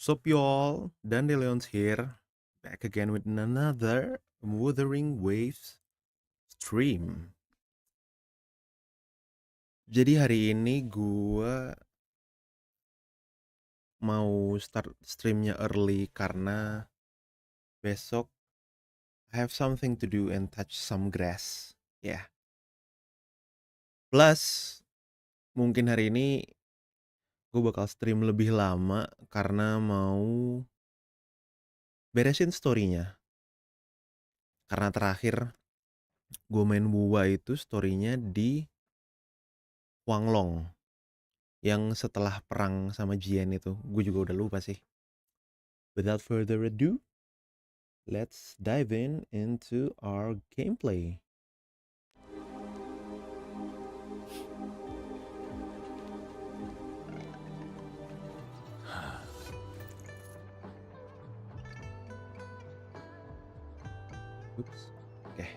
Sup y'all, Dhandellions here, back again with another Wuthering Waves stream. Jadi hari ini gua mau start streamnya early karena besok I have something to do and touch some grass. Yeah. Plus, mungkin hari ini gue bakal stream lebih lama karena mau beresin story-nya. Karena terakhir gue main Wuwa itu story-nya di Huanglong. Yang setelah perang sama Jian itu. Gue juga udah lupa sih. Without further ado, let's dive into our gameplay. Oops. Oke.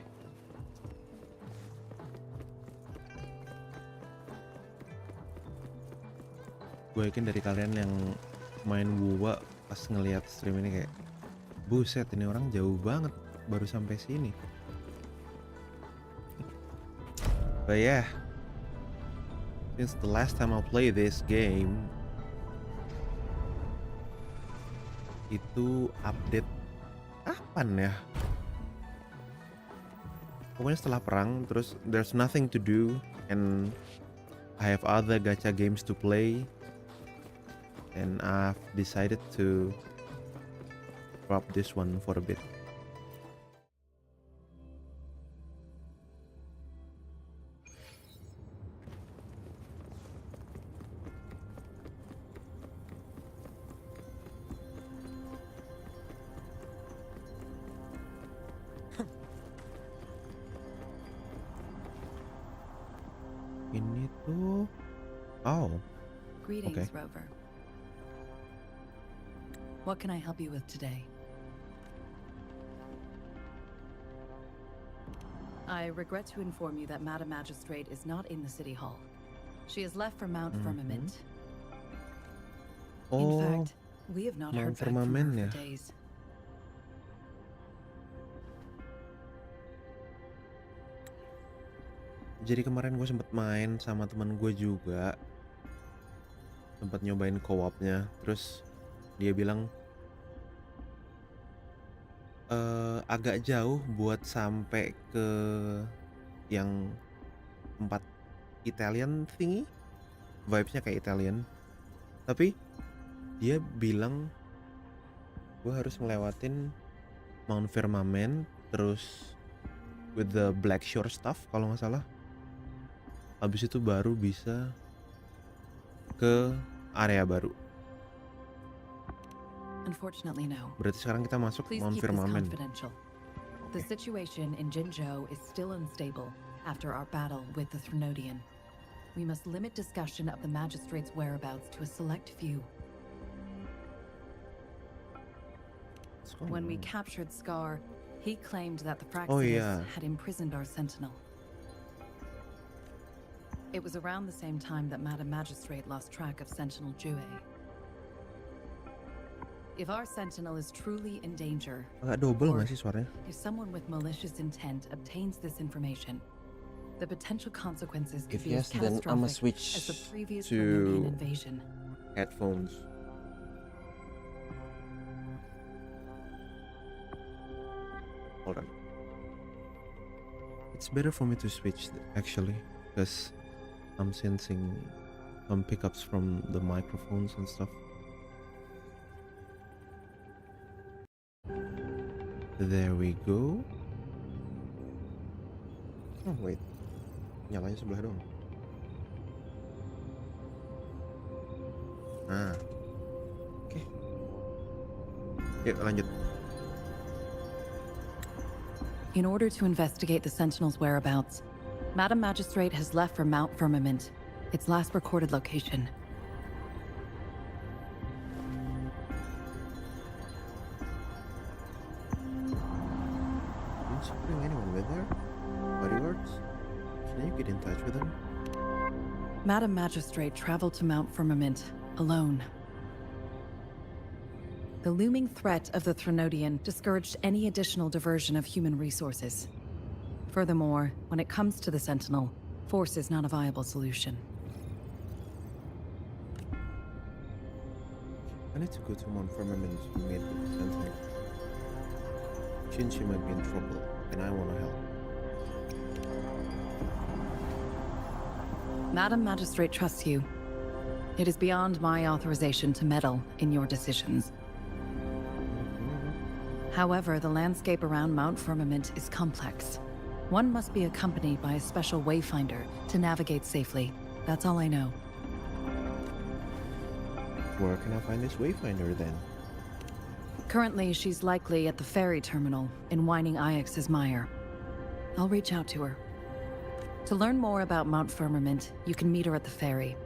Gue yakin dari kalian yang main Wuwa pas ngelihat stream ini kayak, buset ini orang jauh banget baru sampai sini. But yeah, since the last time I played this game, itu update kapan ya? Pokoknya setelah perang, terus there's nothing to do and I have other gacha games to play, and I've decided to drop this one for a bit. Ini tuh, oh, Greetings, okay. Rover. What can I help you with today? I regret to inform you that Madam Magistrate is not in the City Hall. She has left for Mount Firmament. In Oh, fact, we have not heard Mount back from her Firmament ya. for days. Jadi kemarin gue sempet main sama teman gue juga, sempet nyobain co-opnya, terus dia bilang agak jauh buat sampai ke yang tempat Italian thingy, vibesnya kayak Italian, tapi dia bilang gue harus ngelewatin Mount Firmament terus with the Black Shore stuff kalau nggak salah, habis itu baru bisa ke area baru. Unfortunately, no. Berarti sekarang kita masuk Please Mount keep this Firmament. confidential. The situation in Jinzhou is still unstable after our battle with the Dhandellion. We must limit discussion of the Magistrate's whereabouts to a select few. When we captured Scar, he claimed that the Fraxidus had imprisoned our sentinel. It was around the same time that Madam Magistrate lost track of Sentinel Jue. If our sentinel is truly in danger, agak double nggak sih suaranya? If someone with malicious intent obtains this information, the potential consequences could be as catastrophic as the previous Dhandellion invasion. Headphones. Hold on. It's better for me to switch actually, because I'm sensing some pickups from the microphones and stuff. There we go. Oh wait, nyalanya sebelah dong. Nah, oke. Yuk lanjut. In order to investigate the Sentinel's whereabouts, Madam Magistrate has left for Mount Firmament, its last recorded location. Didn't you bring anyone with her? Bodyguards? Can you get in touch with them? Madam Magistrate traveled to Mount Firmament alone. The looming threat of the Threnodian discouraged any additional diversion of human resources. Furthermore, when it comes to the Sentinel, force is not a viable solution. I need to go to Mount Firmament to meet with the Sentinel. Shinji might be in trouble, and I want to help. Madam Magistrate trusts you. It is beyond my authorization to meddle in your decisions. However, the landscape around Mount Firmament is complex. One must be accompanied by a special wayfinder to navigate safely. That's all I know. Where can I find this wayfinder then? Currently, she's likely at the ferry terminal in Whining Ix's mire. I'll reach out to her. To learn more about Mount Firmament, you can meet her at the ferry.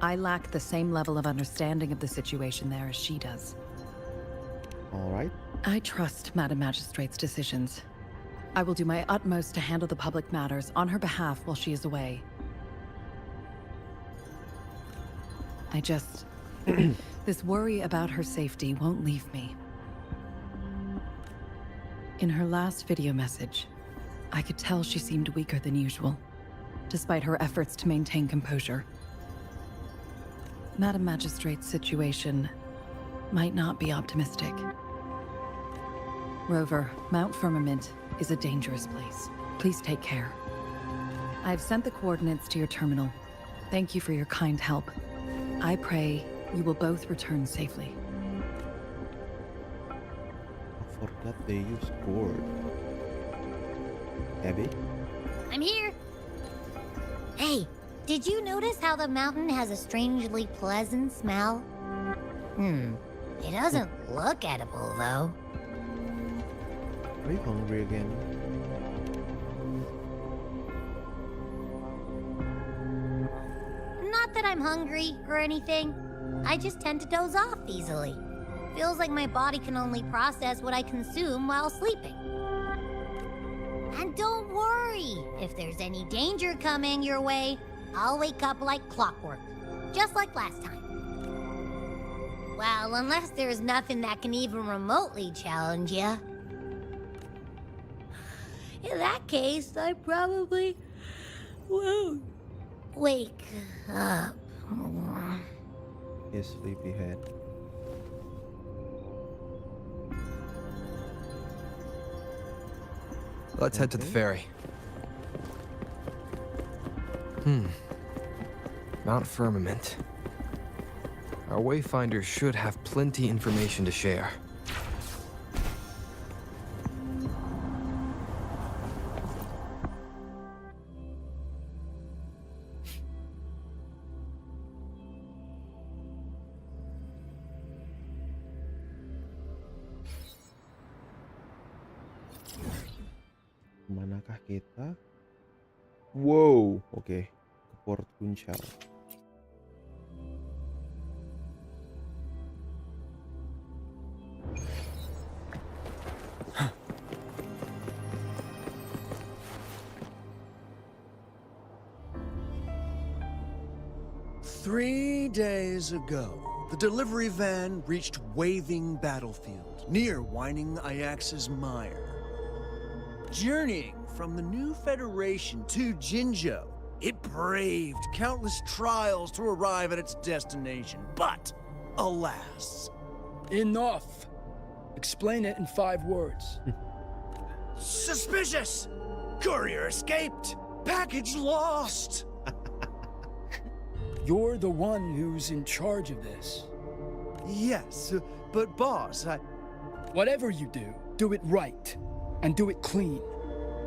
I lack the same level of understanding of the situation there as she does. All right. I trust Madam Magistrate's decisions. I will do my utmost to handle the public matters on her behalf while she is away. This worry about her safety won't leave me. In her last video message, I could tell she seemed weaker than usual, despite her efforts to maintain composure. Madam Magistrate's situation might not be optimistic. Rover, Mount Firmament is a dangerous place. Please take care. I've sent the coordinates to your terminal. Thank you for your kind help. I pray you will both return safely. I forgot they used board. Abby? I'm here. Hey, did you notice how the mountain has a strangely pleasant smell? It doesn't look edible, though. Are you hungry again? Not that I'm hungry or anything. I just tend to doze off easily. Feels like my body can only process what I consume while sleeping. And don't worry, if there's any danger coming your way, I'll wake up like clockwork, just like last time. Well, unless there's nothing that can even remotely challenge you. In that case, I probably won't wake up. His sleepyhead. Let's head to the ferry. Mount Firmament. Our wayfinder should have plenty information to share. Manakah kita? Wow, oke. Ke Port Kunchal. Three days ago, the delivery van reached Waving Battlefield, near Whining Ix's mire. Journeying from the new Federation to Jinzhou, it braved countless trials to arrive at its destination, but, alas... Enough! Explain it in 5 words. Suspicious! Courier escaped! Package lost! You're the one who's in charge of this. Yes, but boss, Whatever you do it right. And do it clean.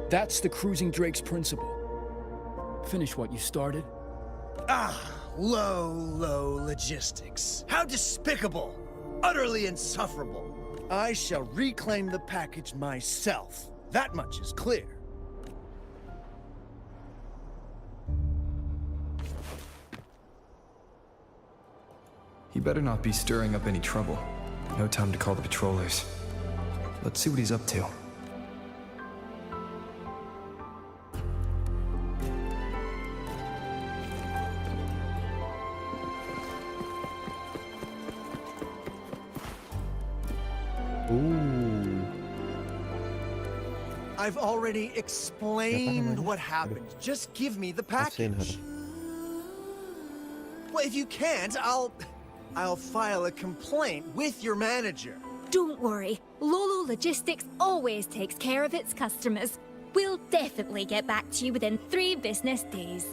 That's the Cruising Drake's principle. Finish what you started. Low logistics. How despicable! Utterly insufferable. I shall reclaim the package myself. That much is clear. He better not be stirring up any trouble. No time to call the patrollers. Let's see what he's up to. Uh, I've already explained namanya? what happened. Just give me the I've seen her. package. Well, if you can't, I'll file a complaint with your manager. Don't worry, Lolo Logistics always takes care of its customers. We'll definitely get back to you within 3 business days.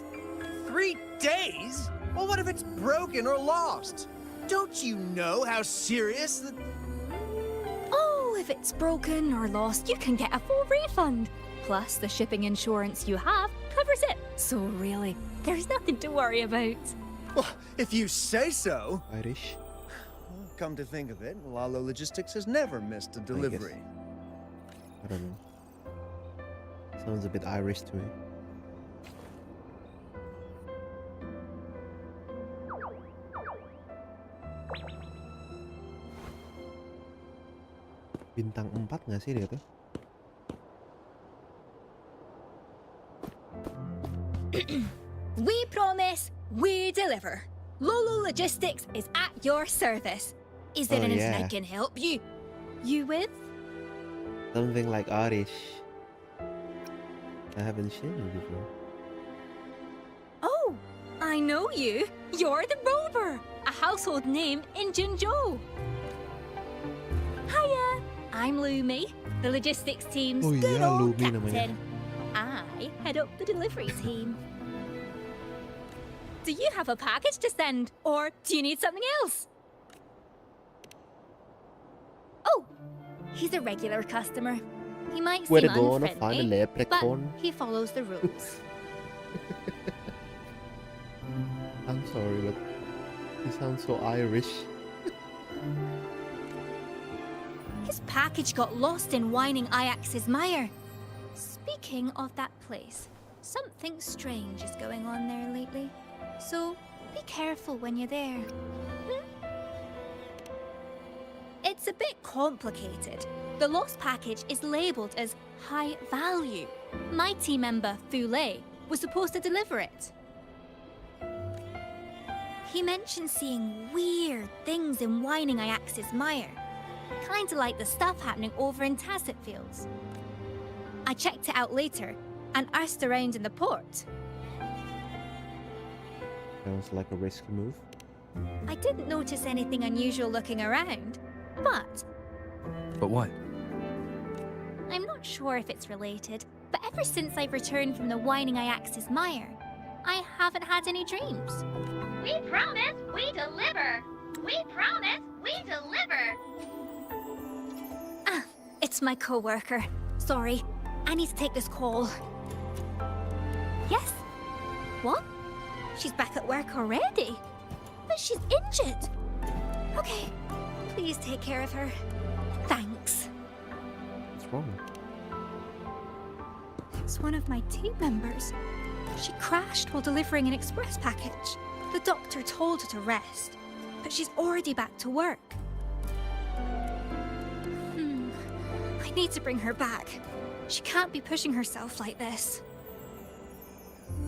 3 days? Well, what if it's broken or lost? Don't you know how serious the... Oh, if it's broken or lost, you can get a full refund. Plus, the shipping insurance you have covers it. So really, there's nothing to worry about. Well, if you say so. Irish. Come to think of it, Lalo Logistics has never missed a delivery. I don't know. Sounds a bit Irish to me. Bintang 4 nggak sih dia tuh? We promise, we deliver. Lolo Logistics is at your service. Is there Oh, anything I yeah. can help you with? Something like Irish. I haven't seen you before. Oh, I know you. You're the Rover, a household name in Jinzhou. Hiya, I'm Lumi, the logistics team's Oh, good yeah, old Lumi namanya. captain. I head up the delivery team. Do you have a package to send, or do you need something else? Oh, he's a regular customer. He might We're seem gonna find a unfriendly, but leprechaun. he follows the rules. I'm sorry, but he sounds so Irish. His package got lost in whining Ajax's mire. Speaking of that place, something strange is going on there lately. So be careful when you're there. It's a bit complicated. The lost package is labelled as high value. My team member, Fule, was supposed to deliver it. He mentioned seeing weird things in whining Ajax's mire. Kinda like the stuff happening over in Tacit Fields. I checked it out later and asked around in the port. Sounds like a risky move. I didn't notice anything unusual looking around, but But what? I'm not sure if it's related. But ever since I've returned from the whining Ajax's mire, I haven't had any dreams. We promise we deliver. We promise we deliver. Ah, it's my coworker. Sorry, I need to take this call. Yes? What? She's back at work already? But she's injured. Okay, please take care of her. Thanks. What's wrong? It's one of my team members. She crashed while delivering an express package. The doctor told her to rest, but she's already back to work. I need to bring her back. She can't be pushing herself like this.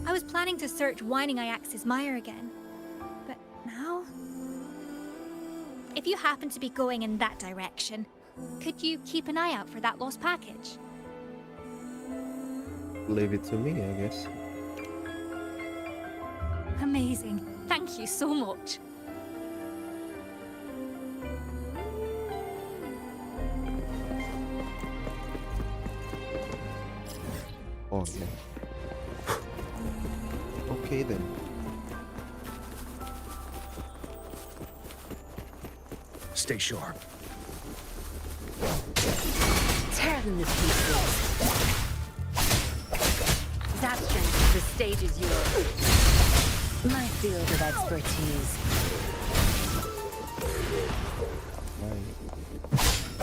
I was planning to search whining Ajax's mire again, but now... If you happen to be going in that direction, could you keep an eye out for that lost package? Leave it to me, I guess. Amazing. Thank you so much. Oh, no. Okay then. Stay sharp. Tear them to pieces. That strength, the stage is yours. My field of expertise. Bye.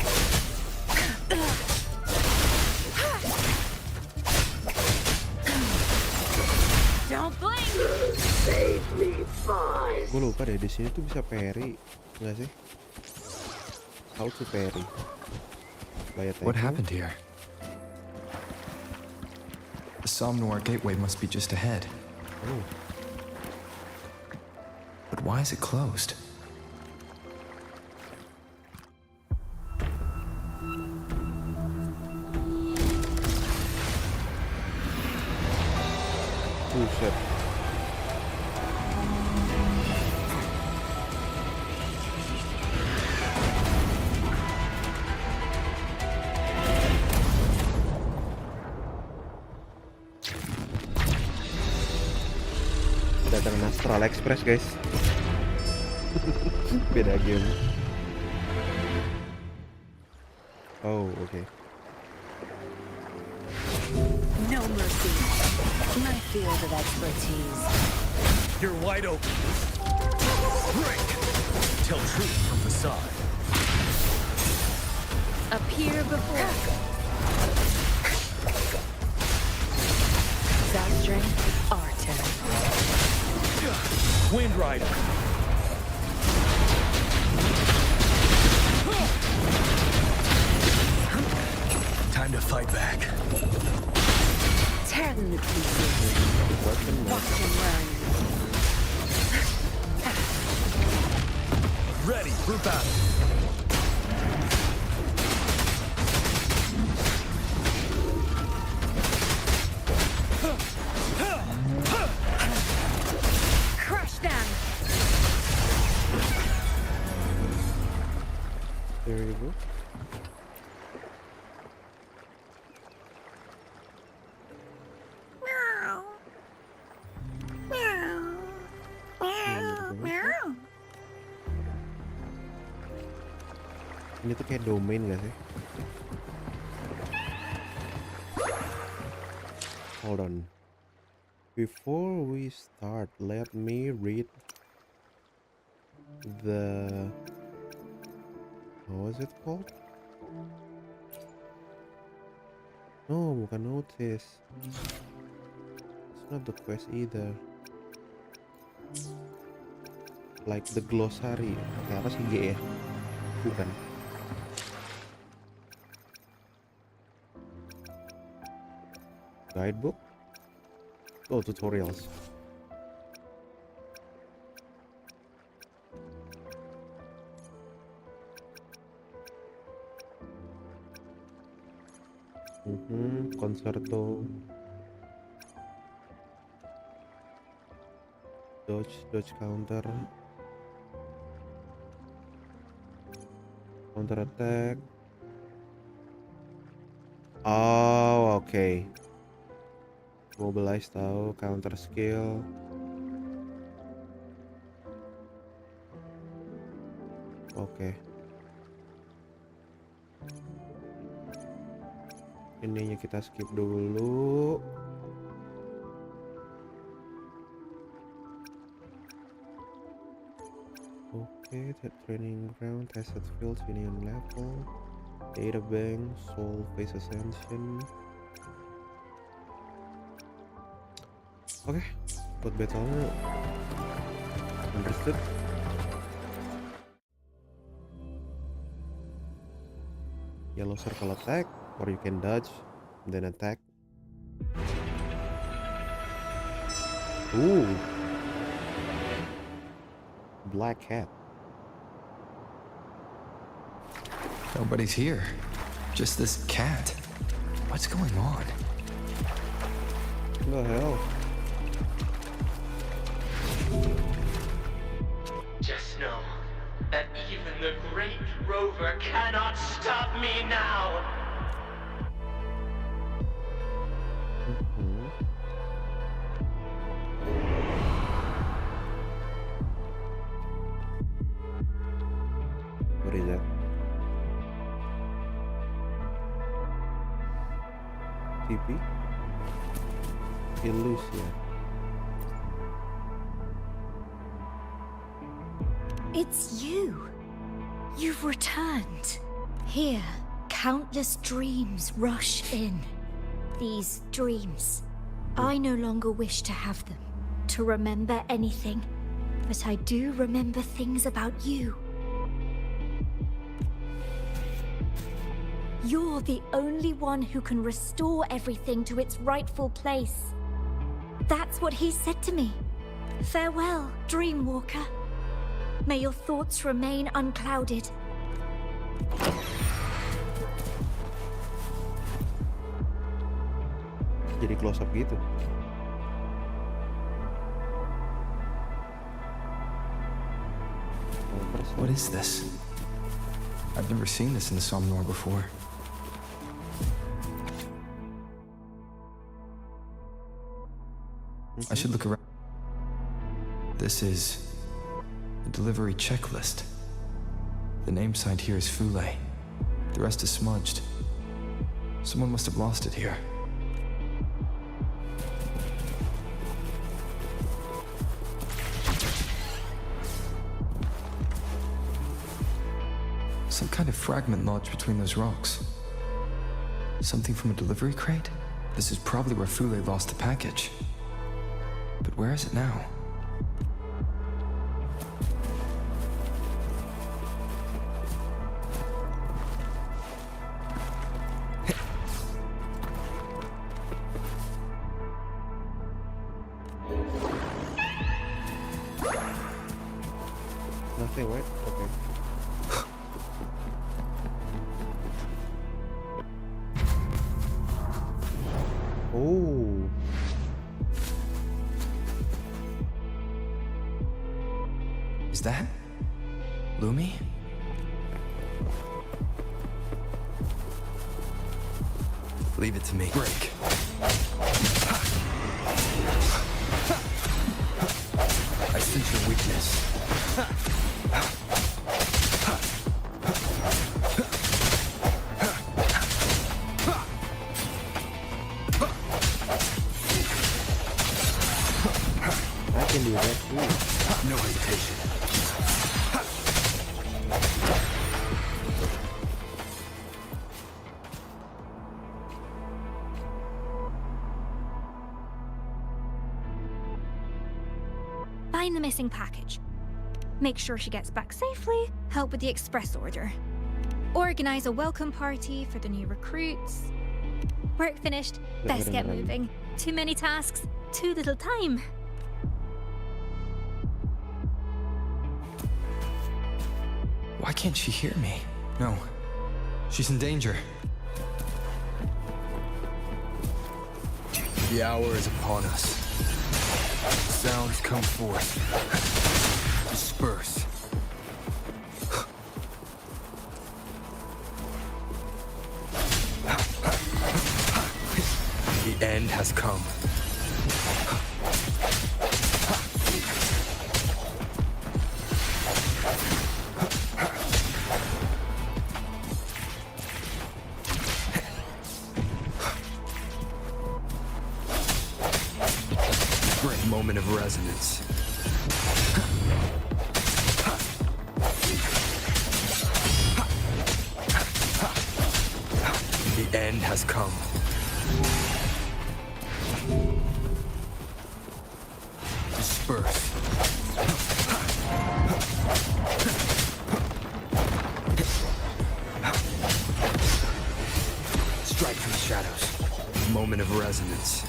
Don't blink! Gue lupa deh di sini tuh bisa parry, nggak sih? How to parry? By What attacking? happened here? The Somnor gateway must be just ahead. Oh, But why is it closed? Buset. Kedatangan Astral Express, guys. Beda game. Oh, okay. No mercy. My field of expertise. You're wide open. Break! Tell truth from the side. Appear before. Thy strength, our turn. Wind Rider. Time to fight back. Tear them to pieces. Watch them run. Ready for battle. Crush them! There you go. Meow. Meow. Meow. Meow. Ini tuh kayak domain gak sih? Hold on. Before we start, let me read the... How was it called? No, bukan notice. It's not the quest either. Like the glossary. Kayak apa sih G ya? Bukan. Guidebook? Oh, tutorials. Concerto. Dodge counter. Counter attack. Oh, okay. Mobilize tahu, counter skill. Oke. Ininya kita skip dulu. Oke, that training ground, tested fields, union level, data bank, soul face ascension. Oke, buat battle understood. Yellow circle attack, or you can dodge, then attack. Ooh, black cat. Nobody's here. Just this cat. What's going on? What the hell? Just know that even the great rover cannot stop me now. What is that? TP? Illusia. It's you. You've returned. Here, countless dreams rush in. These dreams, I no longer wish to have them, to remember anything, but I do remember things about you. You're the only one who can restore everything to its rightful place. That's what he said to me. Farewell, Dreamwalker. May your thoughts remain unclouded. Jadi close up gitu. What is this? I've never seen this in Somnor before. I should look around. This is a delivery checklist. The name signed here is Fule. The rest is smudged. Someone must have lost it here. Some kind of fragment lodged between those rocks. Something from a delivery crate? This is probably where Fule lost the package. But where is it now? Nothing, right? Okay. Oh. Is that Lumi? Leave it to me. Break. I sense your weakness. I can do that too. No hesitation. Find the missing package. Make sure she gets back safely, help with the express order. Organize a welcome party for the new recruits. Work finished, best get moving. Too many tasks, too little time. Why can't she hear me? No. She's in danger. The hour is upon us. Sounds come forth. Disperse. The end has come. Great moment of resonance. The end has come. Disperse. Strike from the shadows. Moment of resonance.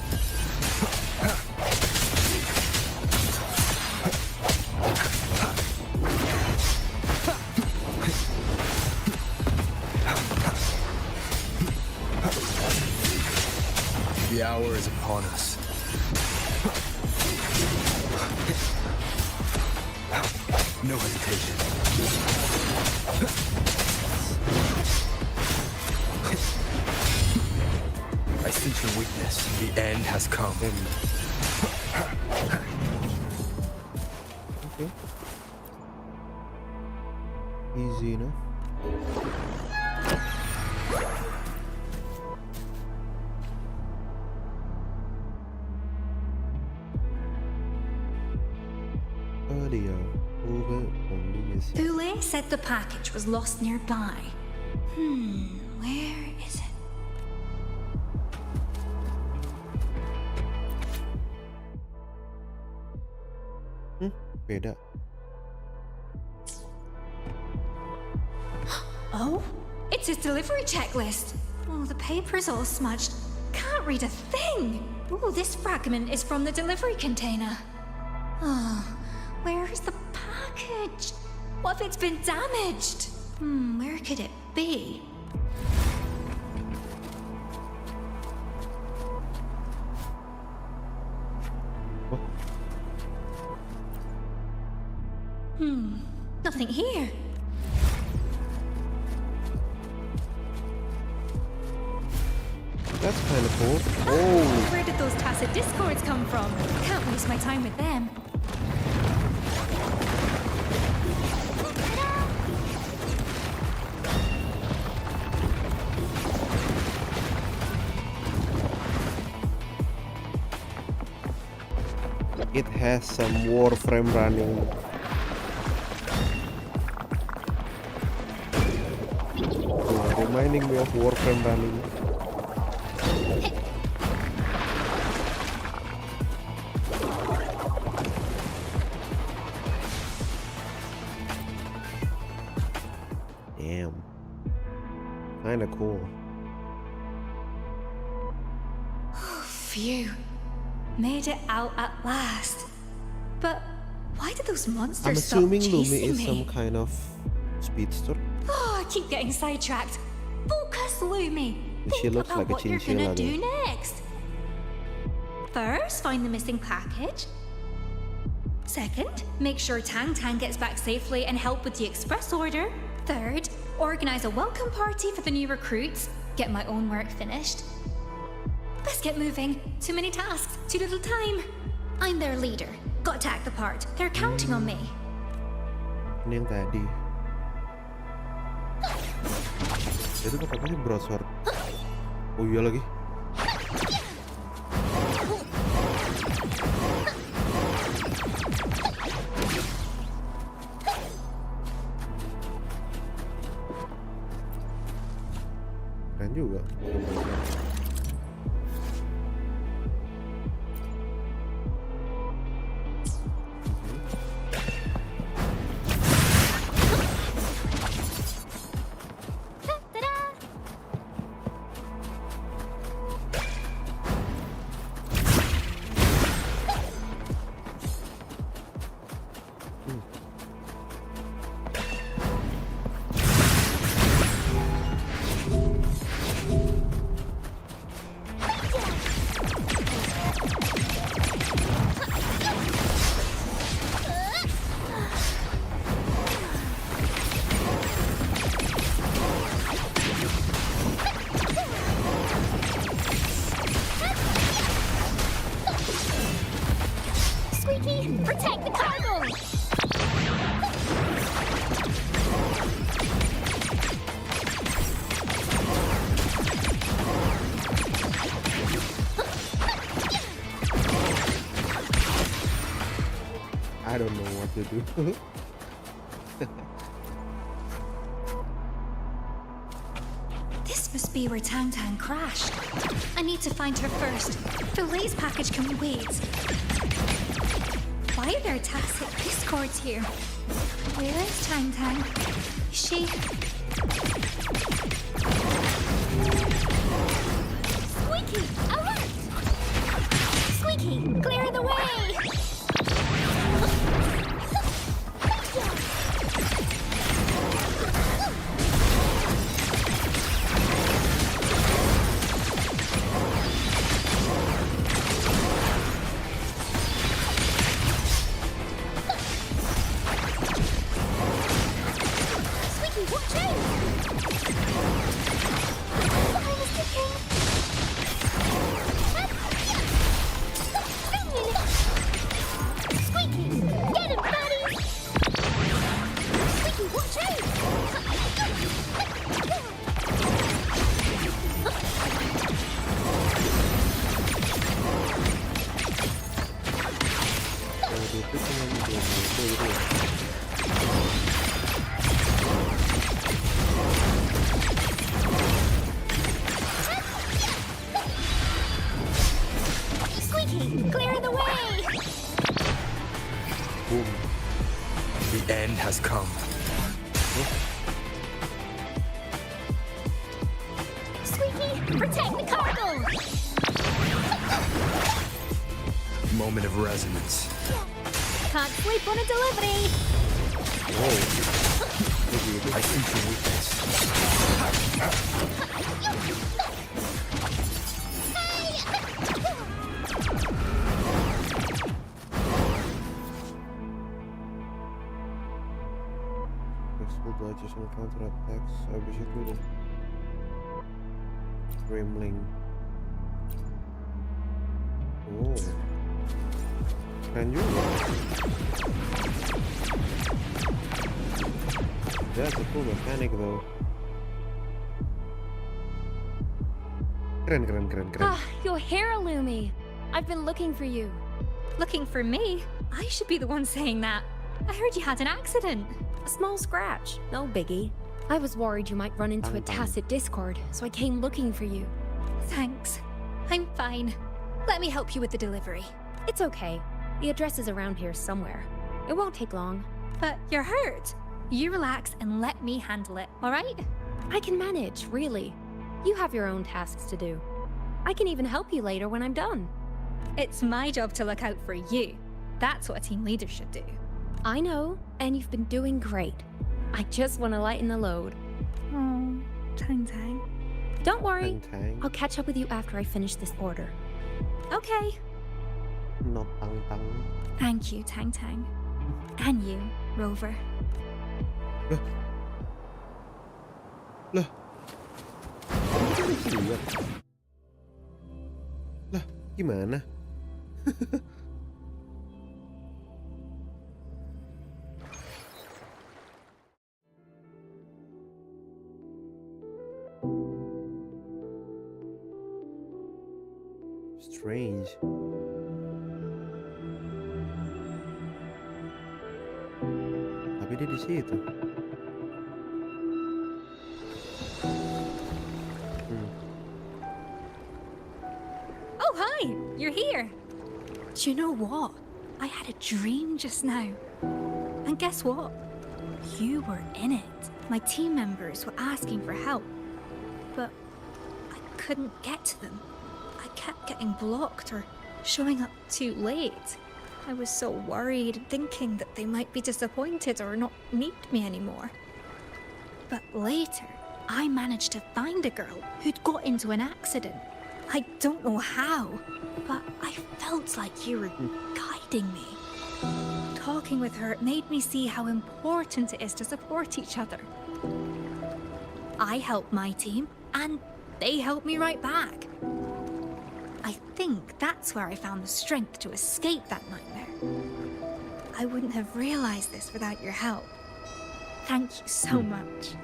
The hour is upon us. No hesitation. I sense your weakness. The end has come. Okay. Easy enough. Earlier, over only missing. Boule said the package was lost nearby. Where is it? Beda. Oh? It's his delivery checklist. Oh, the paper's all smudged. Can't read a thing. Oh, this fragment is from the delivery container. Oh, where is the package? What if it's been damaged? Where could it be? Nothing here. That's kind of cool. Oh, Where did those tacit discords come from? Can't waste my time with them. it has some Warframe running. Reminding me of Warframe running. Damn. Kinda cool. Phew. Made it out at last. But why did those monsters I'm stop assuming Lumi chasing is me? some kind of speedster. Oh, I keep getting sidetracked. Focus, Lumi. She Think looks about like a what you're gonna chinchilla, do though. next. First, find the missing package. Second, make sure Tang Tang gets back safely and help with the express order. Third, organize a welcome party for the new recruits. Get my own work finished. Let's get moving. Too many tasks, too little time. I'm their leader. Got to act the part. They're counting on me. Ini yang tadi. Itu katanya sih broadsword. Oh iya lagi. Keren juga. Squeaky, protect the cargo! I don't know what to do. This must be where Tang Tang crashed. I need to find her first. Filet's package can wait. Why are there tacit discords here? Where is Tang Tang? Is she... Squeaky, alert! Squeaky, clear the way! Squeaky, watch out! Behind us, ticking! Squeaky, get him, buddy! Squeaky, watch out! Kalau itu cuma belum itu gitu ya. Squeaky, clear the way! Boom. The end has come. Squeaky, protect the cargo! Moment of resonance. Can't sleep on a delivery! Wow. Begitu. I think your weakness. Full dodges on counter attacks. Habis itu udah Gremling. Oh, keren juga. That's a cool mechanic though. Keren. Ah, you're here, Lumi. I've been looking for you. Looking for me? I should be the one saying that. I heard you had an accident. A small scratch, no biggie. I was worried you might run into a tacit discord, so I came looking for you. Thanks. I'm fine. Let me help you with the delivery. It's okay. The address is around here somewhere. It won't take long. But you're hurt. You relax and let me handle it, alright? I can manage, really. You have your own tasks to do. I can even help you later when I'm done. It's my job to look out for you. That's what a team leader should do. I know, and you've been doing great. I just want to lighten the load. Oh, Tang Tang. Don't worry. Tang. I'll catch up with you after I finish this order. Okay. Not Tang. Thank you, Tang Tang. And you, Rover. Lah. Kamu kan bisa lihat. Lah, gimana? Strange. Tapi dia di situ. Oh, hi! You're here! Do you know what? I had a dream just now. And guess what? You were in it. My team members were asking for help. But I couldn't get to them. I kept getting blocked or showing up too late. I was so worried, thinking that they might be disappointed or not need me anymore. But later, I managed to find a girl who'd got into an accident. I don't know how, but I felt like you were guiding me. Talking with her made me see how important it is to support each other. I helped my team, and they helped me right back. I think that's where I found the strength to escape that nightmare. I wouldn't have realized this without your help. Thank you so much.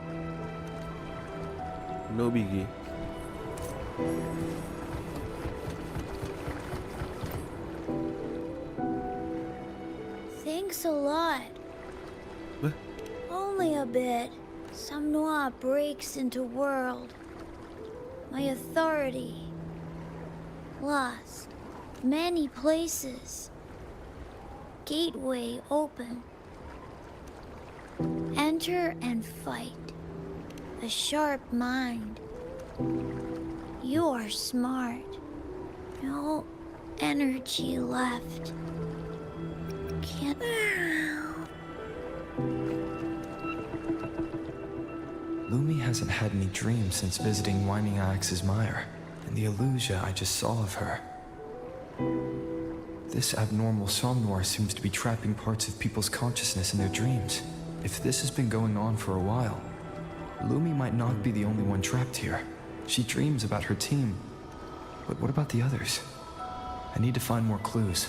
No biggie. Thanks a lot. What? Only a bit. Some Noir breaks into world. My authority. Lost. Many places. Gateway open. Enter and fight. A sharp mind. You are smart. No energy left. Can't. Lumi hasn't had any dreams since visiting Winding Axe's mire, and the illusion I just saw of her. This abnormal somnor seems to be trapping parts of people's consciousness in their dreams. If this has been going on for a while, Lumi might not be the only one trapped here. She dreams about her team. But what about the others? I need to find more clues.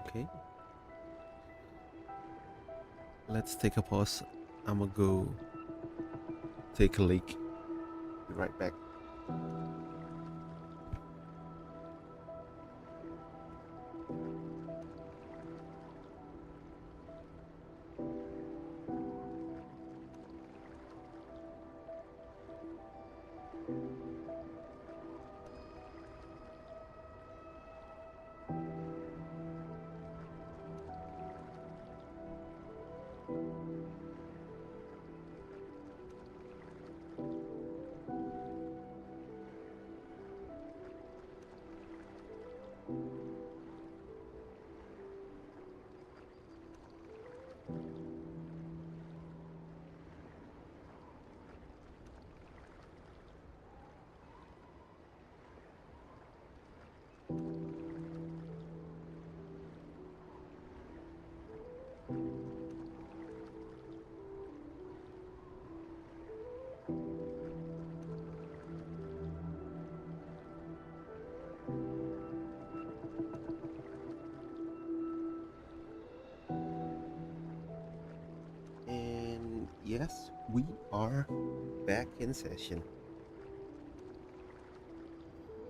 Okay. Let's take a pause. I'ma go take a leak. Be right back. Yes, we are back in session.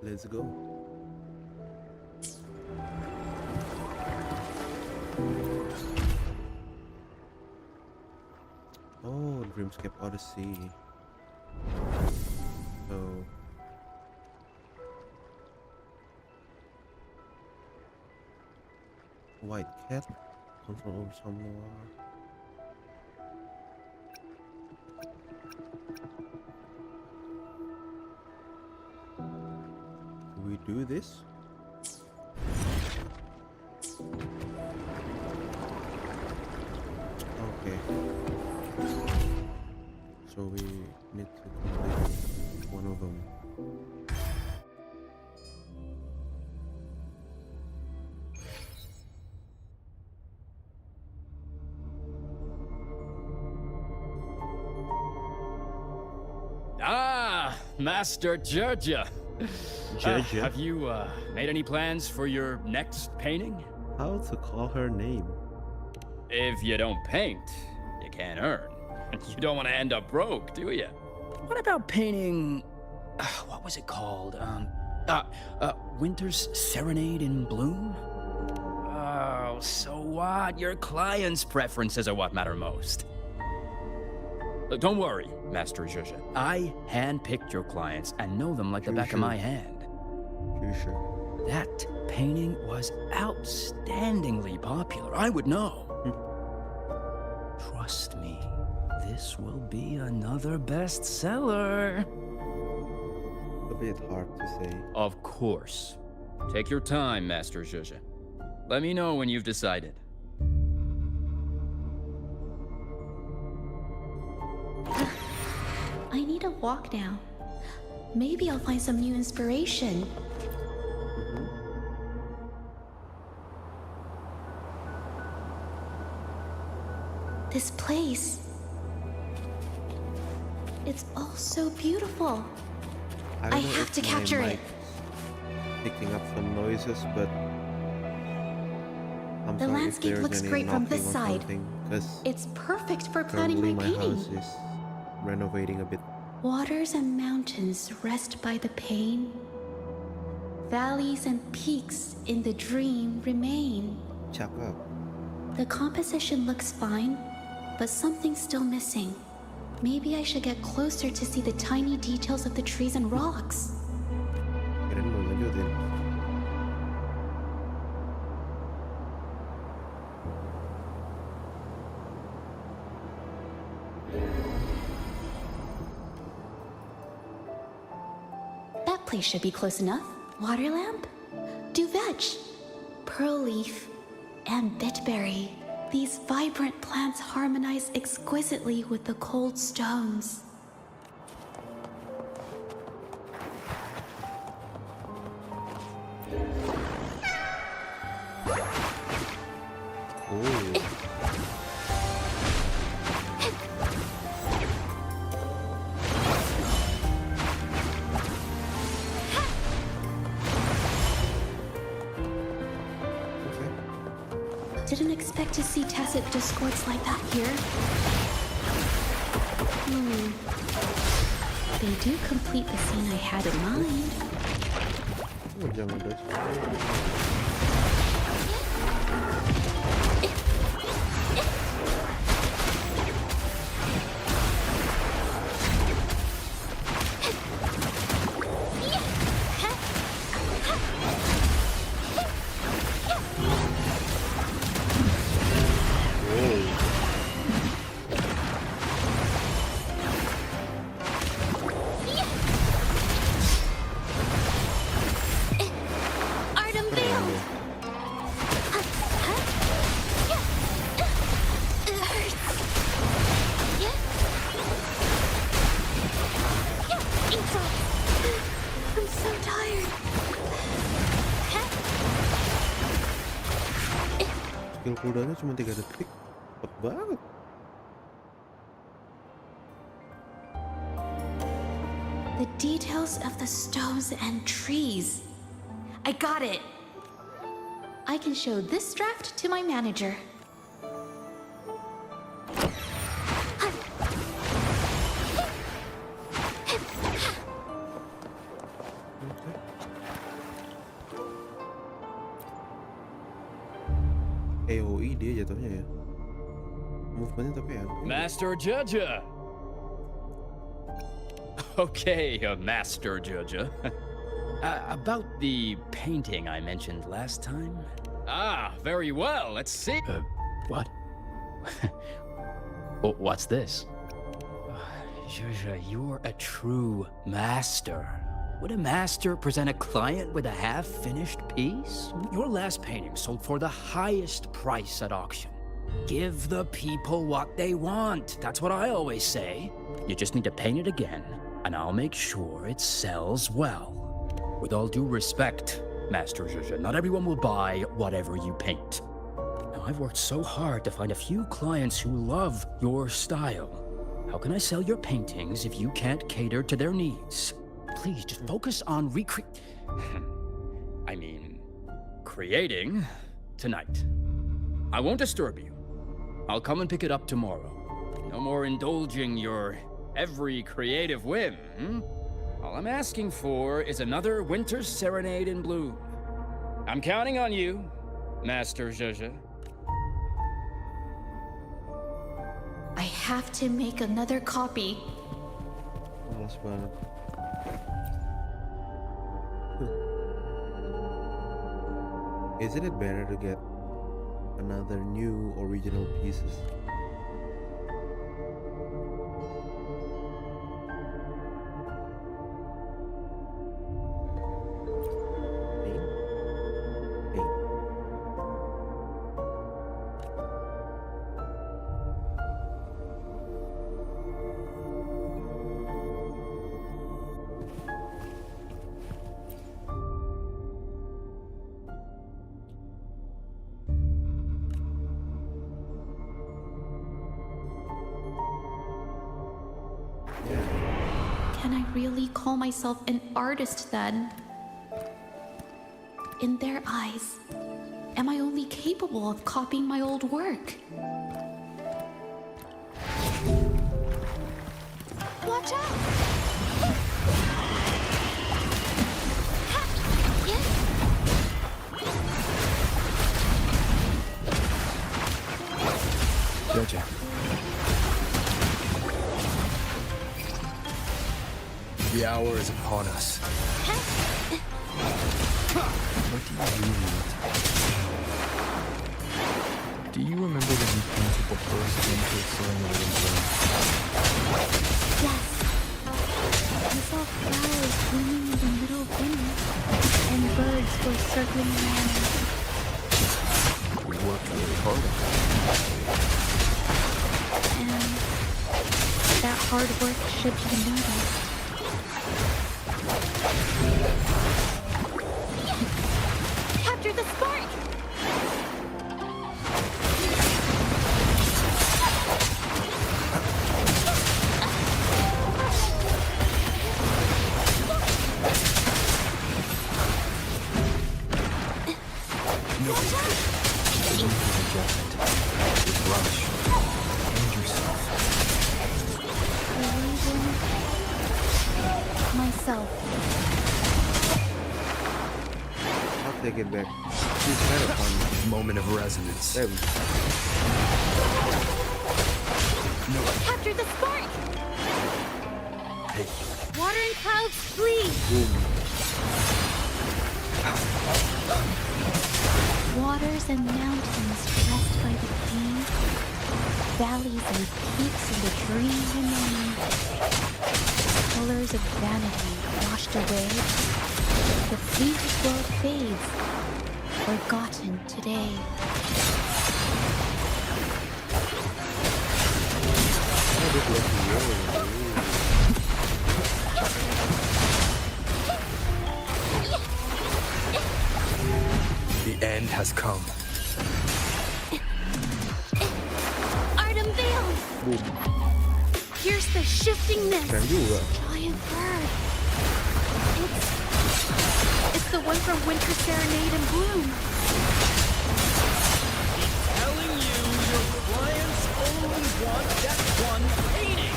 Let's go. Oh, Dreamscape Odyssey. So White Cat, control over someone. Do we do this? Okay. So we need to complete one of them. Ah, Master Georgia. Georgia? Have you made any plans for your next painting? How to call her name? If you don't paint, you can't earn. You don't want to end up broke, do you? What about painting? What was it called? Winter's Serenade in Bloom? Oh, so what? Your client's preferences are what matter most. Look, don't worry, Master Zhuzha. I handpicked your clients and know them like the back of my hand. Sure. That painting was outstandingly popular. I would know. Trust me, this will be another bestseller. A bit hard to say. Of course. Take your time, Master Zhuzha. Let me know when you've decided. I need a walk now. Maybe I'll find some new inspiration. This place. It's all so beautiful. I I don't know have if to my capture it. mic's picking up some noises, but I'm The sorry if landscape there's looks any great from this knocking or side. something, 'cause It's perfect for planning currently my my painting. house is renovating a bit. Waters and mountains rest by the pane. Valleys and peaks in the dream remain. Cakep. The composition looks fine, but something's still missing. Maybe I should get closer to see the tiny details of the trees and rocks. Kirain mau lanjutin. That place should be close enough. Water lamp, duvetch, pearl leaf, and bitberry. These vibrant plants harmonize exquisitely with the cold stones. Oh. Didn't expect to see tacit discords like that here. They do complete the scene I had in mind. Oh, jangan dodge. Art unveiled! It hurts. I'm so tired. Skill cooldownnya cuma 3 detik. Cepet banget. The details of the stones and trees. I got it. I can show this draft to my manager. AOE dia jatuhnya ya. Movementnya tapi ya. Master Judge. Okay, Master Judge. About the painting I mentioned last time. Ah, very well. Let's see. What? What's this? Judge, you're a true master. Would a master present a client with a half-finished piece? Your last painting sold for the highest price at auction. Give the people what they want. That's what I always say. You just need to paint it again, and I'll make sure it sells well. With all due respect, Master Zhuzhe, not everyone will buy whatever you paint. Now, I've worked so hard to find a few clients who love your style. How can I sell your paintings if you can't cater to their needs? Please, just focus on creating tonight. I won't disturb you. I'll come and pick it up tomorrow. No more indulging your every creative whim. All I'm asking for is another winter serenade in bloom. I'm counting on you, Master Zhuzhe. I have to make another copy. Males banget. Isn't it better to get another new original pieces? Paint? Paint. Can I really call myself an artist then? In their eyes, am I only capable of copying my old work? Watch out! Judge. The hour is upon us. What do you really want? Do you remember when you painted the first winter serenade in bloom? Yes. I saw flowers blooming in the middle of winter, and birds were circling around. We worked really hard on it. And that hard work should be noticed. Capture the spark! No adjustment. With rush. And yourself. Myself. I'll take it back. She's kind of fun. Moment of resonance. There we go. No. Capture the spark! Hey. Water and clouds flee! Boom. Waters and mountains pressed by the deep. Valleys and peaks in the dream remain. Colors of vanity washed away. The fleeted world fades, forgotten today. The end has come. Art unveiled! Boom. Here's the shifting mist. Keren juga. Giant bird. It's the one from Winter Serenade in Bloom. Telling you, your clients only want that one painting.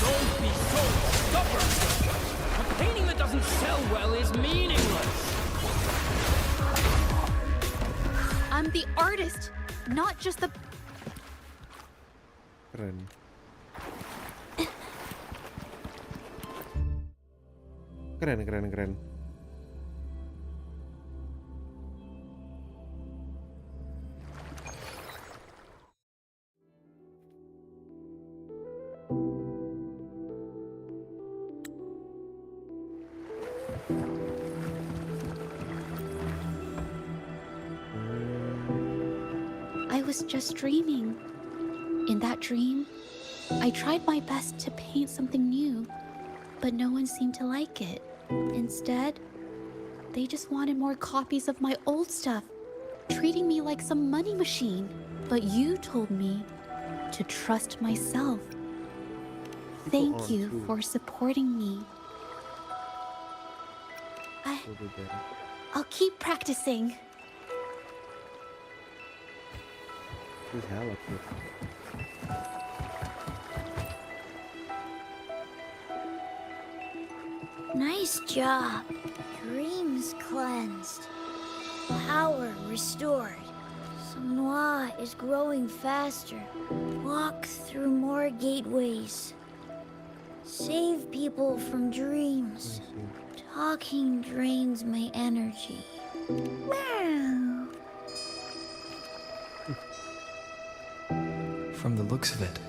Don't be so stubborn. A painting that doesn't sell well is meaningless. realized, not just the... Keren. Keren. I was just dreaming. In that dream, I tried my best to paint something new, but no one seemed to like it. Instead, they just wanted more copies of my old stuff, treating me like some money machine. But you told me to trust myself. Thank you for supporting me. I'll keep practicing. This is hella cute. Nice job. Dreams cleansed. Power restored. Noir is growing faster. Walk through more gateways. Save people from dreams. Talking drains my energy. Meow. From the looks of it,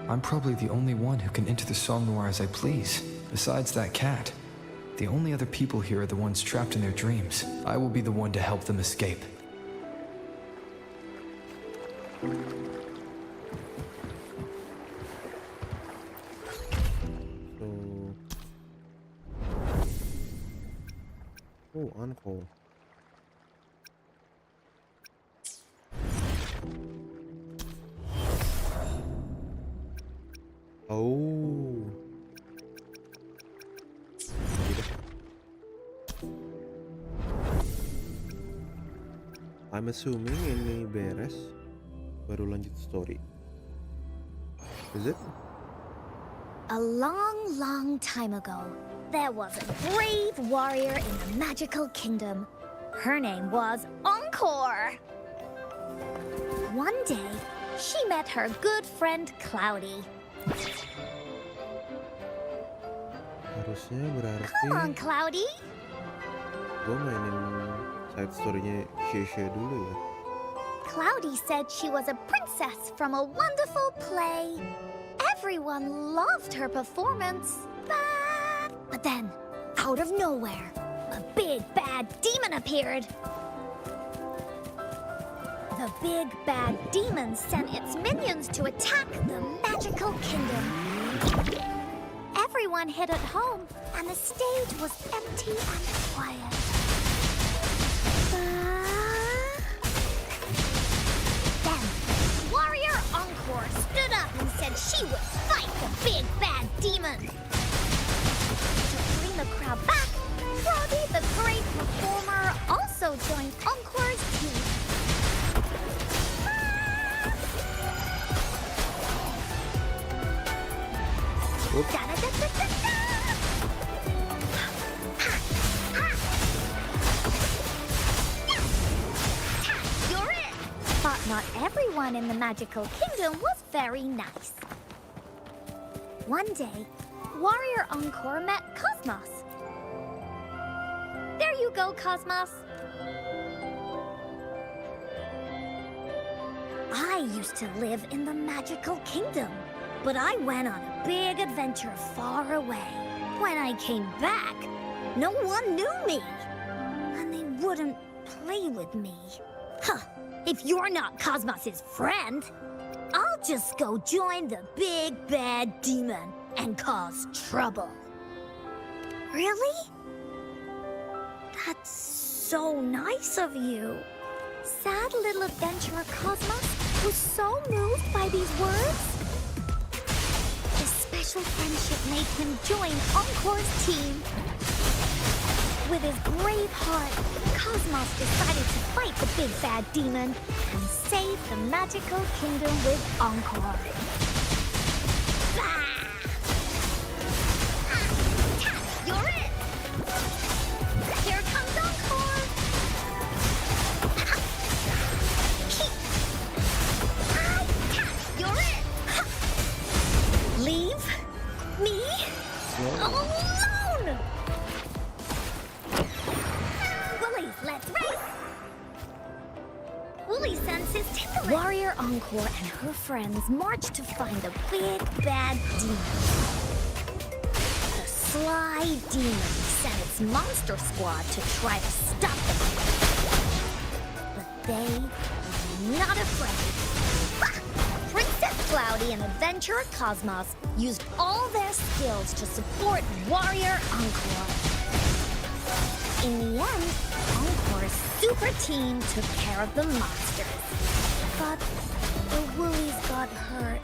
I'm probably the only one who can enter the Song Noir as I please. Besides that cat, the only other people here are the ones trapped in their dreams. I will be the one to help them escape. Oh, encore. Oh. I'm assuming ini beres, baru lanjut story. Is it? A long, long time ago, there was a brave warrior in the magical kingdom. Her name was Encore. One day, she met her good friend Cloudy. Harusnya berarti Come on, Cloudy. gue mainin side story-nya Shesha dulu ya. Cloudy said she was a princess from a wonderful play. Everyone loved her performance. But then, out of nowhere, a big bad demon appeared. The big bad demon sent its minions to attack the magical kingdom. Everyone hid at home, and the stage was empty and quiet. Then, Warrior Encore stood up and said she would fight the big bad demon. To bring the crowd back, Froggy the great performer also joined Encore's team. Da-da-da-da-da-da! You're it! But not everyone in the magical kingdom was very nice. One day, Warrior Encore met Cosmos. There you go, Cosmos. I used to live in the magical kingdom, but I went on a big adventure far away. When I came back, no one knew me, and they wouldn't play with me. Huh, if you're not Cosmos's friend, I'll just go join the big bad demon and cause trouble. Really? That's so nice of you. Sad little adventurer Cosmos was so moved by these words. The special friendship made him join Encore's team. With his brave heart, Cosmos decided to fight the big bad demon and save the magical kingdom with Encore. You're it! Here comes Encore! Keep alone! Woolies, let's race! Wooly sends his timberland. Warrior Encore and her friends march to find the big bad demon. The sly demon sent its monster squad to try to stop them. But they were not afraid. Princess Cloudy and Adventurer Cosmos used all their skills to support Warrior Encore. In the end, Encore's super team took care of the monsters. But the Woolies got hurt.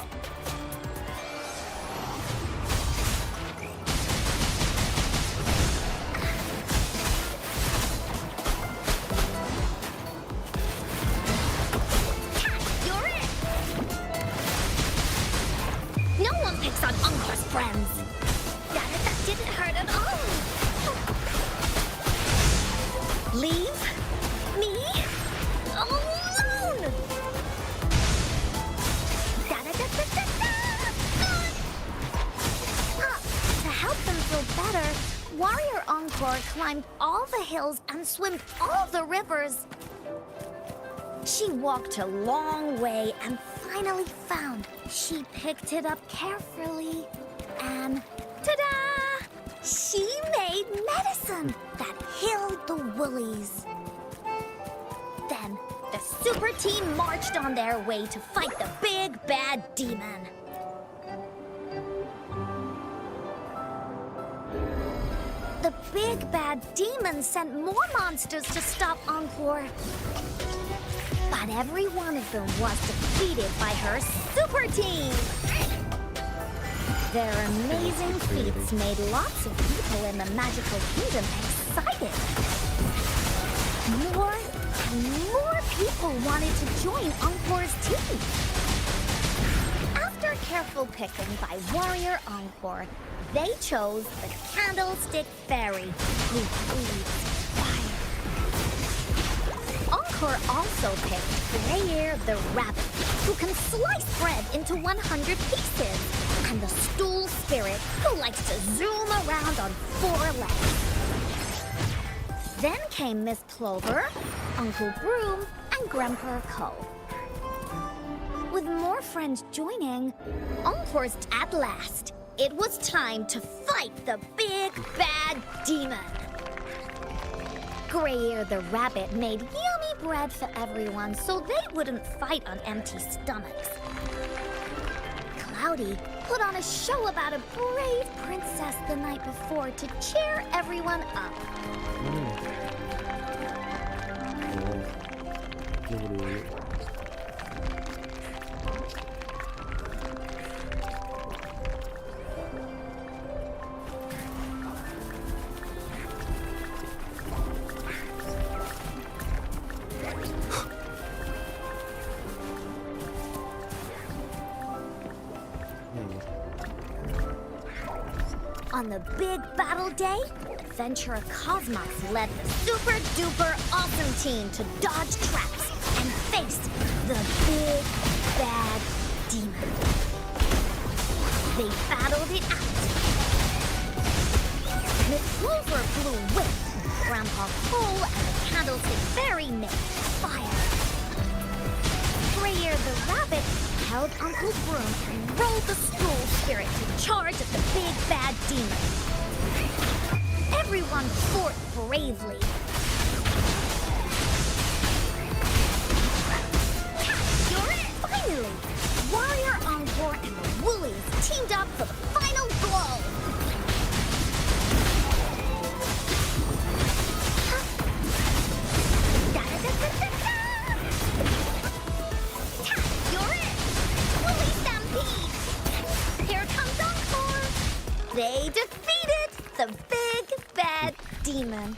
You're it! No one picks on Encore's friends. That didn't hurt at all. Leave me alone! To help them feel better, Warrior Encore climbed all the hills and swam all the rivers. She walked a long way and finally found. She picked it up carefully and ta-da! She made medicine that healed the Woolies. Then the super team marched on their way to fight the big bad demon. The big bad demon sent more monsters to stop Encore. But every one of them was defeated by her super team. Their amazing feats made lots of people in the magical kingdom excited. More and more people wanted to join Encore's team. After careful picking by Warrior Encore, they chose the Candlestick Fairy, who breathes fire. Encore also picked Grayer the Rabbit, who can slice bread into 100 pieces, and the Stool Spirit, who likes to zoom around on 4 legs. Then came Miss Plover, Uncle Broom, and Grandpa Cole. With more friends joining, Encore's at last. It was time to fight the big bad demon. Grayer the Rabbit made yummy bread for everyone so they wouldn't fight on empty stomachs. Cloudy put on a show about a brave princess the night before to cheer everyone up. On the big battle day, Adventurer Cosmos led the super duper awesome team to dodge traps and face the big bad demon. They battled it out. Miss Clover blew wind, Grandpa Cole and the Candlestick Fairy made fire. Grayer the Rabbit held Uncle Broom and rolled the Stool Spirit to charge at the big bad demon. Everyone fought bravely. You're it! Finally, Warrior Encore and the Woolies teamed up for the final blow. They defeated the big bad demon.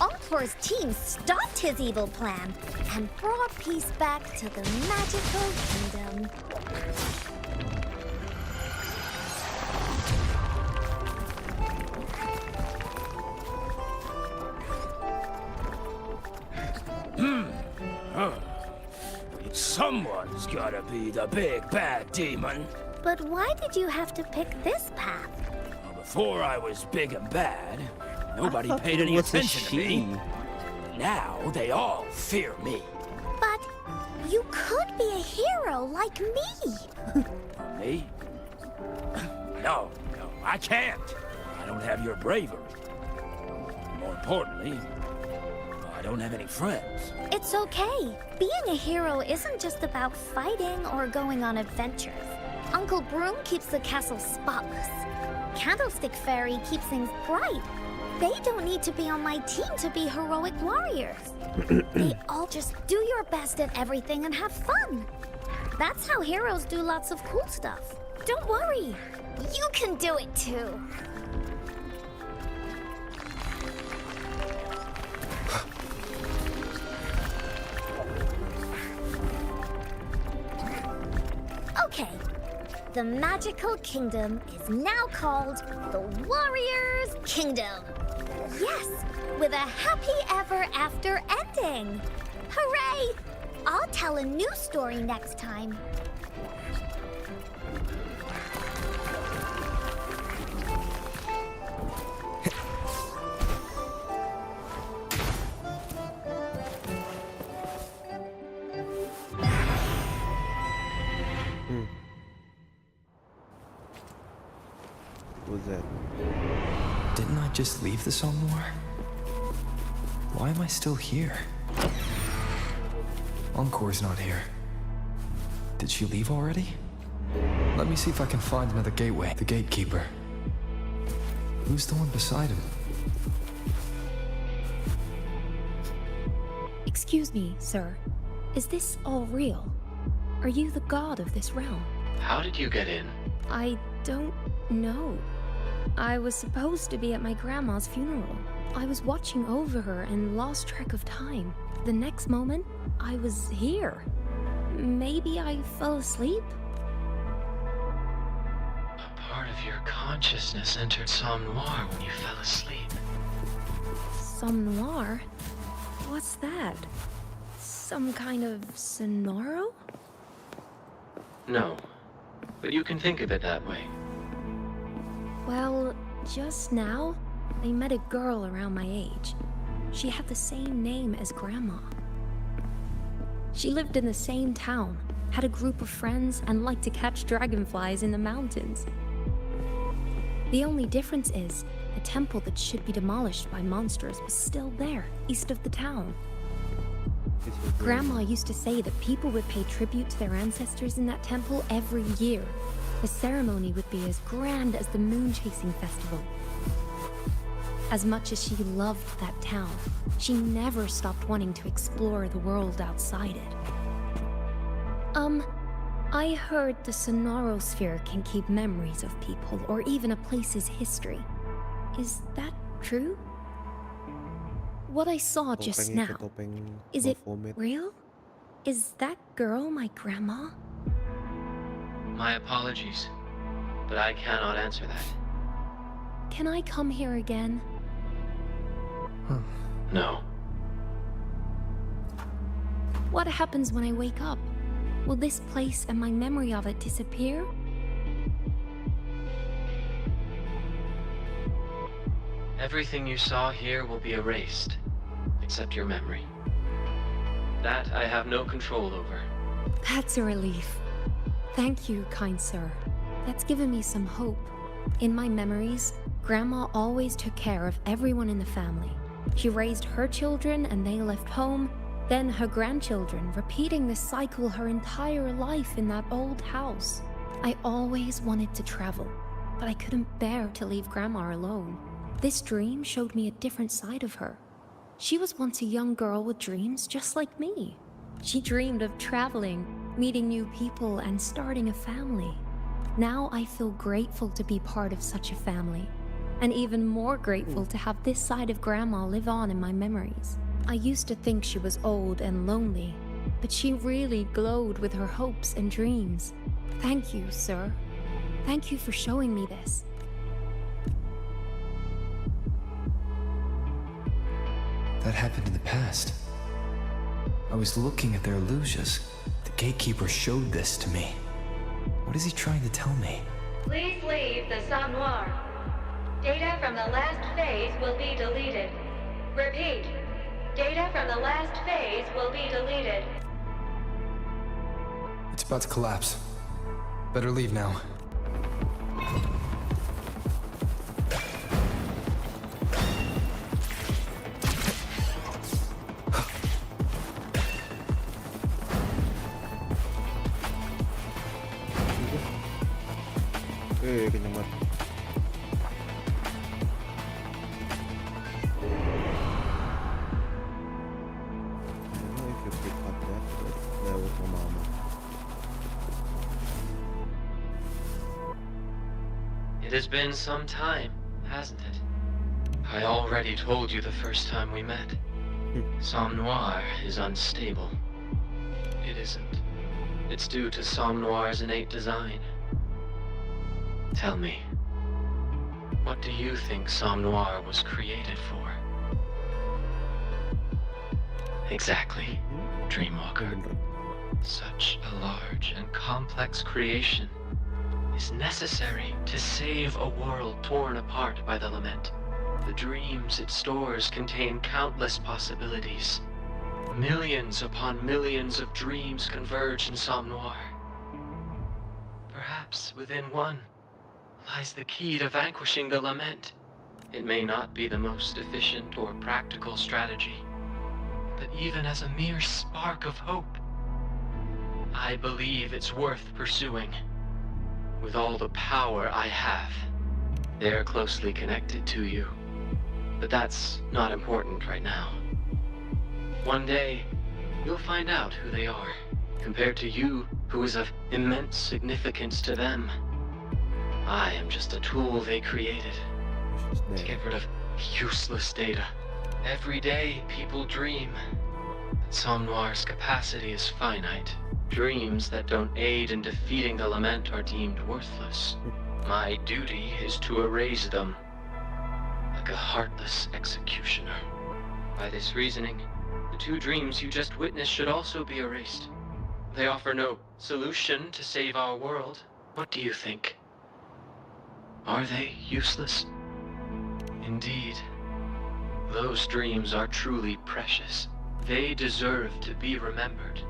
Encore's team stopped his evil plan and brought peace back to the magical kingdom. Someone's gotta be the big bad demon. But why did you have to pick this path? The Before I was big and bad, nobody thought paid it any was a attention to me. she. Now they all fear me. But you could be a hero like me. Me? No, I can't. I don't have your bravery. More importantly, I don't have any friends. It's okay. Being a hero isn't just about fighting or going on adventures. Uncle Broom keeps the castle spotless. Candlestick Fairy keeps things bright. They don't need to be on my team to be heroic warriors. They all just do your best at everything and have fun. That's how heroes do lots of cool stuff. Don't worry. You can do it too. Okay. The magical kingdom is now called the Warriors' Kingdom. Yes, with a happy ever after ending. Hooray! I'll tell a new story next time. What was that? Didn't I just leave the Somnoir? Why am I still here? Encore's not here. Did she leave already? Let me see if I can find another gateway. The gatekeeper. Who's the one beside him? Excuse me, sir. Is this all real? Are you the god of this realm? How did you get in? I don't know. I was supposed to be at my grandma's funeral. I was watching over her and lost track of time. The next moment, I was here. Maybe I fell asleep? A part of your consciousness entered Somnoir when you fell asleep. Somnoir? What's that? Some kind of sonoro? No, but you can think of it that way. Well, just now, I met a girl around my age. She had the same name as Grandma. She lived in the same town, had a group of friends, and liked to catch dragonflies in the mountains. The only difference is, the temple that should be demolished by monsters was still there, east of the town. Grandma used to say that people would pay tribute to their ancestors in that temple every year. The ceremony would be as grand as the moon-chasing festival. As much as she loved that town, she never stopped wanting to explore the world outside it. I heard the Sonorosphere can keep memories of people or even a place's history. Is that true? What I saw just now, is it real? Is that girl my grandma? My apologies, but I cannot answer that. Can I come here again? No. What happens when I wake up? Will this place and my memory of it disappear? Everything you saw here will be erased, except your memory. That I have no control over. That's a relief. Thank you, kind sir. That's given me some hope. In my memories, Grandma always took care of everyone in the family. She raised her children and they left home, then her grandchildren, repeating this cycle her entire life in that old house. I always wanted to travel, but I couldn't bear to leave Grandma alone. This dream showed me a different side of her. She was once a young girl with dreams just like me. She dreamed of traveling, meeting new people, and starting a family. Now I feel grateful to be part of such a family, and even more grateful to have this side of Grandma live on in my memories. I used to think she was old and lonely, but she really glowed with her hopes and dreams. Thank you, sir. Thank you for showing me this. That happened in the past. I was looking at their illusions. The gatekeeper showed this to me. What is he trying to tell me? Please leave the Somnoir. Data from the last phase will be deleted. Repeat. Data from the last phase will be deleted. It's about to collapse. Better leave now. Kenyang banget. If you pick up that was my mama. It has been some time, hasn't it? I already told you the first time we met. Somme Noir is unstable. It isn't. It's due to Somme Noir's innate design. Tell me, what do you think Somme Noir was created for? Exactly, Dreamwalker. Such a large and complex creation is necessary to save a world torn apart by the lament. The dreams it stores contain countless possibilities. Millions upon millions of dreams converge in Somme Noir. Perhaps within one lies the key to vanquishing the lament. It may not be the most efficient or practical strategy, but even as a mere spark of hope, I believe it's worth pursuing. With all the power I have, they're closely connected to you. But that's not important right now. One day, you'll find out who they are, compared to you, who is of immense significance to them. I am just a tool they created to get rid of useless data. Every day, people dream. But Somme Noir's capacity is finite. Dreams that don't aid in defeating the lament are deemed worthless. My duty is to erase them, like a heartless executioner. By this reasoning, the two dreams you just witnessed should also be erased. They offer no solution to save our world. What do you think? Are they useless? Indeed. Those dreams are truly precious. They deserve to be remembered.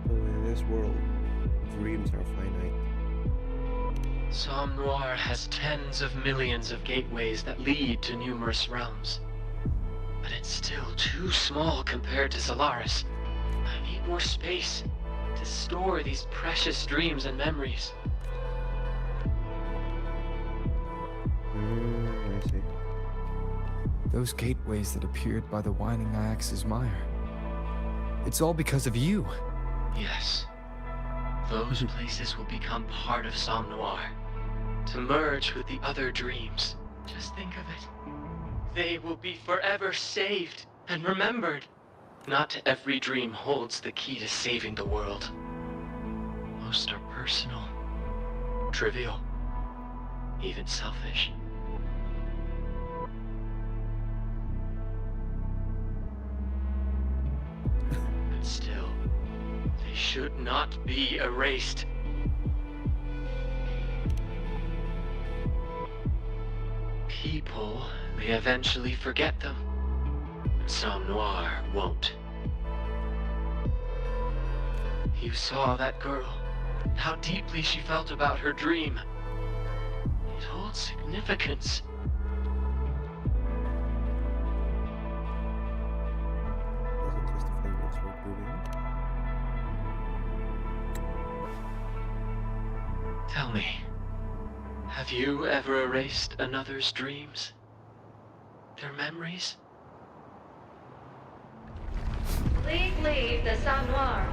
So in this world, dreams are finite. Somme Noir has tens of millions of gateways that lead to numerous realms. But it's still too small compared to Solaris. I need more space to store these precious dreams and memories. I see. Those gateways that appeared by the winding Iax's mire. It's all because of you. Yes. Those places will become part of Somme Noir, to merge with the other dreams. Just think of it. They will be forever saved and remembered. Not every dream holds the key to saving the world. Most are personal, trivial, even selfish. But still, they should not be erased. People may eventually forget them, but Somme Noir won't. You saw that girl, how deeply she felt about her dream. It holds significance. Doesn't justify what you're doing. Tell me, have you ever erased another's dreams? Their memories? Please leave the Somme Noir.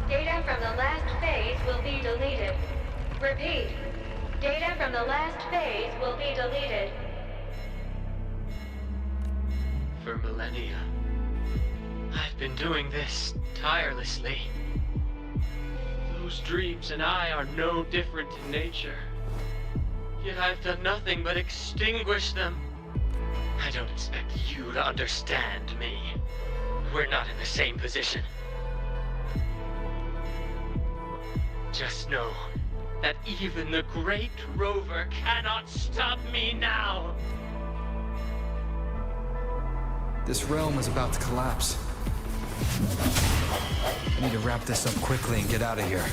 Data from the last phase will be deleted. Repeat. Data from the last phase will be deleted. For millennia, I've been doing this tirelessly. Those dreams and I are no different in nature. Yet I've done nothing but extinguish them. I don't expect you to understand me. We're not in the same position. Just know, that even the great rover cannot stop me now. This realm is about to collapse. I need to wrap this up quickly and get out of here.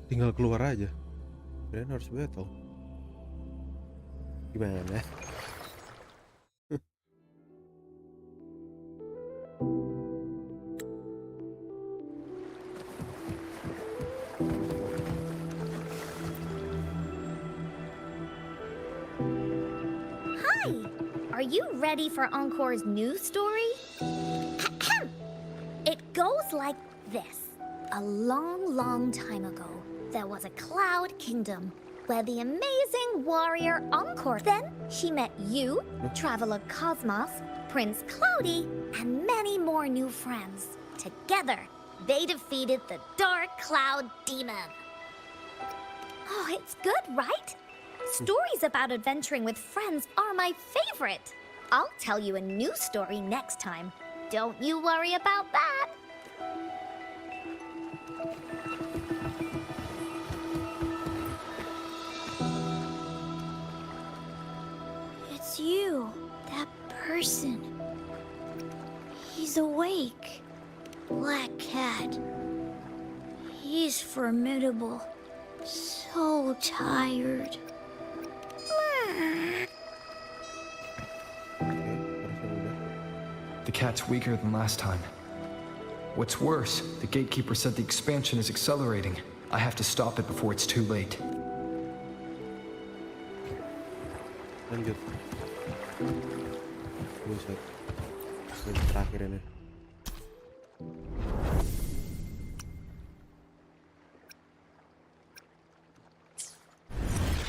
Tinggal keluar aja. Kalian harus battle. Gimana? Hi! Are you ready for Encore's new story? It goes like this. A long, long time ago, there was a cloud kingdom where the amazing warrior Encore. Then she met you, Traveler Cosmos, Prince Cloudy, and many more new friends. Together, they defeated the Dark Cloud Demon. Oh, it's good, right? Stories about adventuring with friends are my favorite. I'll tell you a new story next time. Don't you worry about that. It's you, that person. He's awake. Black Cat. He's formidable. So tired. The cat's weaker than last time. What's worse, the gatekeeper said the expansion is accelerating. I have to stop it before it's too late. Lanjut. Buset. Ini terakhir ini.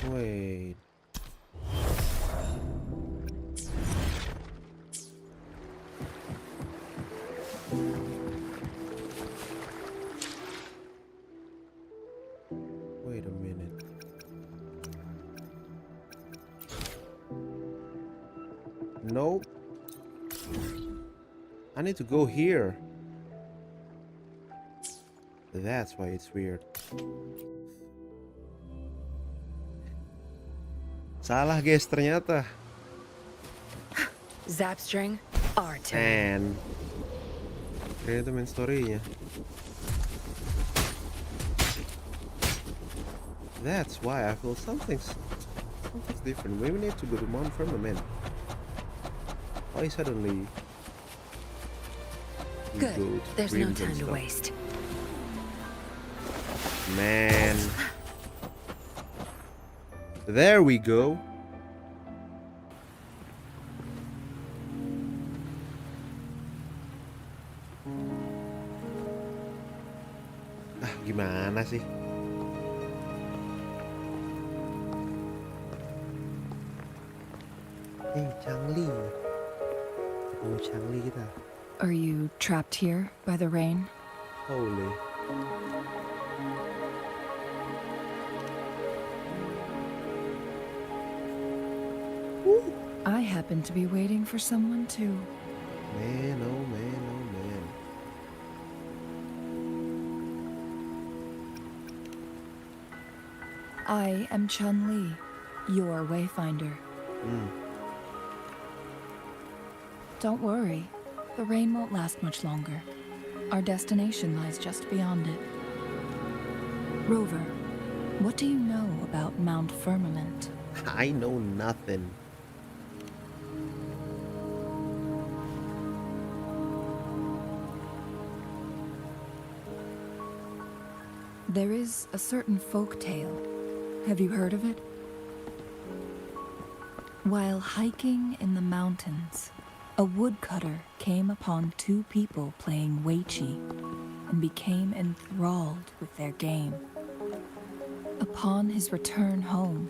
Wait. Wait a minute. Nope. I need to go here. That's why it's weird. Salah guys ternyata. Zapstring, our turn. And kira itu main story-nya. That's why I feel something's different. Maybe we need to go to Mount Firmament. Why suddenly we Good. go to There's no dreams and time to stuff? waste. Man. There we go. Ah, gimana sih? Hey, Changli. Oh, Changli kita. Are you trapped here by the rain? Holy. I happen to be waiting for someone too. Man, oh man, oh man. I am Chun-Li, your wayfinder. Don't worry, the rain won't last much longer. Our destination lies just beyond it. Rover, what do you know about Mount Firmament? I know nothing. There is a certain folk tale. Have you heard of it? While hiking in the mountains, a woodcutter came upon two people playing Weiqi and became enthralled with their game. Upon his return home,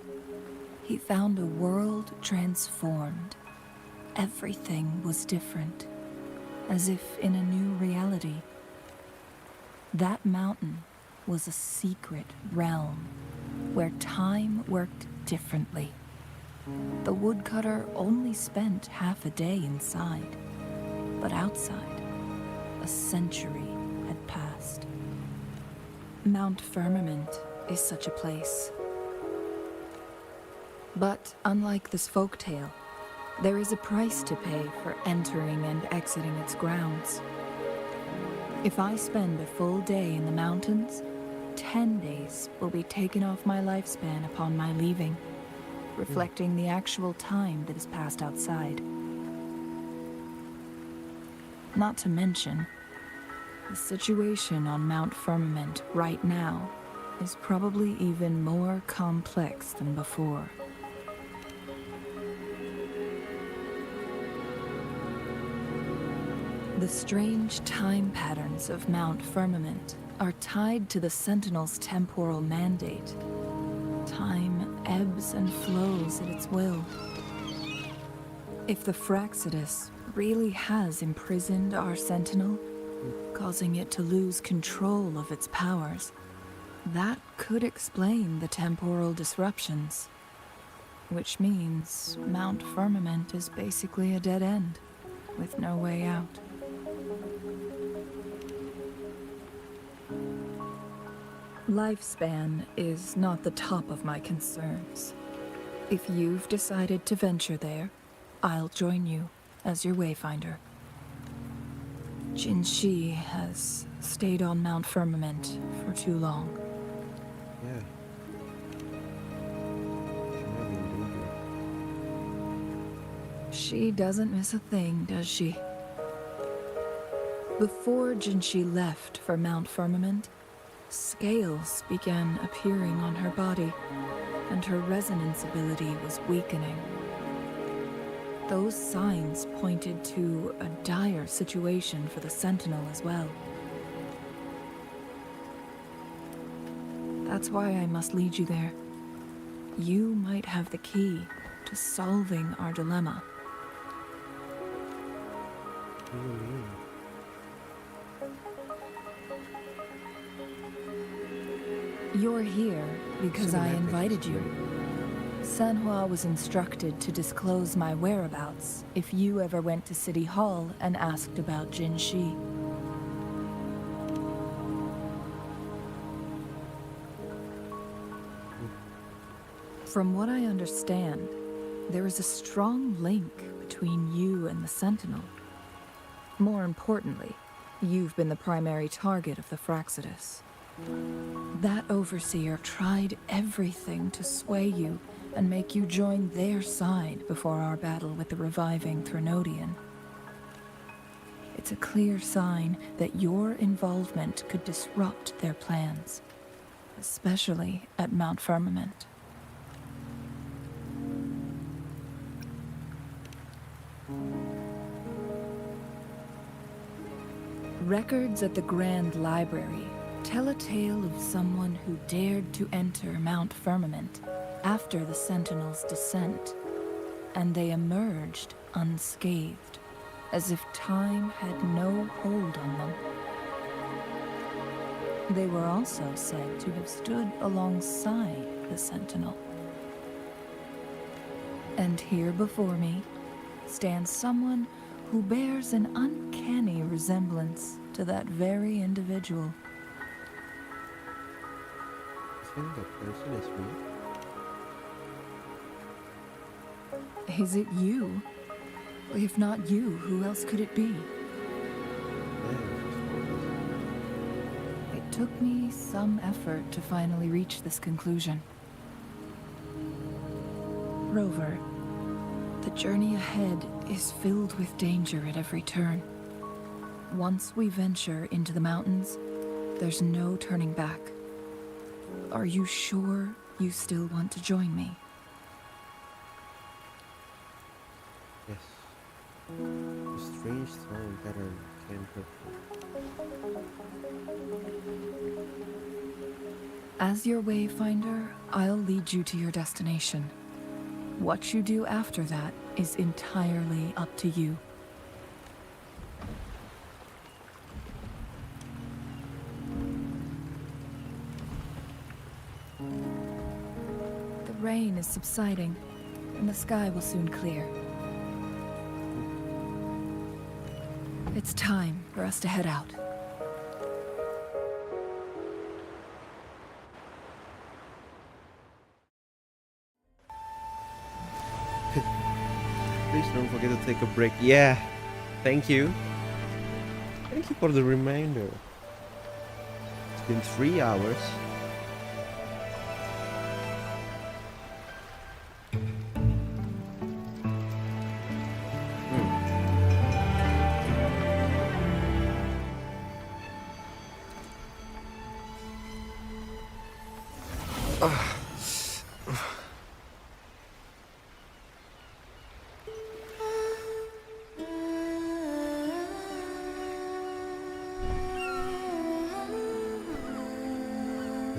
he found a world transformed. Everything was different, as if in a new reality. That mountain was a secret realm where time worked differently. The woodcutter only spent half a day inside, but outside, a century had passed. Mount Firmament is such a place. But unlike this folktale, there is a price to pay for entering and exiting its grounds. If I spend a full day in the mountains, 10 days will be taken off my lifespan upon my leaving, reflecting the actual time that is passed outside. Not to mention, the situation on Mount Firmament right now is probably even more complex than before. The strange time patterns of Mount Firmament are tied to the Sentinel's temporal mandate. Time ebbs and flows at its will. If the Fraxidus really has imprisoned our Sentinel, causing it to lose control of its powers, that could explain the temporal disruptions. Which means Mount Firmament is basically a dead end, with no way out. Lifespan is not the top of my concerns. If you've decided to venture there, I'll join you as your wayfinder. Jin Shi has stayed on Mount Firmament for too long. Yeah. She doesn't miss a thing, does she? Before Jinshi left for Mount Firmament, scales began appearing on her body, and her resonance ability was weakening. Those signs pointed to a dire situation for the Sentinel as well. That's why I must lead you there. You might have the key to solving our dilemma. What do you mean? You're here because I invited you. Sanhua was instructed to disclose my whereabouts if you ever went to City Hall and asked about Jin Shi. From what I understand, there is a strong link between you and the Sentinel. More importantly, you've been the primary target of the Fraxidus. That overseer tried everything to sway you and make you join their side before our battle with the reviving Thandellion. It's a clear sign that your involvement could disrupt their plans, especially at Mount Firmament. Records at the Grand Library tell a tale of someone who dared to enter Mount Firmament after the Sentinel's descent, and they emerged unscathed, as if time had no hold on them. They were also said to have stood alongside the Sentinel. And here before me stands someone who bears an uncanny resemblance to that very individual. I think that person is me. Is it you? If not you, who else could it be? It took me some effort to finally reach this conclusion. Rover, the journey ahead is filled with danger at every turn. Once we venture into the mountains, there's no turning back. Are you sure you still want to join me? Yes. A strange time pattern came quickly. As your wayfinder, I'll lead you to your destination. What you do after that is entirely up to you. The rain is subsiding, and the sky will soon clear. It's time for us to head out. Please don't forget to take a break. Yeah, thank you. Thank you for the reminder. It's been 3 hours.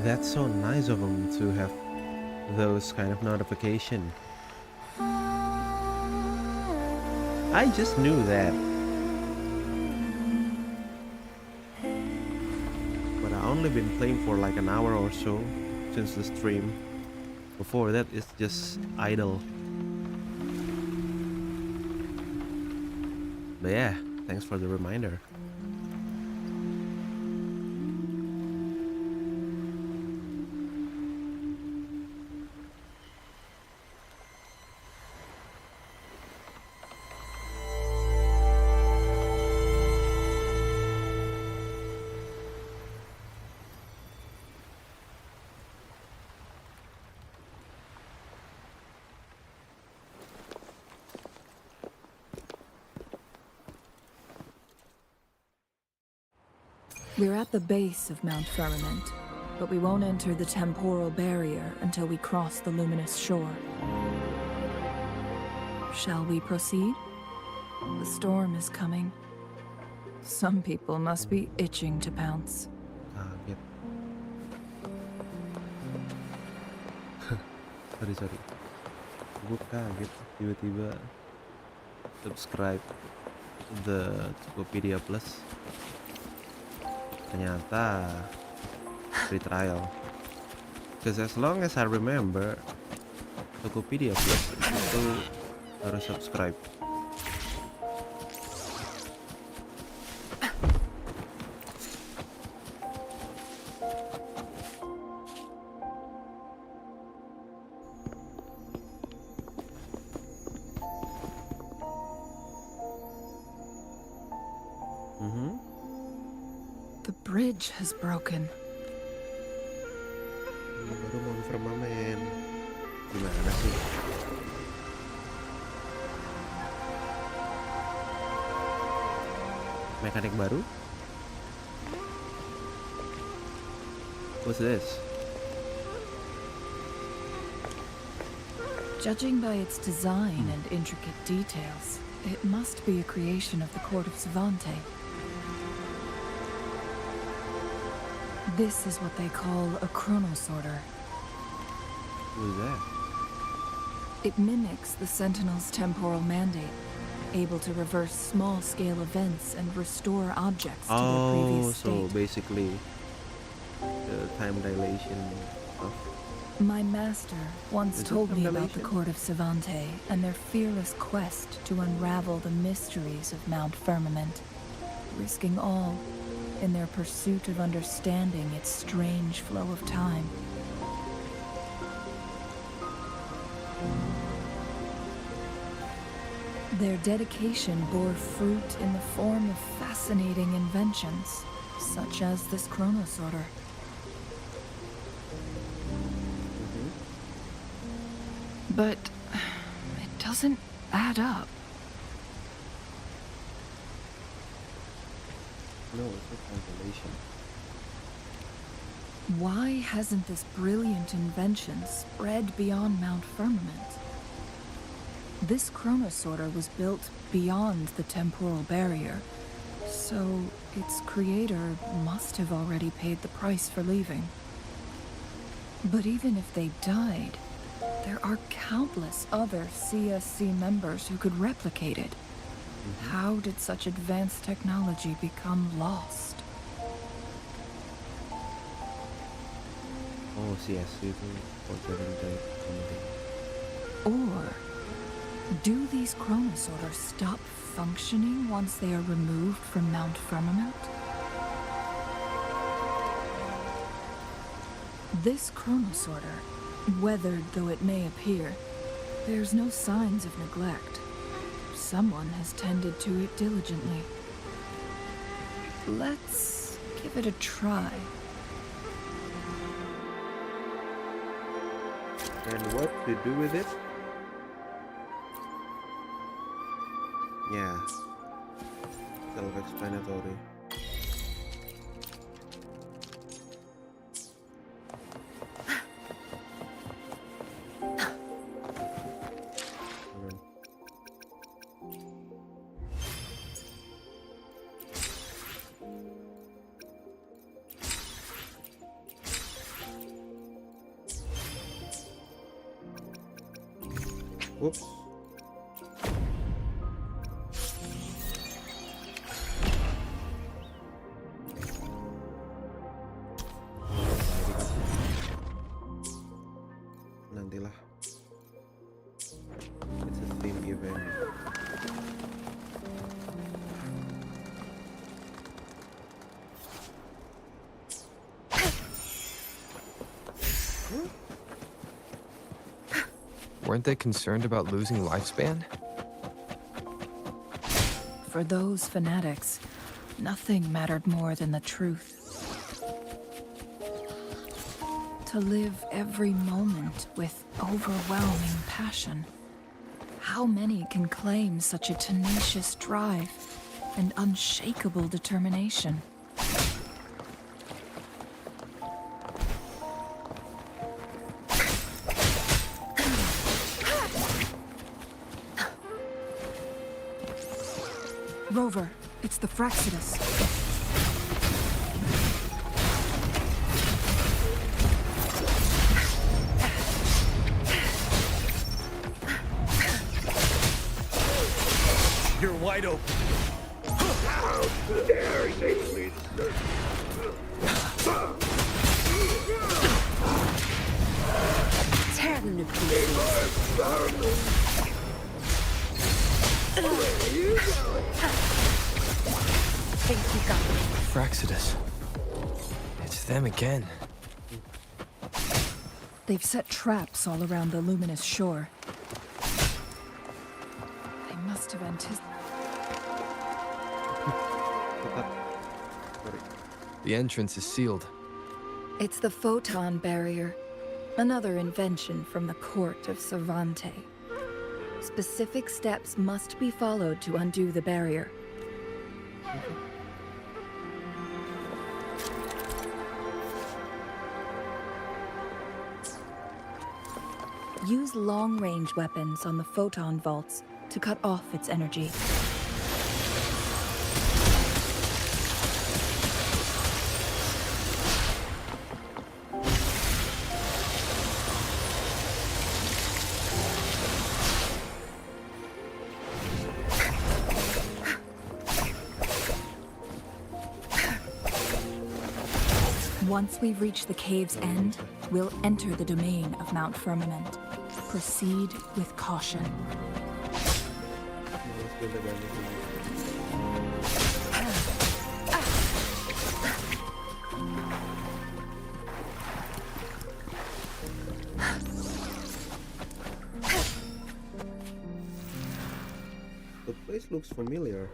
That's so nice of them to have those kind of notification. I just knew that. But I only been playing for like an hour or so since the stream. Before that it's just idle. But yeah, thanks for the reminder. We're at the base of Mount Firmament, but we won't enter the temporal barrier until we cross the luminous shore. Shall we proceed? The storm is coming. Some people must be itching to pounce. Kaget. sorry. Gue kaget tiba-tiba subscribe the Tokopedia Plus. Ternyata free trial. Because as long as I remember, Tokopedia Plus itu harus subscribe. The bridge has broken. Baru mau firmament. Gimana sih? Mekanik baru? What's this? Judging by its design and intricate details, it must be a creation of the court of Savante. This is what they call a chronosorter. Who is that? It mimics the Sentinel's temporal mandate, able to reverse small-scale events and restore objects to their previous state. So basically the time dilation stuff. My master once Is it told me time about the dilation? court of Savante and their fearless quest to unravel the mysteries of Mount Firmament, risking all in their pursuit of understanding its strange flow of time. Their dedication bore fruit in the form of fascinating inventions, such as this chronosorter. But it doesn't add up. No, it's a cancellation. Why hasn't this brilliant invention spread beyond Mount Firmament? This chronosorter was built beyond the temporal barrier, so its creator must have already paid the price for leaving. But even if they died, there are countless other CSC members who could replicate it. How did such advanced technology become lost? Oh, CSC itu Fortune something. Or Do these chronosorters stop functioning once they are removed from Mount Firmament? This chronosorter, weathered though it may appear, bears no signs of neglect. Someone has tended to it diligently. Let's give it a try. And what to do with it? Yeah, self-explanatory. Whoops. Nantilah. It's a theme event. Weren't they concerned about losing lifespan? For those fanatics, nothing mattered more than the truth. To live every moment with overwhelming passion. How many can claim such a tenacious drive and unshakable determination? Rover, it's the Fraxidus. You're wide open. How dare you! Tear them to pieces. Think you got me. Fraxidus. It's them again. They've set traps all around the luminous shore. They must have anticipated. The entrance is sealed. It's the photon barrier, another invention from the court of Savante. Specific steps must be followed to undo the barrier. Use long-range weapons on the photon vaults to cut off its energy. Once we've reached the cave's end, we'll enter the domain of Mount Firmament. Proceed with caution. The place looks familiar.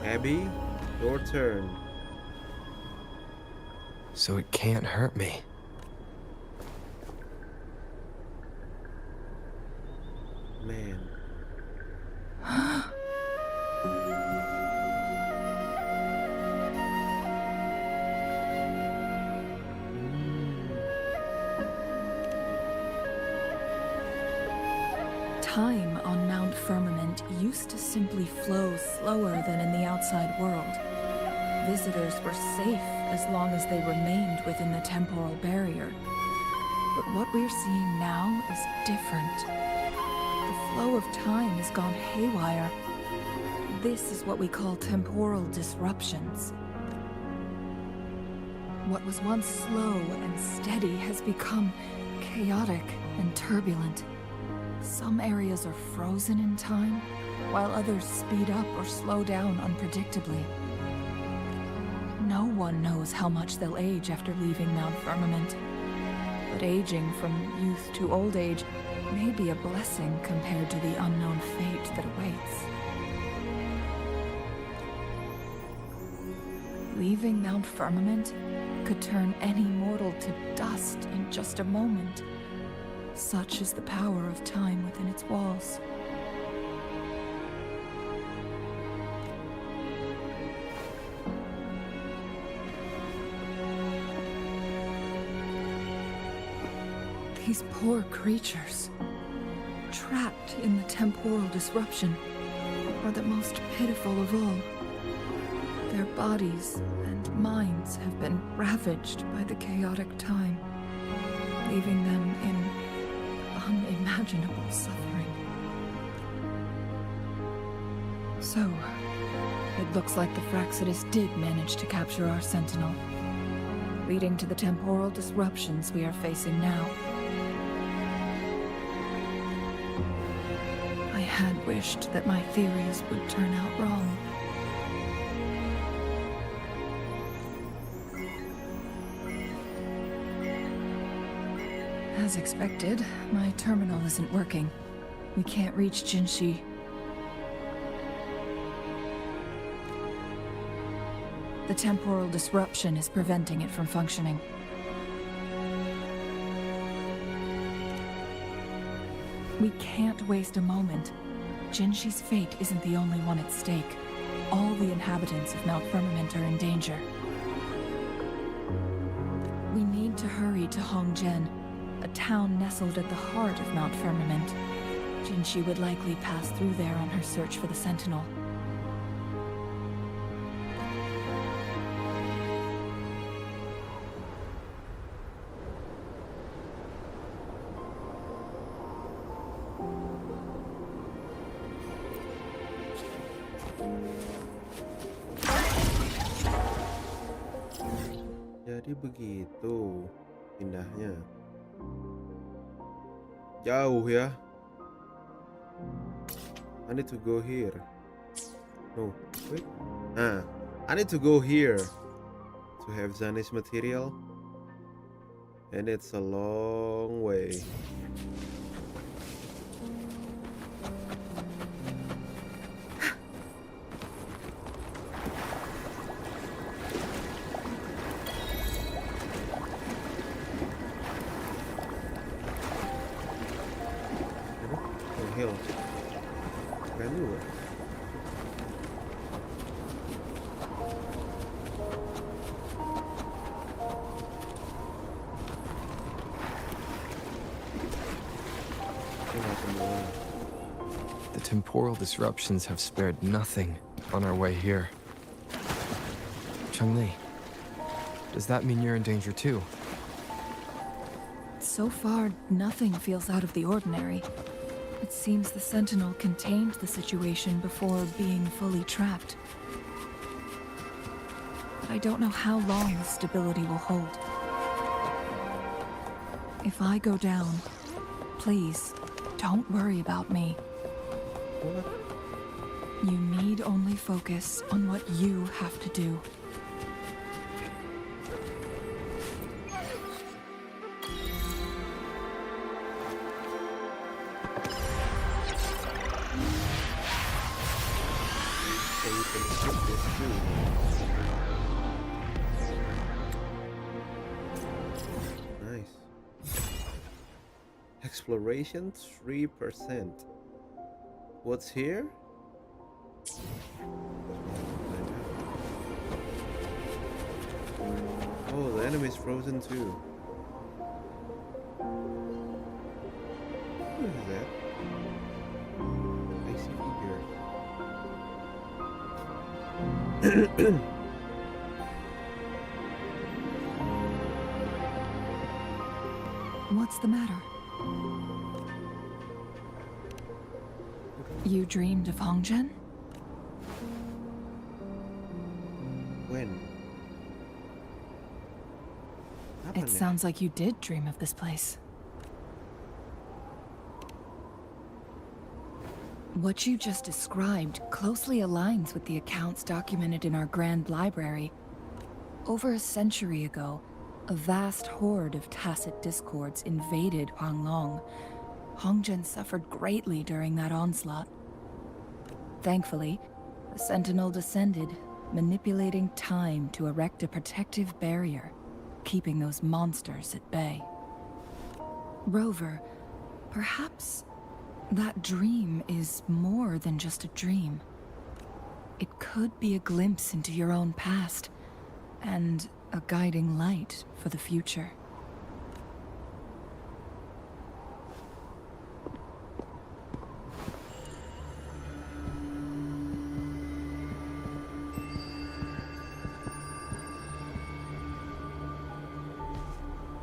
Abby, your turn. So it can't hurt me. Man. Time on Mount Firmament used to simply flow slower than in the outside world. visitors were safe as long as they remained within the temporal barrier. But what we're seeing now is different. The flow of time has gone haywire. This is what we call temporal disruptions. What was once slow and steady has become chaotic and turbulent. Some areas are frozen in time, while others speed up or slow down unpredictably. No one knows how much they'll age after leaving Mount Firmament, but aging from youth to old age may be a blessing compared to the unknown fate that awaits. Leaving Mount Firmament could turn any mortal to dust in just a moment. Such is the power of time within its walls. These poor creatures, trapped in the temporal disruption, are the most pitiful of all. Their bodies and minds have been ravaged by the chaotic time, leaving them in unimaginable suffering. So, it looks like the Fraxidus did manage to capture our Sentinel, leading to the temporal disruptions we are facing now. I had wished that my theories would turn out wrong. As expected, my terminal isn't working. We can't reach Jinshi. The temporal disruption is preventing it from functioning. We can't waste a moment. Jinshi's fate isn't the only one at stake. All the inhabitants of Mount Firmament are in danger. We need to hurry to Hongjian, a town nestled at the heart of Mount Firmament. Jinshi would likely pass through there on her search for the Sentinel. Jadi begitu pindahnya. Jauh ya. I need to go here. No, wait. I need to go here to have Zani's material. And it's a long way. Hill. Keren juga. The temporal disruptions have spared nothing on our way here. Chun-Li, does that mean you're in danger too? So far, nothing feels out of the ordinary. It seems the Sentinel contained the situation before being fully trapped. But I don't know how long the stability will hold. If I go down, please, don't worry about me. What? You need only focus on what you have to do. So you can skip this too. Nice. Exploration 3%. What's here? Oh, the enemy's frozen too. Who is that? I see figure. What's the matter? You dreamed of Hongzhen? When? Kapan It ya? sounds like you did dream of this place. What you just described closely aligns with the accounts documented in our Grand Library. Over a century ago, a vast horde of tacit discords invaded Huanglong. Hongzhen suffered greatly during that onslaught. Thankfully, the Sentinel descended, manipulating time to erect a protective barrier, keeping those monsters at bay. Rover, perhaps that dream is more than just a dream. It could be a glimpse into your own past, and a guiding light for the future.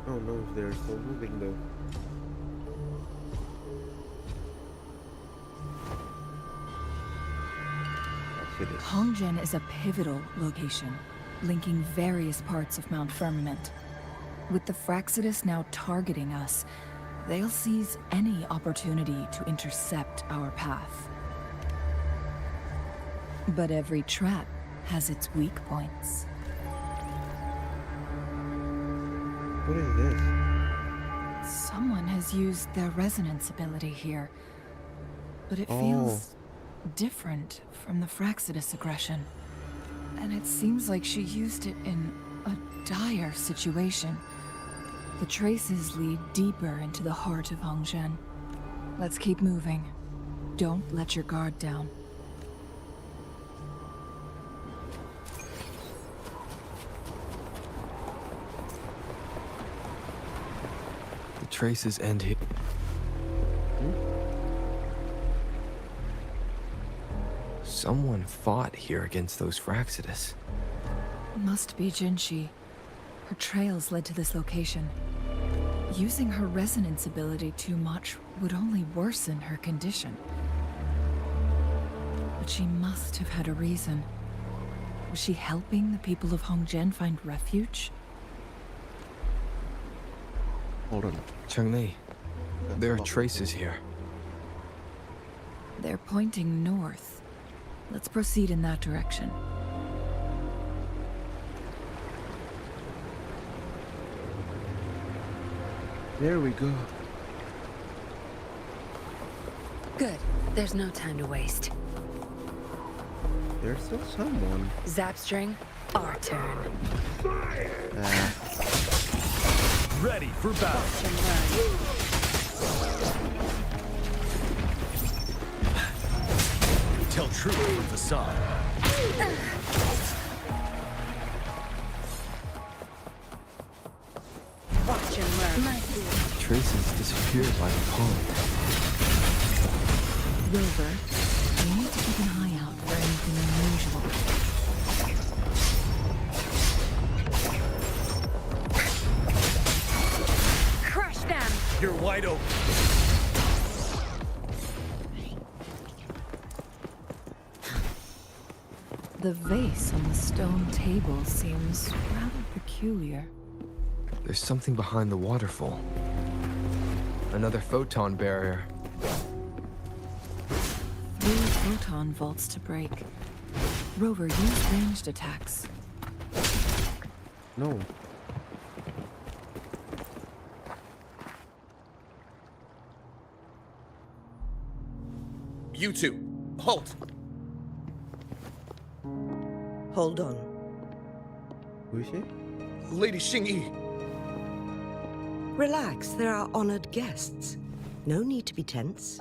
Oh no, they're still moving though. Hongzhen is a pivotal location, linking various parts of Mount Firmament. With the Fraxidus now targeting us, they'll seize any opportunity to intercept our path. But every trap has its weak points. What is this? Someone has used their resonance ability here, but it feels different from the Fraxidus aggression. And it seems like she used it in a dire situation. The traces lead deeper into the heart of Hongzhen. Let's keep moving. Don't let your guard down. The traces end here. Someone fought here against those Fraxidus. Must be Jinshi. Her trails led to this location. Using her resonance ability too much would only worsen her condition. But she must have had a reason. Was she helping the people of Hongzhen find refuge? Hold on. Changli, there are traces here. They're pointing north. Let's proceed in that direction. There we go. Good. There's no time to waste. There's still someone. Zapstring, our turn. Ready for battle. Tell truth from facade. Watch and learn. Traces disappeared by the pond. Rover, we need to keep an eye out for anything unusual. Crush them! You're wide open. The vase on the stone table seems rather peculiar. There's something behind the waterfall. Another photon barrier. 3 photon vaults to break. Rover, use ranged attacks. No. You two, halt! Hold on. Who is she? Lady Xingyi. Relax, there are honored guests. No need to be tense.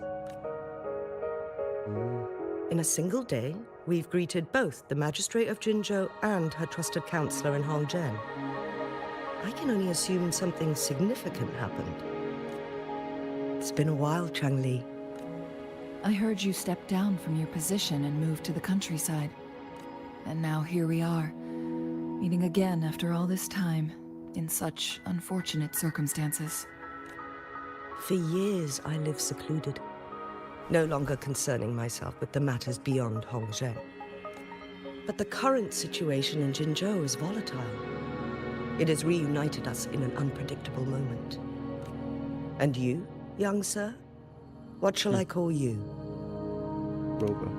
In a single day, we've greeted both the Magistrate of Jinzhou and her trusted counselor in Hongzhen. I can only assume something significant happened. It's been a while, Changli. I heard you stepped down from your position and moved to the countryside. And now here we are, meeting again after all this time, in such unfortunate circumstances. For years, I lived secluded, no longer concerning myself with the matters beyond Hongzhen. But the current situation in Jinzhou is volatile. It has reunited us in an unpredictable moment. And you, young sir? What shall I call you? Rover.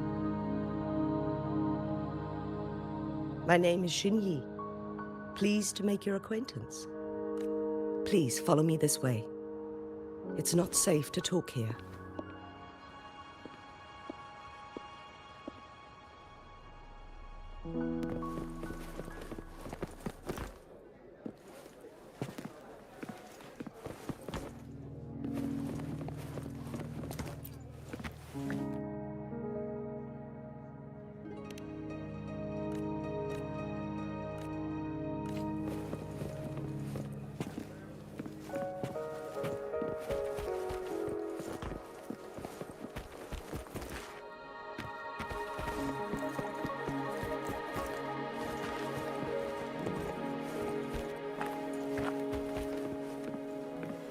My name is Xinyi. Pleased to make your acquaintance. Please follow me this way. It's not safe to talk here.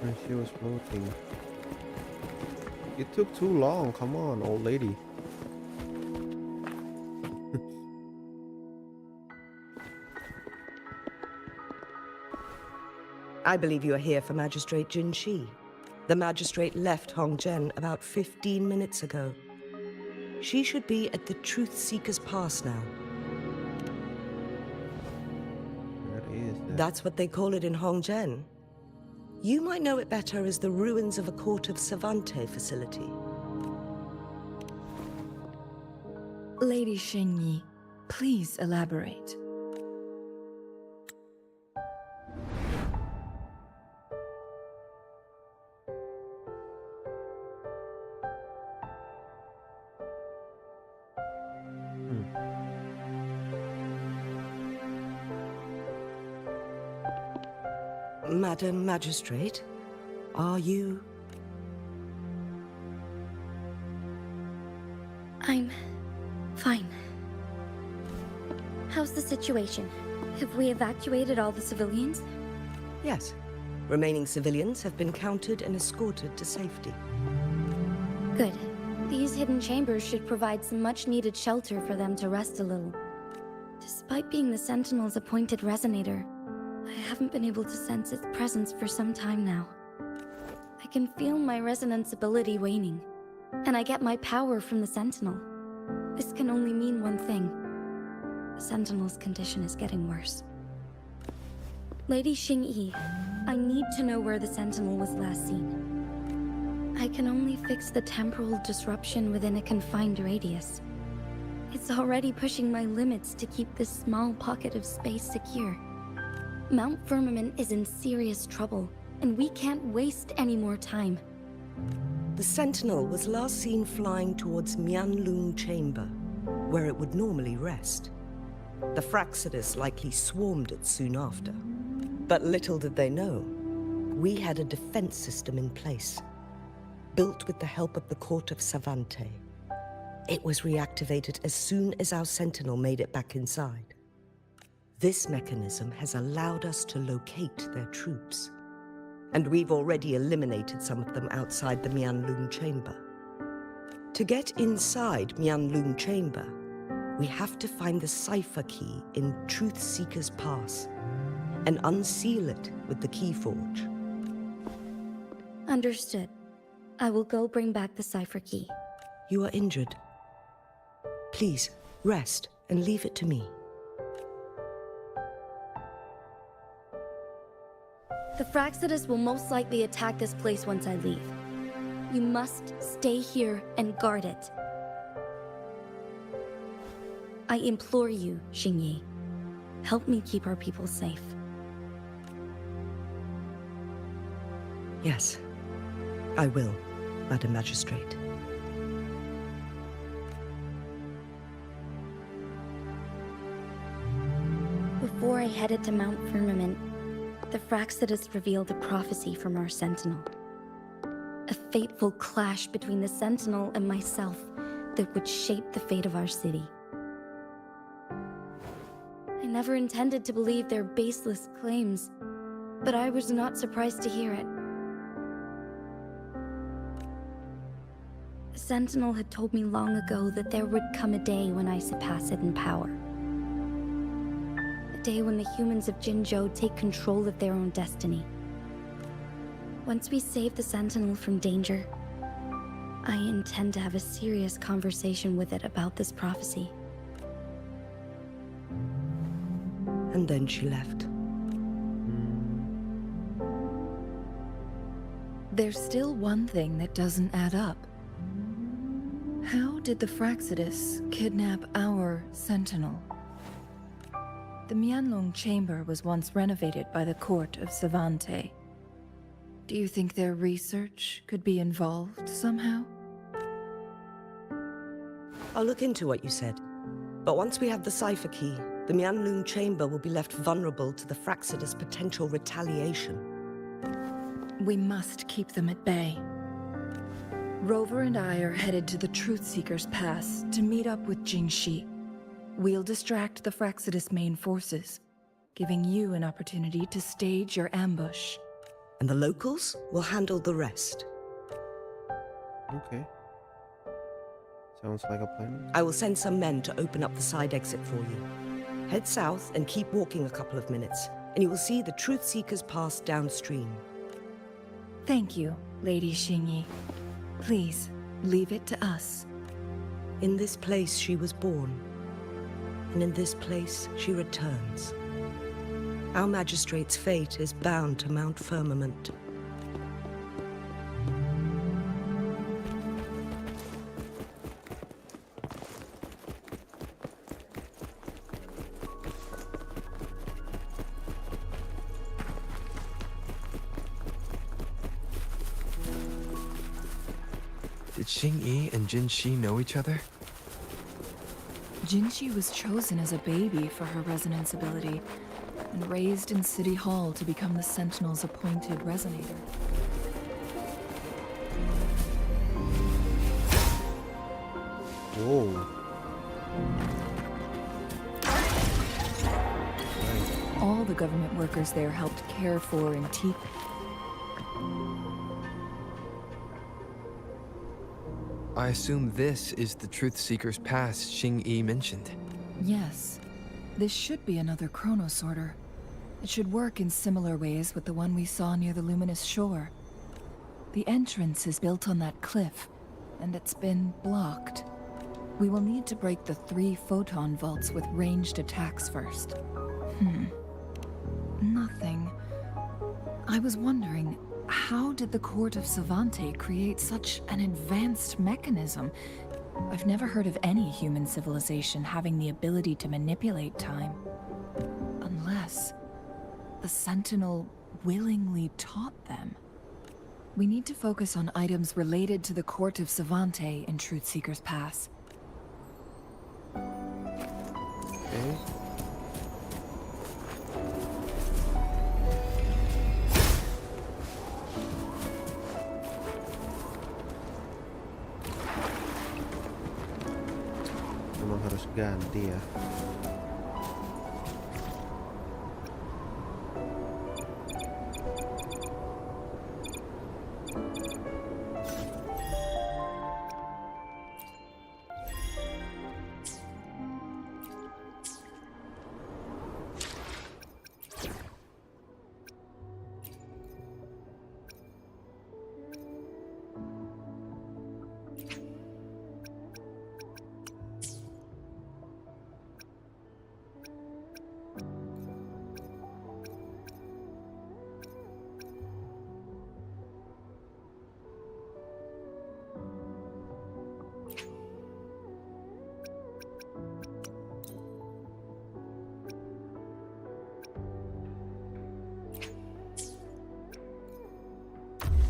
And she was floating. It took too long. Come on, old lady. I believe you are here for Magistrate Jin Shi. The magistrate left Hongzhen about 15 minutes ago. She should be at the Truth Seeker's Pass now. Where is that? That's what they call it in Hongzhen. You might know it better as the ruins of a Court of Savante facility. Lady Xinyi, please elaborate. Madam Magistrate, are you? I'm fine. How's the situation? Have we evacuated all the civilians? Yes. Remaining civilians have been counted and escorted to safety. Good. These hidden chambers should provide some much-needed shelter for them to rest a little. Despite being the Sentinel's appointed resonator, I haven't been able to sense its presence for some time now. I can feel my resonance ability waning, and I get my power from the Sentinel. This can only mean one thing. The Sentinel's condition is getting worse. Lady Xingyi, I need to know where the Sentinel was last seen. I can only fix the temporal disruption within a confined radius. It's already pushing my limits to keep this small pocket of space secure. Mount Firmament is in serious trouble, and we can't waste any more time. The Sentinel was last seen flying towards Mianlung Chamber, where it would normally rest. The Fraxidus likely swarmed it soon after. But little did they know, we had a defense system in place, built with the help of the Court of Savante. It was reactivated as soon as our Sentinel made it back inside. This mechanism has allowed us to locate their troops, and we've already eliminated some of them outside the Mianlung Chamber. To get inside Mianlung Chamber, we have to find the cipher key in Truth Seeker's Pass and unseal it with the Keyforge. Understood. I will go bring back the cipher key. You are injured. Please, rest and leave it to me. The Fraxidus will most likely attack this place once I leave. You must stay here and guard it. I implore you, Xingyi. Help me keep our people safe. Yes, I will, Madam Magistrate. Before I headed to Mount Firmament, the Fraxidus revealed a prophecy from our Sentinel. A fateful clash between the Sentinel and myself that would shape the fate of our city. I never intended to believe their baseless claims, but I was not surprised to hear it. Sentinel had told me long ago that there would come a day when I surpass it in power. A day when the humans of Jinzhou take control of their own destiny. Once we save the Sentinel from danger, I intend to have a serious conversation with it about this prophecy. And then she left. There's still one thing that doesn't add up. How did the Fraxidus kidnap our Sentinel? The Mianlong Chamber was once renovated by the court of Savante. Do you think their research could be involved somehow? I'll look into what you said. But once we have the cipher key, the Mianlong Chamber will be left vulnerable to the Fraxidus' potential retaliation. We must keep them at bay. Rover and I are headed to the Truth Seeker's Pass to meet up with Jingxi. We'll distract the Fraxidus main forces, giving you an opportunity to stage your ambush. And the locals will handle the rest. Okay. Sounds like a plan. I will send some men to open up the side exit for you. Head south and keep walking a couple of minutes, and you will see the Truth Seeker's Pass downstream. Thank you, Lady Xingyi. Please, leave it to us. In this place she was born, and in this place she returns. Our magistrate's fate is bound to Mount Firmament. Did Xingyi and Jinxi know each other? Jinxi was chosen as a baby for her resonance ability, and raised in City Hall to become the Sentinel's appointed resonator. Whoa. All the government workers there helped care for and teach. I assume this is the Truth Seeker's Pass Xingyi mentioned. Yes. This should be another chronosorter. It should work in similar ways with the one we saw near the Luminous Shore. The entrance is built on that cliff, and it's been blocked. We will need to break the 3 photon vaults with ranged attacks first. Nothing. I was wondering, how did the Court of Savante create such an advanced mechanism? I've never heard of any human civilization having the ability to manipulate time. Unless the Sentinel willingly taught them. We need to focus on items related to the Court of Savante in Truth Seeker's Pass. Okay. Memang harus ganti ya.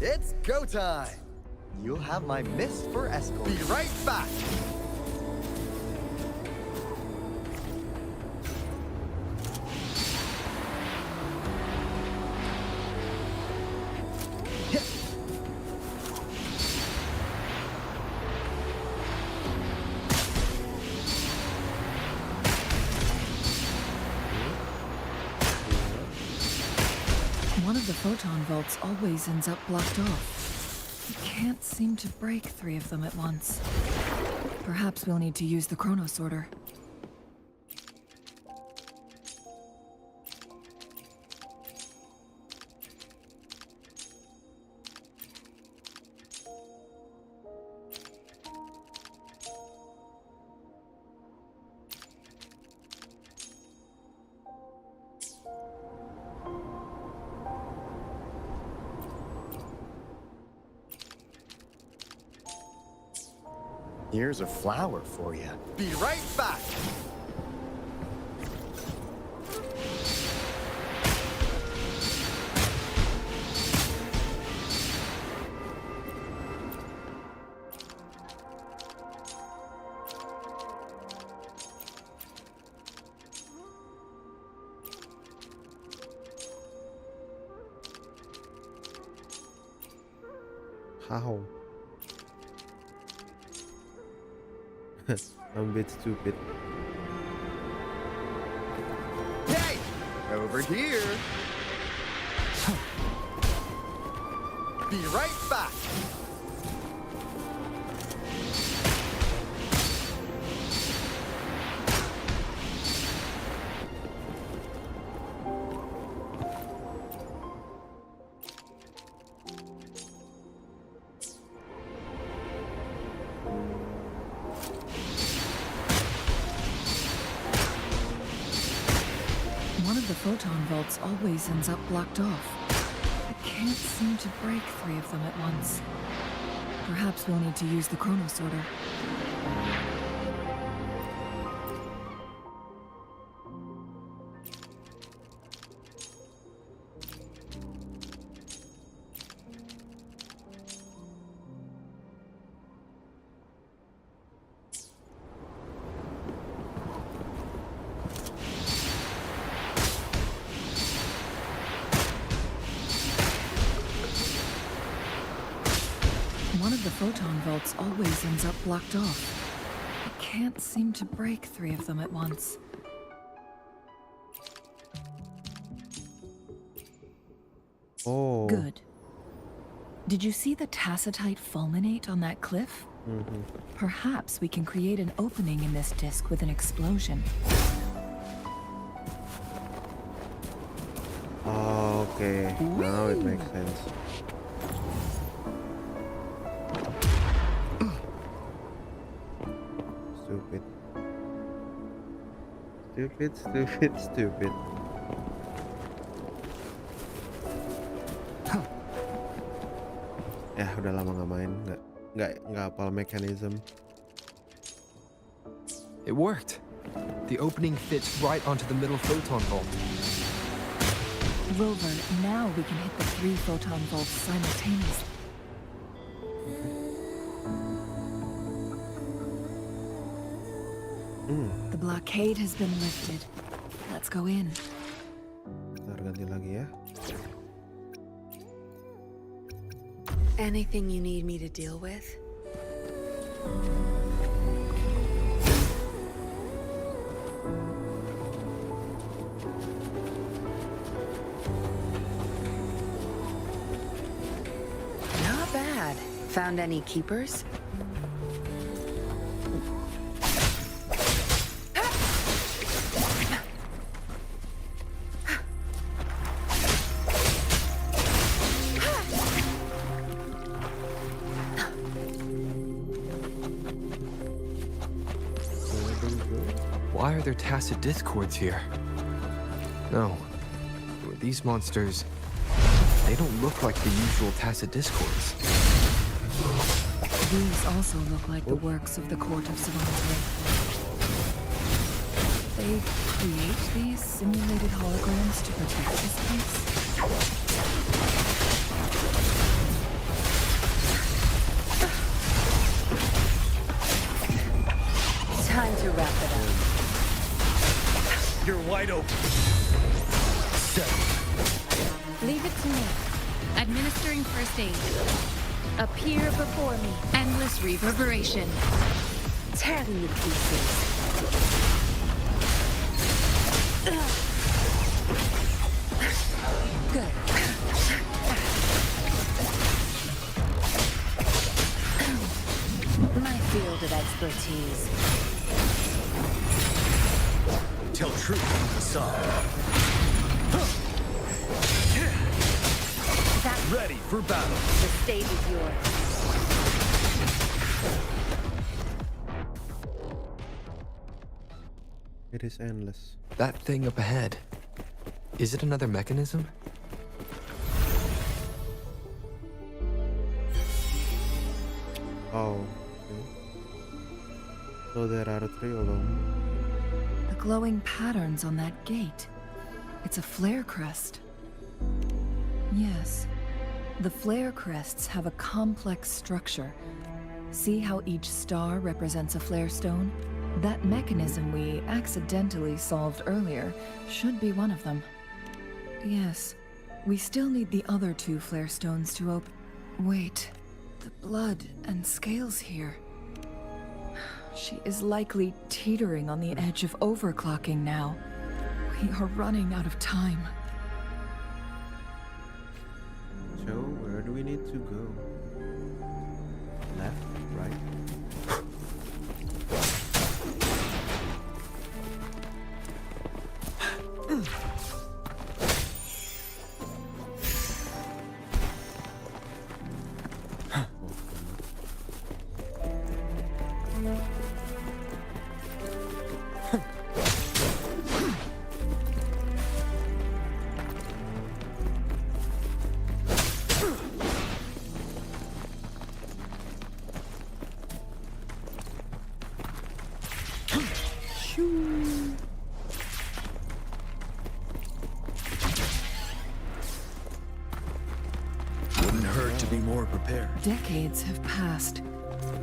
It's go time! You'll have my mist for escort. Be right back! One of the photon vaults always ends up blocked off. I can't seem to break 3 of them at once. Perhaps we'll need to use the chrono sorter. Here's a flower for you. Be right back! How? I'm a bit stupid. Hey! Over here! Be right back! One of the photon vaults always ends up blocked off. I can't seem to break 3 of them at once. Perhaps we'll need to use the chrono sorter. One of the photon vaults always ends up blocked off. I can't seem to break 3 of them at once. Oh. Good. Did you see the tacitite fulminate on that cliff? Mm-hmm. Perhaps we can create an opening in this disk with an explosion. Oh, okay. Now it makes sense. Stupid. Stupid, stupid, stupid. Ya, udah lama nggak main, nggak hafal mechanism. It worked. The opening fits right onto the middle photon vault. Rover, now we can hit the 3 photon vaults simultaneously. The blockade has been lifted. Let's go in. Ntar ganti lagi ya. Anything you need me to deal with? Not bad. Found any keepers? Why are there tacit discords here? No. These monsters... they don't look like the usual tacit discords. These also look like the works of the Court of Savantry. They create these simulated holograms to protect this place. Time to wrap it up. You're wide open. Leave it to me. Administering first aid. Appear before me. Endless reverberation. Tear me to pieces. Good. expertise. Tell truth from facade. Ready for battle. The stage is yours. It is endless. That thing up ahead. Is it another mechanism? Oh, okay. So there are 3 of them. The glowing patterns on that gate. It's a flare crest. Yes. The flare crests have a complex structure. See how each star represents a flare stone? That mechanism we accidentally solved earlier should be one of them. Yes. We still need the other 2 flare stones to open. Wait. The blood and scales here. She is likely teetering on the edge of overclocking now. We are running out of time. So, where do we need to go? Left, right? Wouldn't hurt to be more prepared. Decades have passed,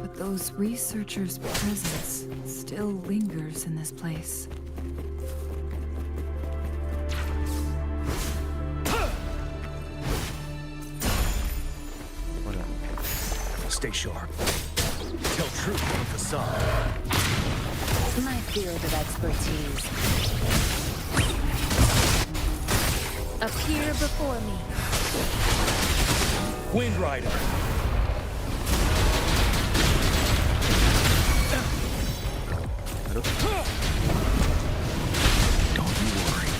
but those researchers' presence still lingers in this place. Stay sharp. Tell truth from facade. My field of expertise. Appear before me. Wind Rider. Don't you worry.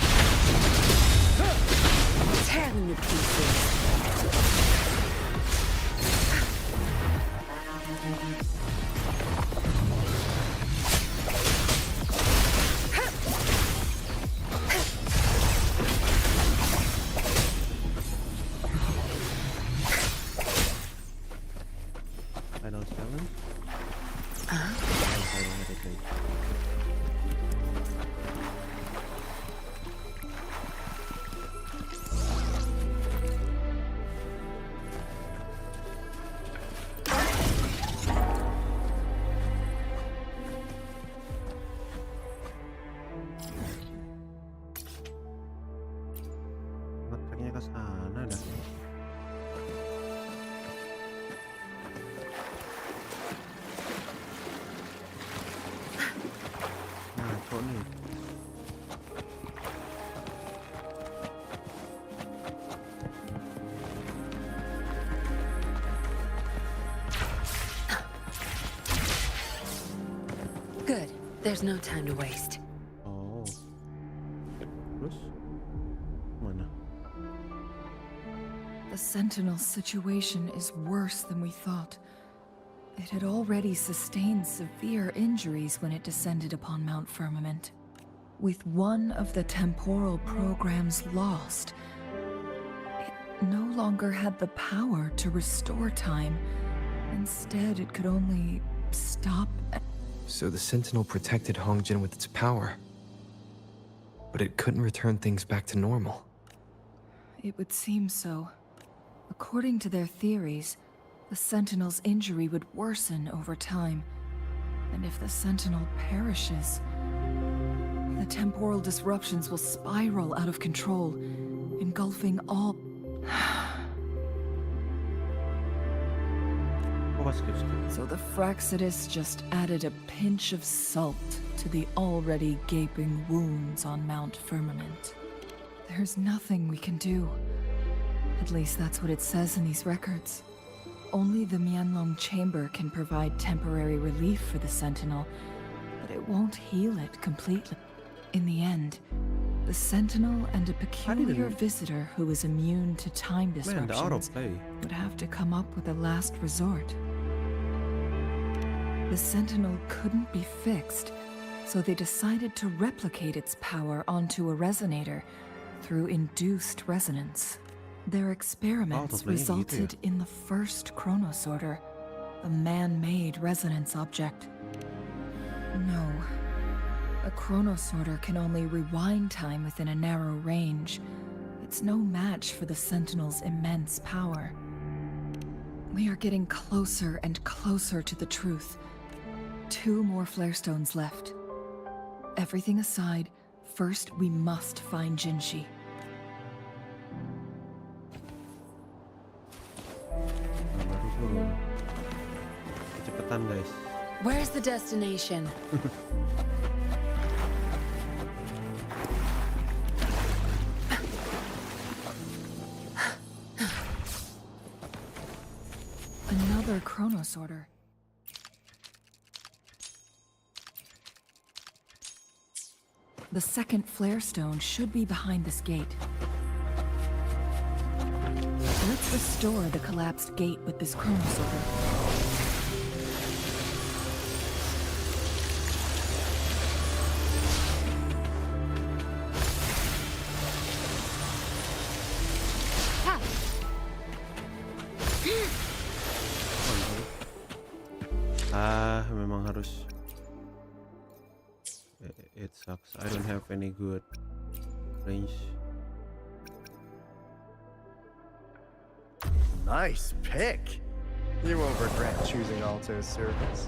Tear me to pieces. Final challenge? I don't have it. Ngetracknya ke sana dah. Ngaco nih. Good. There's no time to waste. Oh. Terus? Mana? The Sentinel's situation is worse than we thought. It had already sustained severe injuries when it descended upon Mount Firmament. With one of the temporal programs lost, it no longer had the power to restore time. Instead, it could only stop. So the Sentinel protected Hongjin with its power. But it couldn't return things back to normal. It would seem so. According to their theories, the Sentinel's injury would worsen over time. And if the Sentinel perishes, the temporal disruptions will spiral out of control, engulfing all... So the Fraxidus just added a pinch of salt to the already gaping wounds on Mount Firmament. There's nothing we can do. At least that's what it says in these records. Only the Mianlong chamber can provide temporary relief for the Sentinel, but it won't heal it completely. In the end, the Sentinel and a peculiar visitor who is immune to time Man, the disruptions autoplay. would have to come up with a last resort. The Sentinel couldn't be fixed, so they decided to replicate its power onto a resonator through induced resonance. Their experiments Autoplay-nya gitu ya? resulted in the first chronosorter, a man-made resonance object. No. A chronosorter can only rewind time within a narrow range. It's no match for the Sentinel's immense power. We are getting closer and closer to the truth. 2 more flare stones left. Everything aside, first we must find Jinshi. Baru turun. Kecepatan guys. Where's the destination? Another chronosorter. The second flare stone should be behind this gate. Let's restore the collapsed gate with this chronosorter. Memang harus. It sucks. I don't have any good range. Nice pick. You won't regret choosing Alto's service.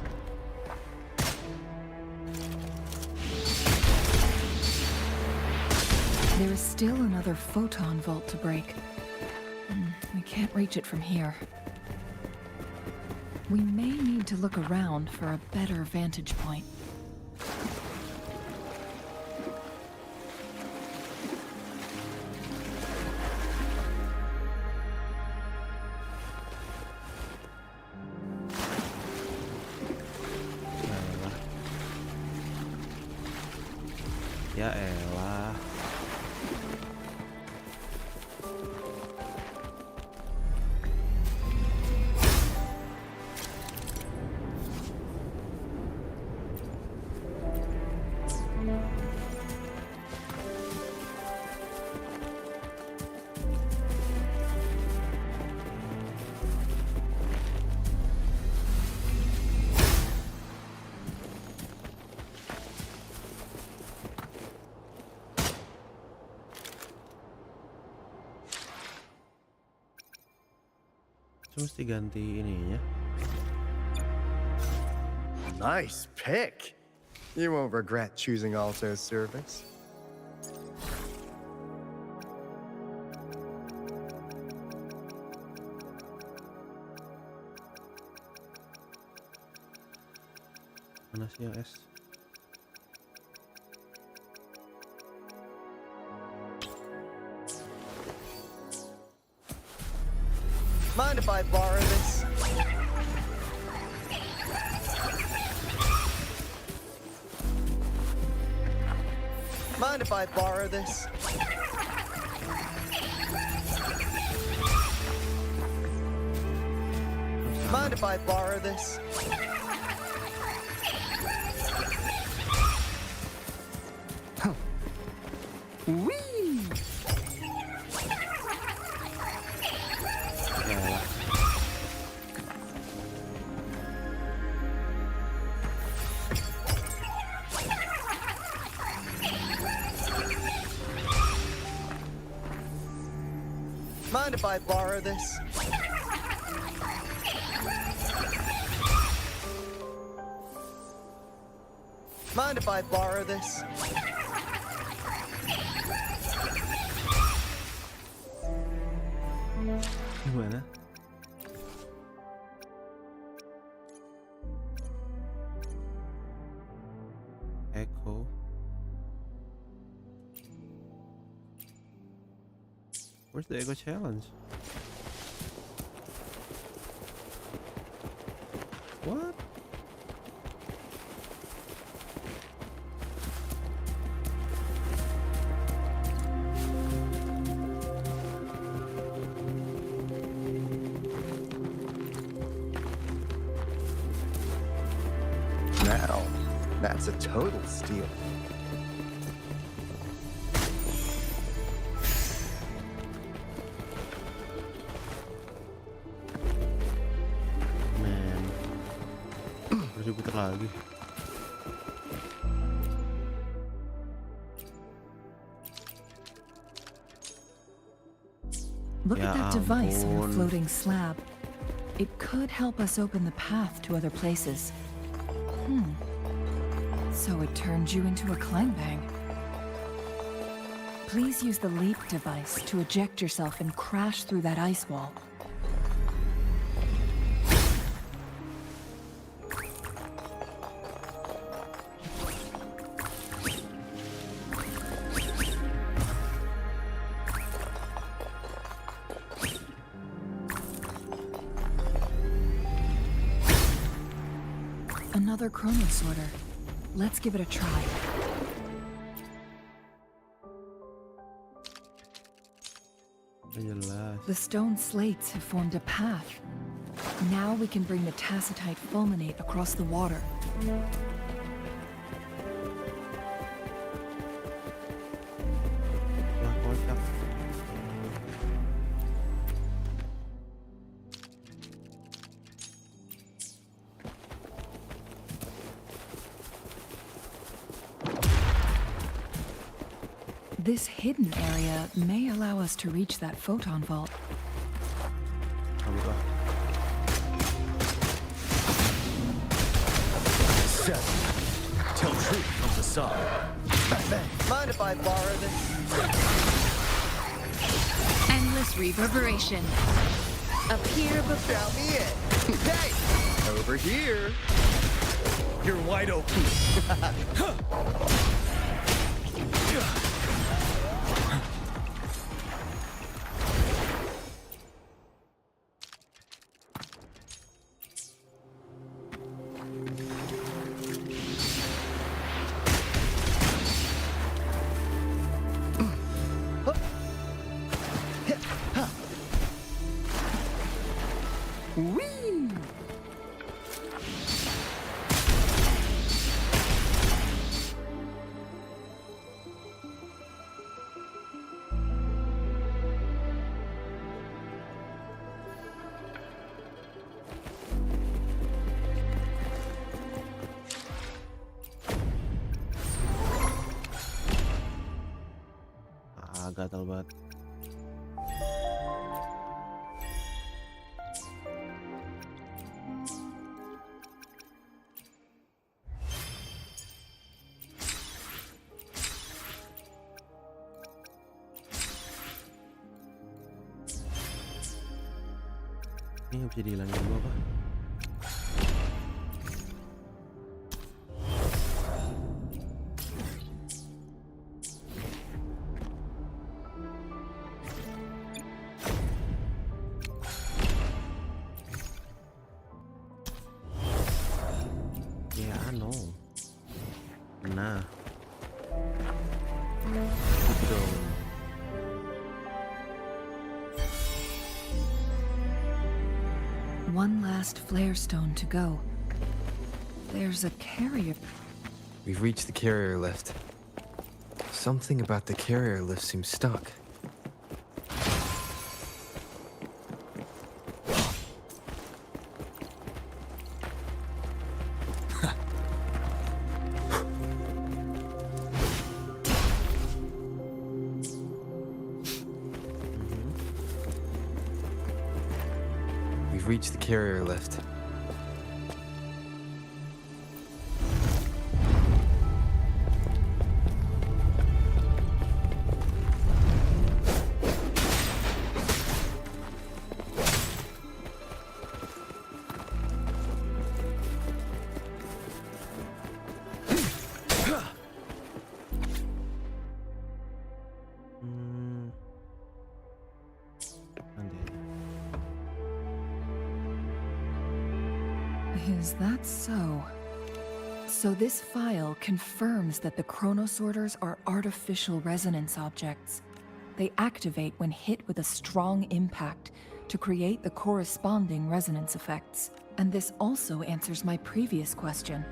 There is still another photon vault to break. We can't reach it from here. We may need to look around for a better vantage point. Ya elah. Mesti ganti ininya. Nice pick. You won't regret choosing Alto's service. Mana sih yang es? Mind if I borrow this? Mind if I borrow this? Mind if I borrow this? Whee! Mind if I borrow this? Mind if I borrow this? Gimana? Echo. Where's the Echo challenge? What? Now, that's a total steal. Man. Harus diputar lagi. Look Ya at that device on the ampun. floating slab. It could help us open the path to other places. So it turned you into a climb bang. Please use the leap device to eject yourself and crash through that ice wall. Another chrono sorter. Let's give it a try. Jelas. The stone slates have formed a path. Now we can bring the tacitite fulminate across the water. Lah kocak. This hidden area may allow us to reach that photon vault. Kabur lah. 7. Till truth from facade. Mind if I borrow this? Endless reverberation. Appear before. Count me in. Hey! Over here. You're wide open. Whee! Gatal banget. Ini nggak bisa dihilangin dulu apa? Ya ano. Nah. Gitu. One last flare stone to go. There's a carrier. We've reached the carrier lift. Something about the carrier lift seems stuck. We've reached the carrier lift. Nanti aja. Is that so? So this file confirms that the chronosorters are artificial resonance objects. They activate when hit with a strong impact to create the corresponding resonance effects. And this also answers my previous question.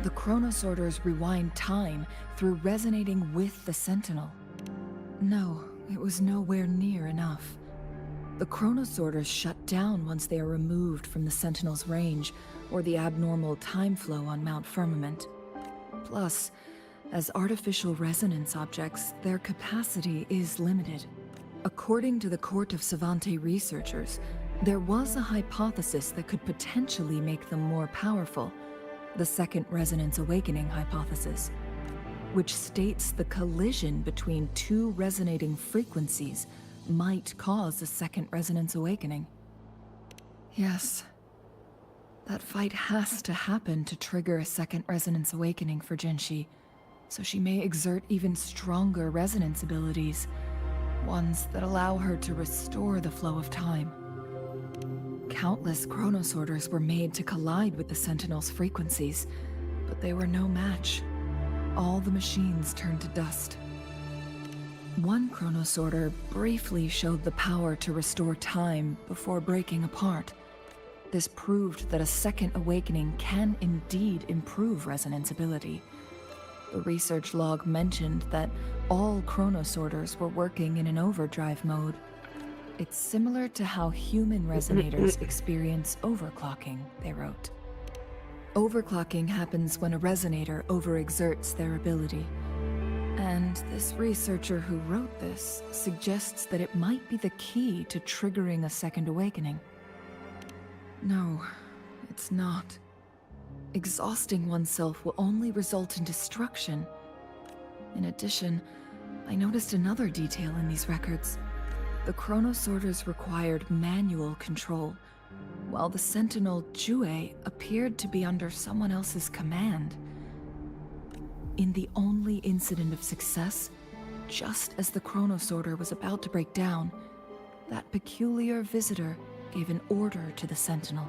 The chronosorters rewind time through resonating with the Sentinel. No, it was nowhere near enough. The chronosorters shut down once they are removed from the Sentinel's range or the abnormal time flow on Mount Firmament. Plus, as artificial resonance objects, their capacity is limited. According to the Court of Savante researchers, there was a hypothesis that could potentially make them more powerful, the Second Resonance Awakening hypothesis, which states the collision between two resonating frequencies might cause a second resonance awakening. Yes, that fight has to happen to trigger a second resonance awakening for Jinshi, so she may exert even stronger resonance abilities, ones that allow her to restore the flow of time. Countless chronosorters were made to collide with the Sentinel's frequencies, but they were no match. All the machines turned to dust. One chronosorter briefly showed the power to restore time before breaking apart. This proved that a second awakening can indeed improve resonance ability. The research log mentioned that all chronosorters were working in an overdrive mode. It's similar to how human resonators experience overclocking, they wrote. Overclocking happens when a resonator overexerts their ability. And this researcher who wrote this suggests that it might be the key to triggering a second awakening. No, it's not. Exhausting oneself will only result in destruction. In addition, I noticed another detail in these records. The chronosorters required manual control, while the Sentinel Jue appeared to be under someone else's command. In the only incident of success, just as the chronosorter was about to break down, that peculiar visitor gave an order to the Sentinel.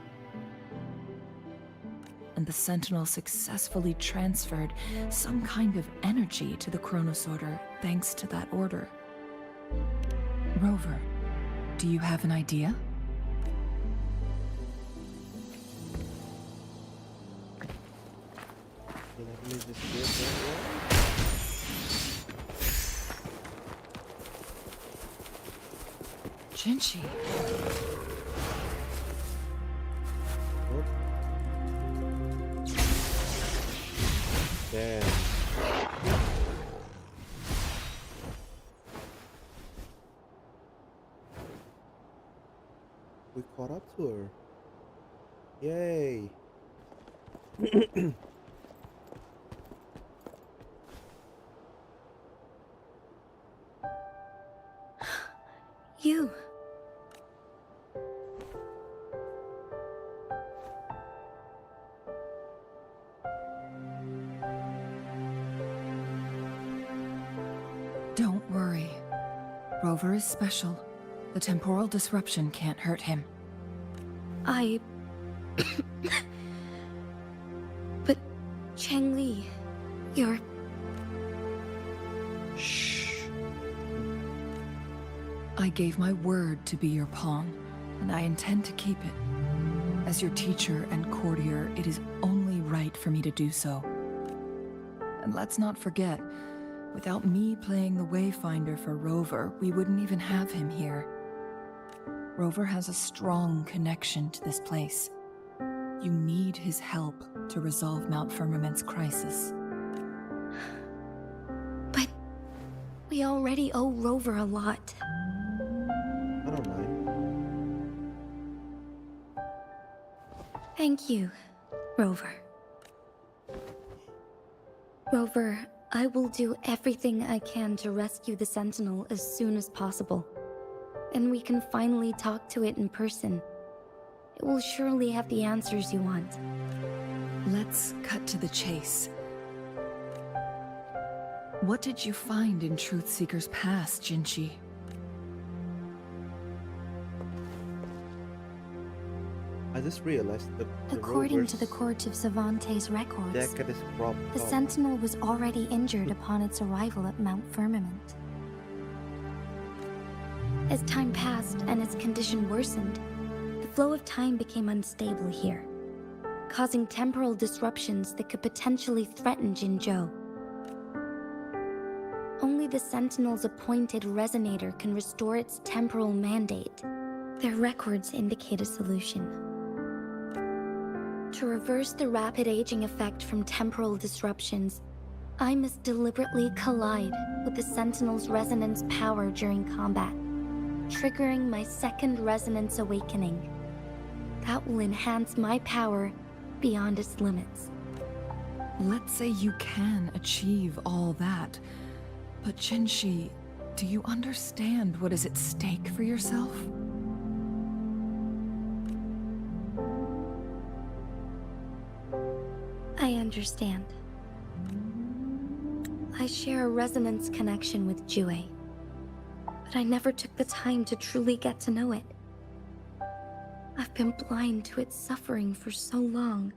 And the Sentinel successfully transferred some kind of energy to the chronosorter thanks to that order. Rover, do you have an idea? Jinshi. Damn. We caught up to her. Yay. You. Don't worry. Rover is special. The temporal disruption can't hurt him. But, Changli, you're... Shh. I gave my word to be your pawn, and I intend to keep it. As your teacher and courtier, it is only right for me to do so. And let's not forget, without me playing the Wayfinder for Rover, we wouldn't even have him here. Rover has a strong connection to this place. You need his help to resolve Mount Firmament's crisis. But we already owe Rover a lot. I don't mind. Thank you, Rover. Rover, I will do everything I can to rescue the Sentinel as soon as possible. And we can finally talk to it in person. It will surely have the answers you want. Let's cut to the chase. What did you find in Truthseeker's past, Jinshi? I just realized that According to the Rover's Court of Savante's records, jacket is cropped the up. Sentinel was already injured upon its arrival at Mount Firmament. As time passed and its condition worsened, the flow of time became unstable here, causing temporal disruptions that could potentially threaten Jinzhou. Only the Sentinel's appointed resonator can restore its temporal mandate. Their records indicate a solution. To reverse the rapid aging effect from temporal disruptions, I must deliberately collide with the Sentinel's resonance power during combat, triggering my second resonance awakening. That will enhance my power beyond its limits. Let's say you can achieve all that, but Jinshi, do you understand what is at stake for yourself? I understand. I share a resonance connection with Jue, but I never took the time to truly get to know it. I've been blind to its suffering for so long.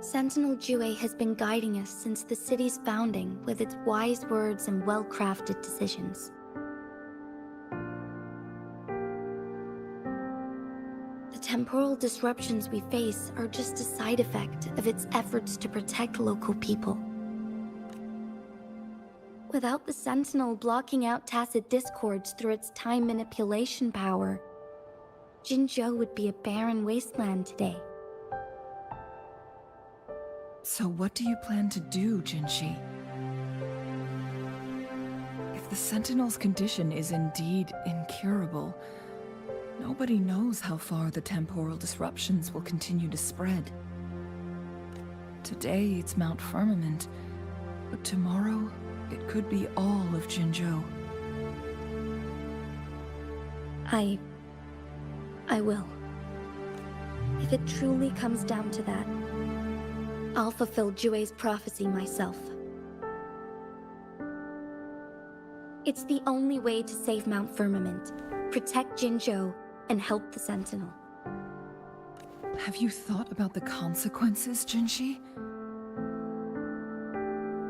Sentinel Jue has been guiding us since the city's founding with its wise words and well-crafted decisions. The temporal disruptions we face are just a side effect of its efforts to protect local people. Without the Sentinel blocking out tacit discords through its time manipulation power, Jinzhou would be a barren wasteland today. So what do you plan to do, Jinshi? If the Sentinel's condition is indeed incurable, nobody knows how far the temporal disruptions will continue to spread. Today it's Mount Firmament, but tomorrow it could be all of Jinzhou. I will. If it truly comes down to that, I'll fulfill Jue's prophecy myself. It's the only way to save Mount Firmament, protect Jinzhou, and help the Sentinel. Have you thought about the consequences, Jinshi?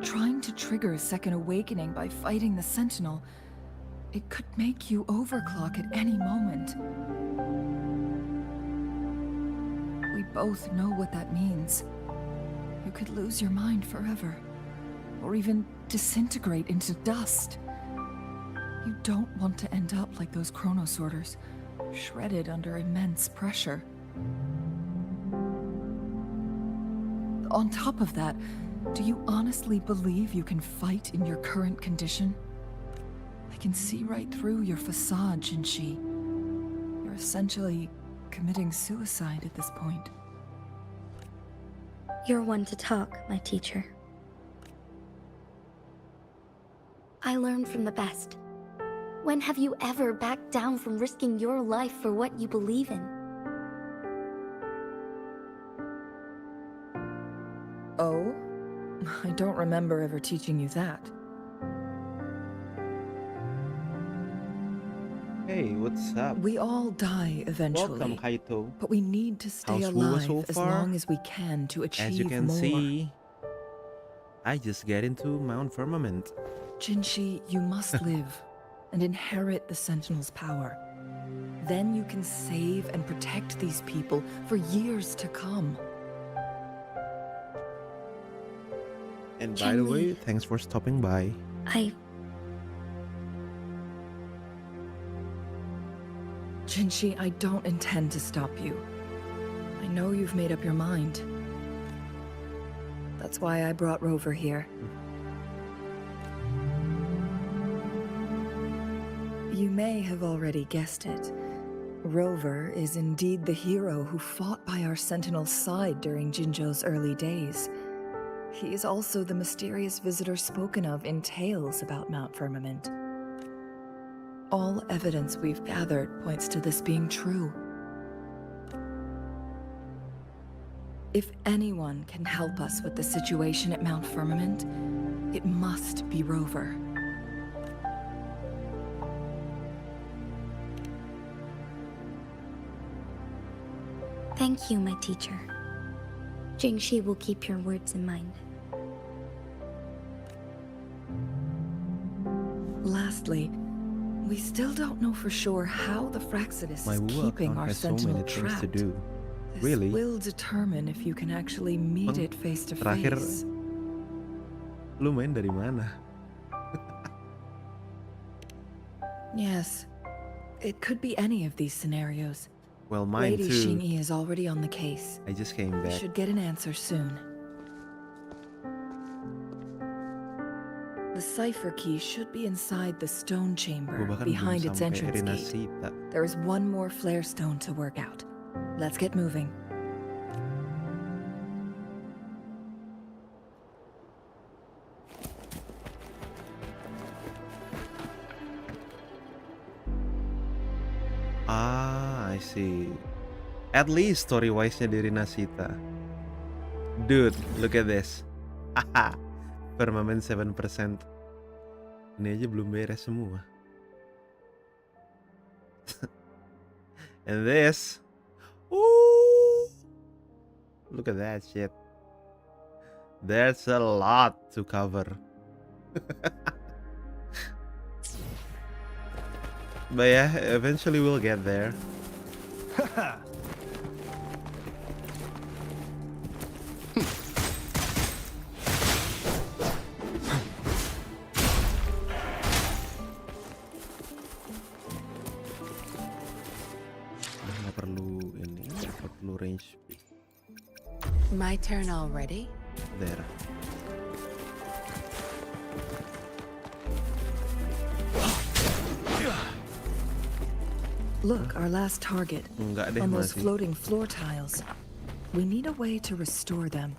Trying to trigger a second awakening by fighting the Sentinel, it could make you overclock at any moment. We both know what that means. You could lose your mind forever, or even disintegrate into dust. You don't want to end up like those chronosorters, shredded under immense pressure. On top of that, do you honestly believe you can fight in your current condition? I can see right through your facade, Jinshi. You're essentially committing suicide at this point. You're one to talk, my teacher. I learned from the best. When have you ever backed down from risking your life for what you believe in? Oh? I don't remember ever teaching you that. Hey, what's up? We all die eventually. Welcome, Kaito. But we need to stay How's Wuwa alive so as far? long as we can to achieve more. As you can see, I just get into Mount Firmament. Jinshi, you must live and inherit the Sentinel's power. Then you can save and protect these people for years to come. And by the way, thanks for stopping by. Jinshi, I don't intend to stop you. I know you've made up your mind. That's why I brought Rover here. You may have already guessed it. Rover is indeed the hero who fought by our Sentinel's side during Jinzhou's early days. He is also the mysterious visitor spoken of in tales about Mount Firmament. All evidence we've gathered points to this being true. If anyone can help us with the situation at Mount Firmament, it must be Rover. Thank you, my teacher. Jingxi will keep your words in mind. Lastly, we still don't know for sure how the Fraxidus My is Wu keeping account our has so sentinel many things to trapped. do. This Really? will determine if you can actually meet it face to Terakhir, face. lu main dari mana? Yes, it could be any of these scenarios. Well, mine Lady too. Xingyi is already on the case. I just came We back. should get an answer soon. The cipher key should be inside the stone Gue chamber bahkan belum behind its sampai entrance Erina gate. Sita. There is one more flare stone to work out. Let's get moving. Ah, I see. At least story-wise-nya dari Nasita. Dude, look at this. Haha. Firmament 7%. Ini aja belum beres semua. And this. Ooh. Look at that shit. There's a lot to cover. But yeah, eventually we'll get there. Nggak perlu ini, nggak perlu range. My turn already? There. Look, our last target. Enggak deh, On those masih. floating floor tiles. We need a way to restore them.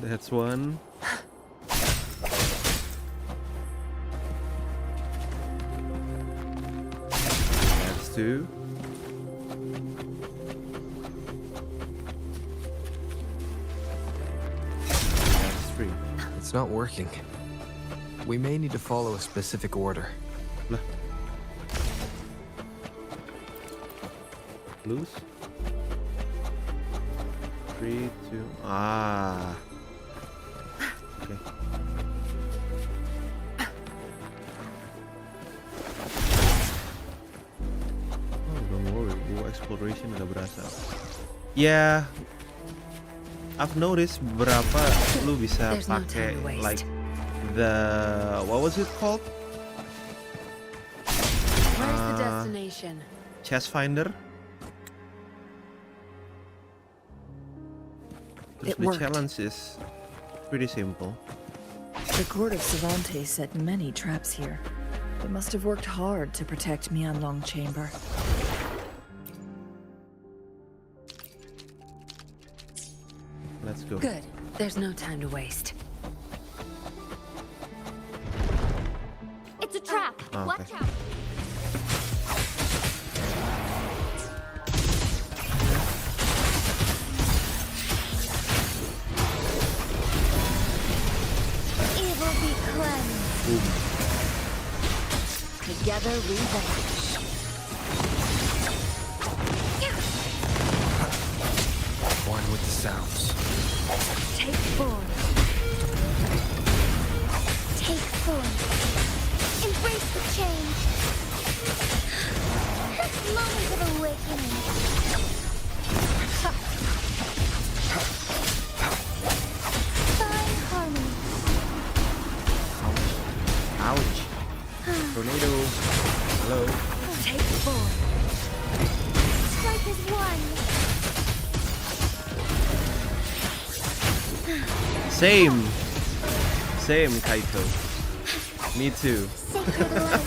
That's one. That's two. That's three. It's not working. We may need to follow a specific order. Lah. Loose. 3, 2. Ah. Okay. Oh, don't worry. Gua exploration udah berasa. Ya, I've noticed berapa lu bisa There's no pakai time to waste. like the what was it called? Where's the destination? Chest finder. It The worked. challenge is pretty simple. The court of Savantes set many traps here. They must have worked hard to protect Mianlong Chamber. Let's go. Good. There's no time to waste. It's a trap. Oh, Watch okay. out. Evil be cleansed. Boom. Together we vanish. One with the sounds. Take form. Take form. Embrace the change. Moment of awakening. Fine harmony. Ouch. Tornado. Hello. Take form. Strike as one. Same. Same, Kaito. Me too. Sacred light.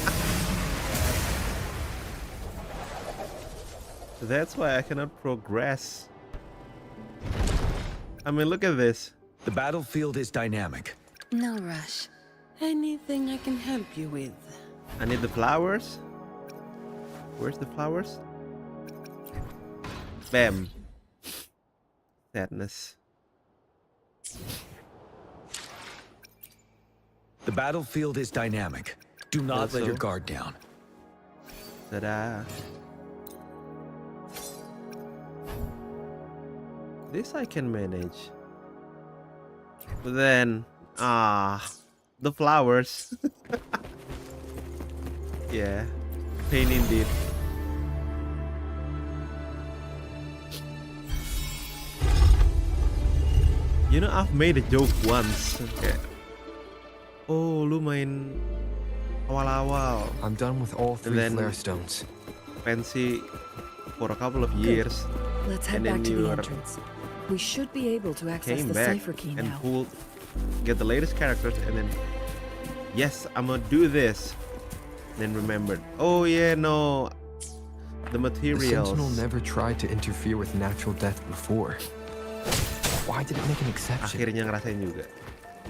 That's why I cannot progress. I mean, look at this. The battlefield is dynamic. No rush. Anything I can help you with? I need the flowers. Where's the flowers? Bam. Sadness. The battlefield is dynamic. Do not let Also- your guard down. Ta-da. This I can manage. But then, the flowers. Yeah, pain indeed. You know, I've made a joke once. Kayak, oh, lu main awal-awal. I'm done with all And 3 then flare stones. fancy for a couple of years. Let's head And then back to the you're entrance. We should be able to access came the back cipher key and now. get the latest characters, and then yes, I'm gonna do this. Then remembered, oh yeah, no, the The materials. Sentinel never tried to interfere with natural death before. Why did it make an exception? Akhirnya ngerasain juga,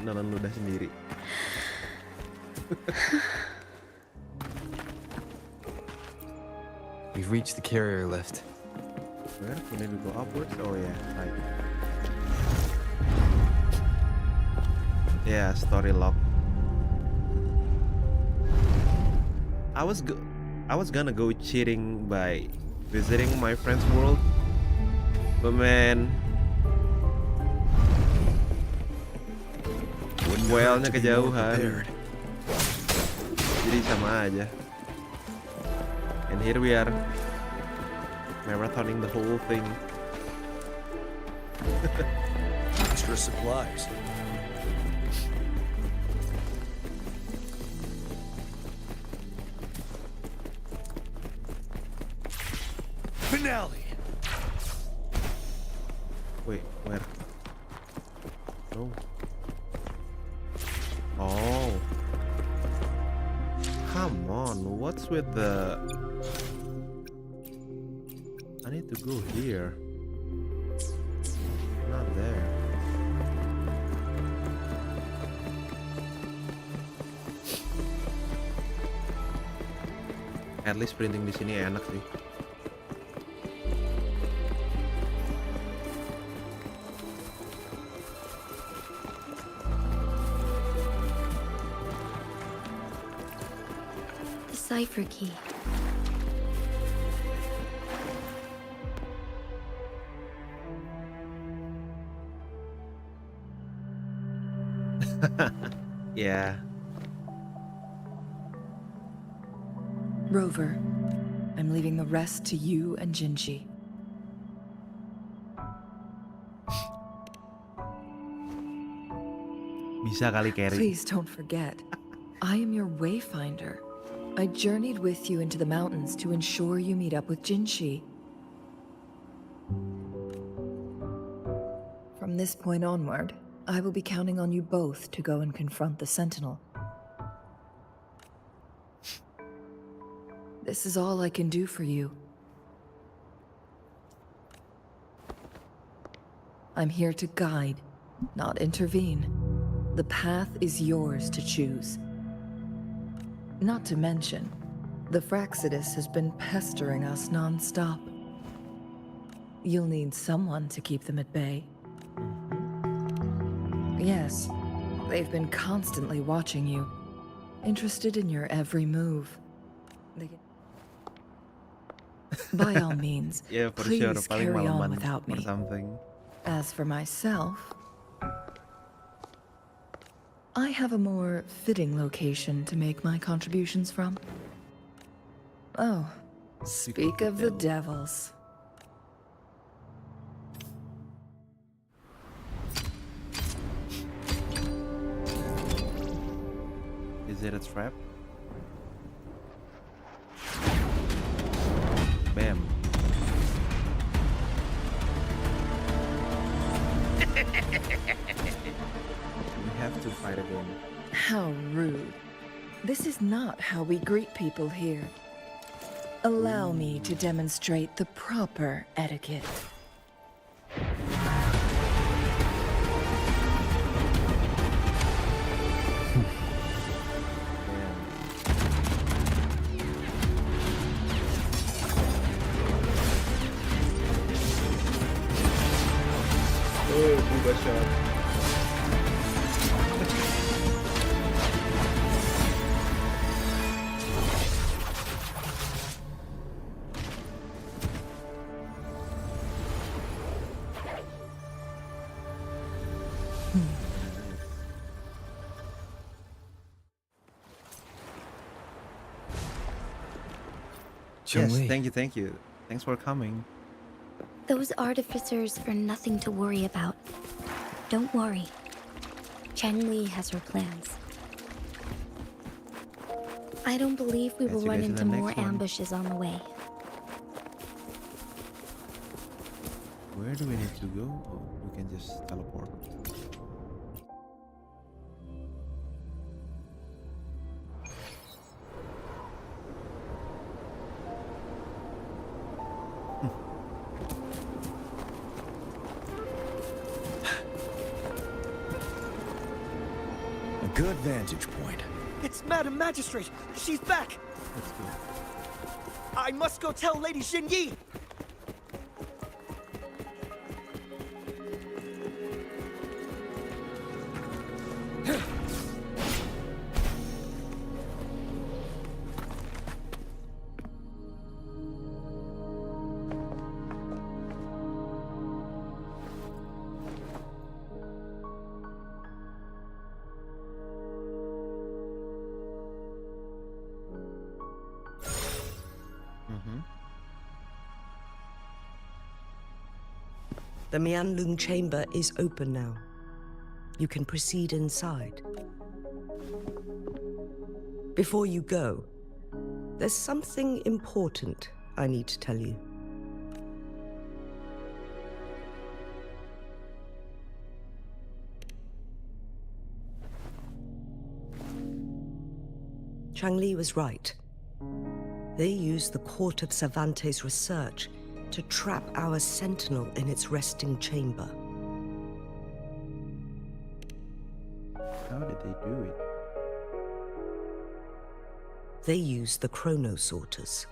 nelen ludah sendiri. We've reached the carrier lift. Where? Maybe go upwards? Oh yeah, right. Yeah, story log. I was gonna go cheating by visiting my friend's world, but man, well-nya kejauhan. Jadi sama aja. And here we are, marathoning the whole thing. Extra supplies. Finale. Wait, where? No. Oh. Come on, what's with the... I need to go here. Not there. At least printing di sini enak sih. The cipher key. Yeah. Rover, I'm leaving the rest to you and Jinji. Bisa kali carry. Please don't forget, I am your wayfinder. I journeyed with you into the mountains to ensure you meet up with Jinshi. From this point onward, I will be counting on you both to go and confront the Sentinel. This is all I can do for you. I'm here to guide, not intervene. The path is yours to choose. Not to mention, the Fraxidus has been pestering us non-stop. You'll need someone to keep them at bay. Yes, they've been constantly watching you, interested in your every move. By all means, Yeah, for please sure. Paling carry on malaman without or me. something. As for myself, I have a more fitting location to make my contributions from. Oh, speak of the devils. Is it a trap? Bam. We have to fight again. How rude. This is not how we greet people here. Allow me to demonstrate the proper etiquette. Oh, Booba shot. Yes, Chun-Li. thank you. Thanks for coming. Those artificers are nothing to worry about. Don't worry. Chang-Li has her plans. I don't believe we will Catch you run guys in into the more next one. ambushes on the way. Where do we need to go? Oh, we can just teleport. A good vantage point. It's Madam Magistrate! She's back! Let's go. I must go tell Lady Xinyi! The Mianlung chamber is open now. You can proceed inside. Before you go, there's something important I need to tell you. Chang-Li was right. They used the Court of Cervantes' research to trap our sentinel in its resting chamber. How did they do it? They used the chronosorters.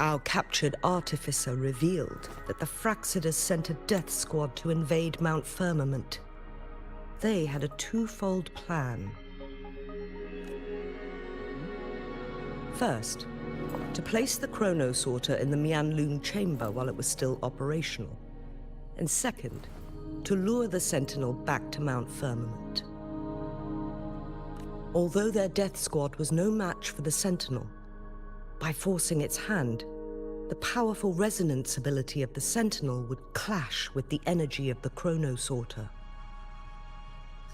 Our captured artificer revealed that the Fraxidus sent a death squad to invade Mount Firmament. They had a twofold plan. First, to place the chronosorter in the Mianlung chamber while it was still operational. And second, to lure the Sentinel back to Mount Firmament. Although their death squad was no match for the Sentinel, by forcing its hand, the powerful resonance ability of the Sentinel would clash with the energy of the chronosorter.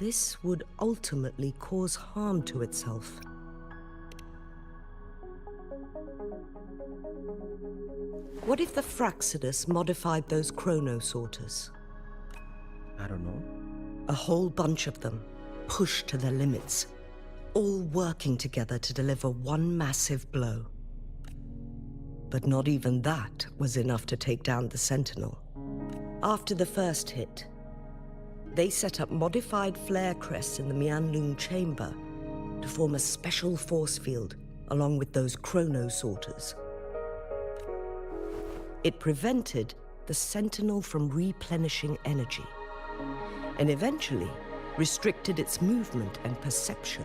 This would ultimately cause harm to itself. What if the Fraxidus modified those chronosorters? I don't know. A whole bunch of them, pushed to their limits, all working together to deliver one massive blow. But not even that was enough to take down the Sentinel. After the first hit, they set up modified flare crests in the Mianlung chamber to form a special force field along with those chronosorters. It prevented the Sentinel from replenishing energy, and eventually restricted its movement and perception.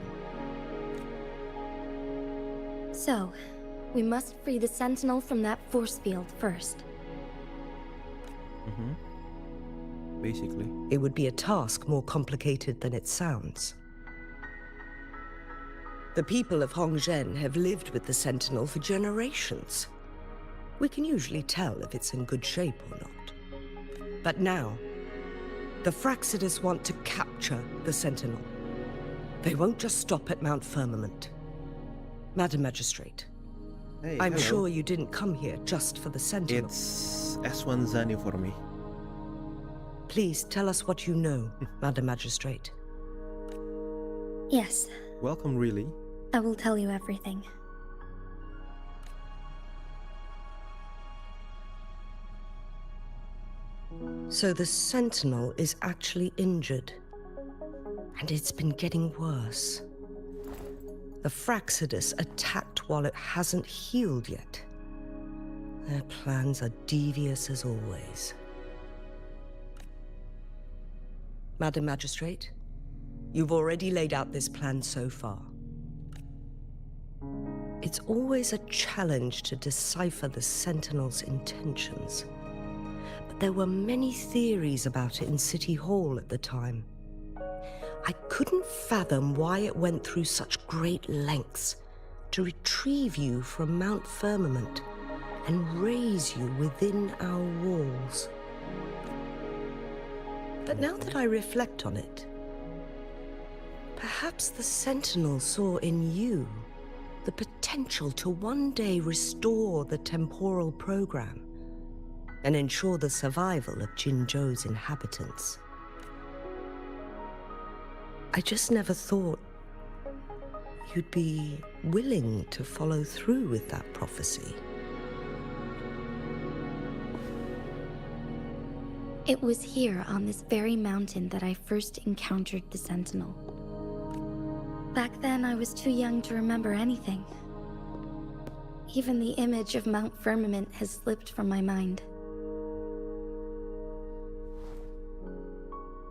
So, we must free the Sentinel from that force field first. Basically. It would be a task more complicated than it sounds. The people of Hongzhen have lived with the Sentinel for generations. We can usually tell if it's in good shape or not. But now, the Fraxidus want to capture the Sentinel. They won't just stop at Mount Firmament. Madam Magistrate, Hey, I'm hello. sure you didn't come here just for the Sentinel. It's S1 Zani for me. Please tell us what you know, Madam Magistrate. Yes, Welcome, really. I will tell you everything. So the Sentinel is actually injured. And it's been getting worse. The Fraxidus attacked while it hasn't healed yet. Their plans are devious as always. Madam Magistrate, you've already laid out this plan so far. It's always a challenge to decipher the Sentinel's intentions. But there were many theories about it in City Hall at the time. I couldn't fathom why it went through such great lengths to retrieve you from Mount Firmament and raise you within our walls. But now that I reflect on it, perhaps the Sentinel saw in you the potential to one day restore the temporal program and ensure the survival of Jinzhou's inhabitants. I just never thought you'd be willing to follow through with that prophecy. It was here on this very mountain that I first encountered the Sentinel. Back then, I was too young to remember anything. Even the image of Mount Firmament has slipped from my mind.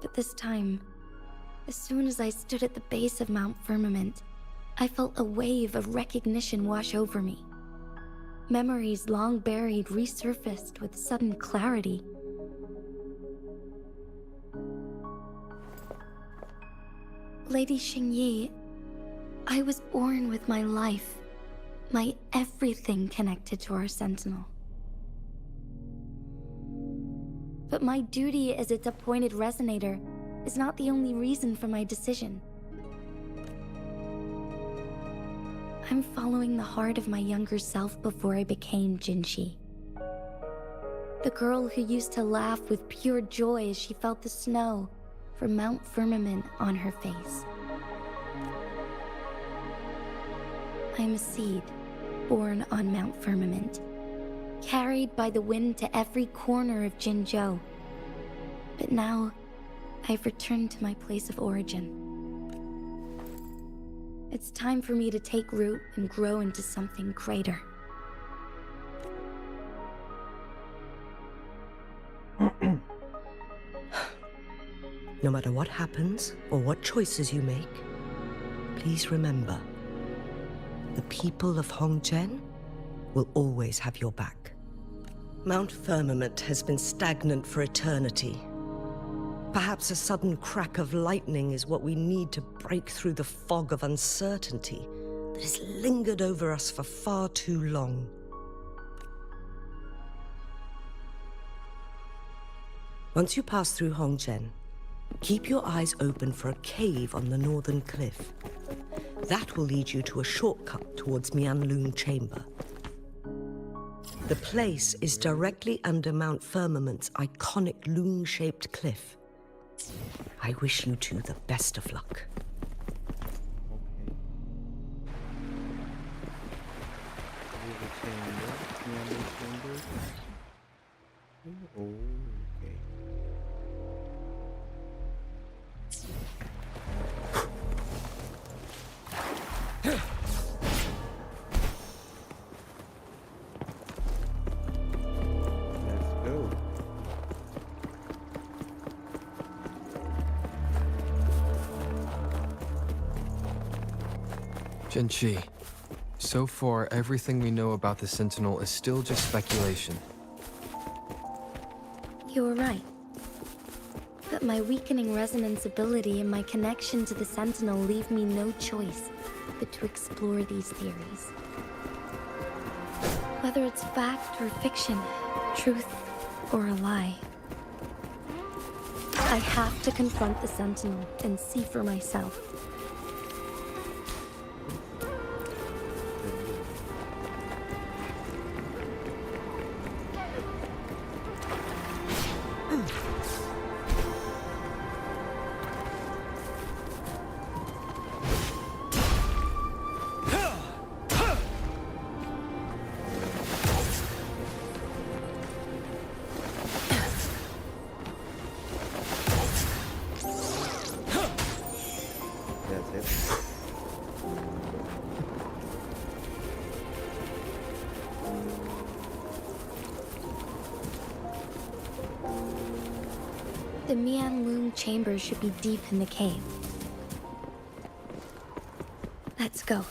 But this time, as soon as I stood at the base of Mount Firmament, I felt a wave of recognition wash over me. Memories long buried resurfaced with sudden clarity. Lady Xingyi, I was born with my life, my everything connected to our Sentinel. But my duty as its appointed resonator is not the only reason for my decision. I'm following the heart of my younger self before I became Jinshi. The girl who used to laugh with pure joy as she felt the snow from Mount Firmament on her face. I'm a seed born on Mount Firmament, carried by the wind to every corner of Jinzhou. But now, I've returned to my place of origin. It's time for me to take root and grow into something greater. No matter what happens or what choices you make, please remember, the people of Hongzhen will always have your back. Mount Firmament has been stagnant for eternity. Perhaps a sudden crack of lightning is what we need to break through the fog of uncertainty that has lingered over us for far too long. Once you pass through Hongzhen, keep your eyes open for a cave on the northern cliff. That will lead you to a shortcut towards Mianlun Chamber. The place is directly under Mount Firmament's iconic loon-shaped cliff. I wish you two the best of luck. Jinshi, so far everything we know about the Sentinel is still just speculation. You were right. But my weakening resonance ability and my connection to the Sentinel leave me no choice but to explore these theories. Whether it's fact or fiction, truth or a lie, I have to confront the Sentinel and see for myself. The Mianlun Chamber should be deep in the cave. Let's go.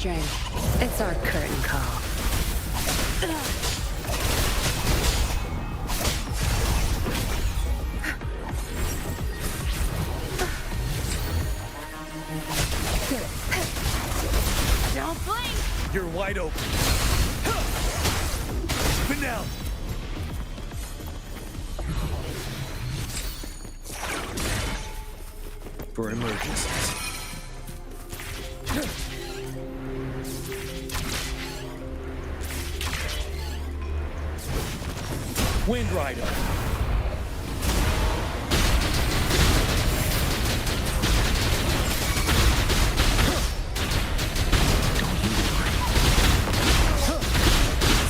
string. It's our curtain call. Don't blink! You're wide open. But now. For emergencies. Wind Rider.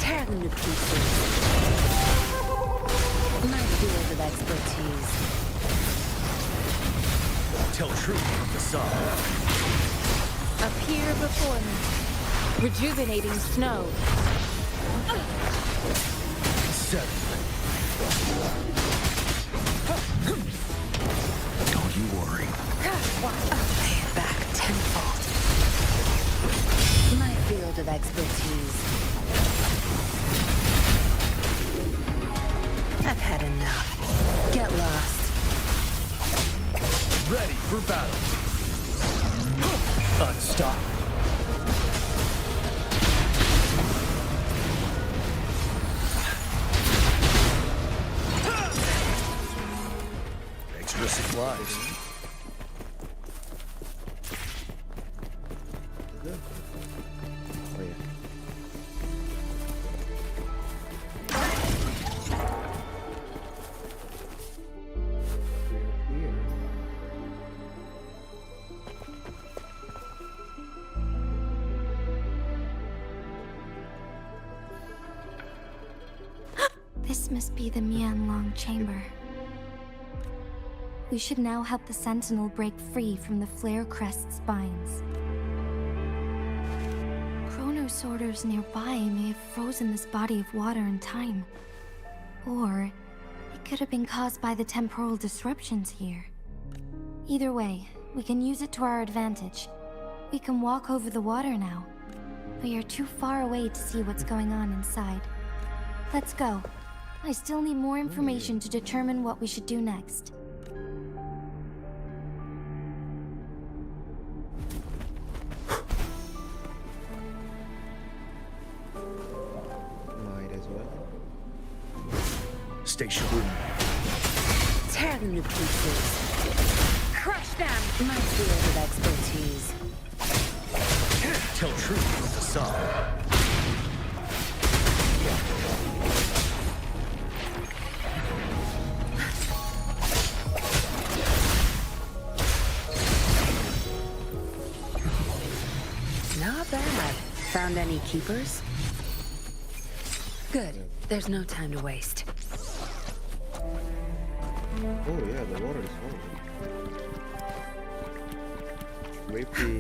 Tear them to pieces. My field of expertise. Tell truth from the side. Appear before me. Rejuvenating snow. 7. Don't you worry. I'll pay it back tenfold. My field of expertise. I've had enough. Get lost. Ready for battle. Unstoppable. Extra supplies. Good. Oh yeah. Here. This must be the Mianlong chamber. We should now help the Sentinel break free from the Flare Crest spines. Chronos orders nearby may have frozen this body of water in time. Or it could have been caused by the temporal disruptions here. Either way, we can use it to our advantage. We can walk over the water now. We are too far away to see what's going on inside. Let's go. I still need more information to determine what we should do next. Might as well. Stay sharp. Tear them to pieces. Crush them! My field of expertise. Tell truth from the side. Not bad. Found any keepers? Good. There's no time to waste. Oh yeah, the water is falling. Creepy.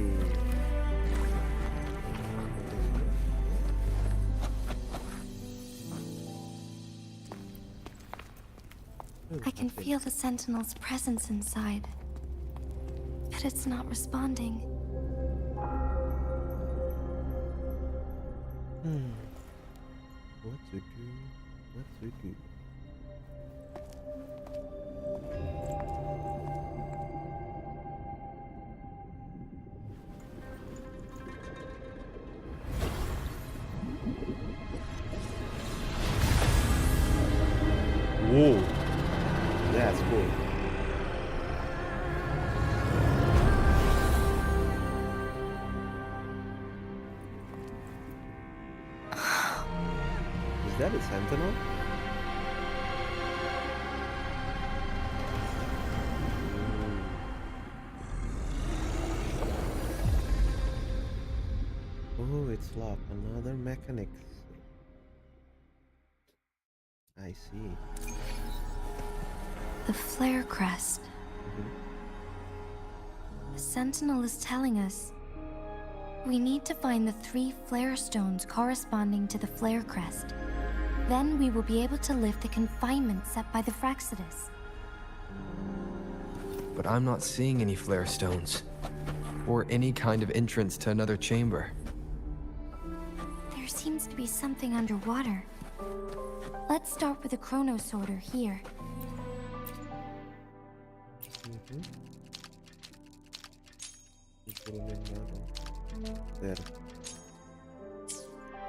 I can feel the Sentinel's presence inside. But it's not responding. What to do? What to do? Whoa, that's cool. Is that a sentinel? Oh, it's locked. Another mechanic. I see. The Flare Crest. The Sentinel is telling us we need to find the 3 flare stones corresponding to the Flare Crest. Then we will be able to lift the confinement set by the Fraxidus. But I'm not seeing any flare stones. Or any kind of entrance to another chamber. There seems to be something underwater. Let's start with a chrono sorter here. There.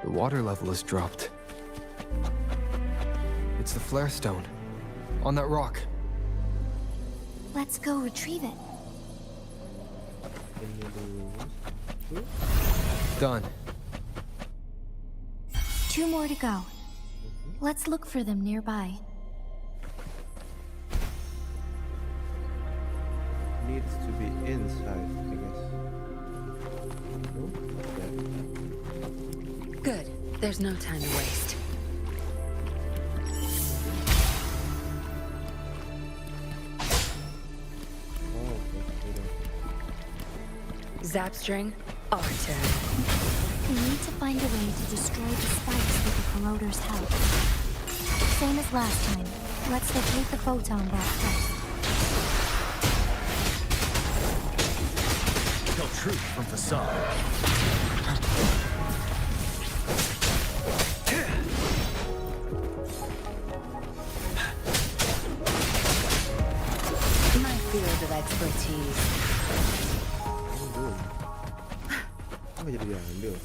The water level has dropped. It's the flare stone. On that rock. Let's go retrieve it. Done. 2 more to go. Let's look for them nearby. Needs to be inside, I guess. Good. There's no time to waste. Zapstring, our turn. We need to find a way to destroy the spikes with the corroder's help. Same as last time. Let's locate the photon back first. Tell truth from facade. My field of expertise. Apa jadi diambil?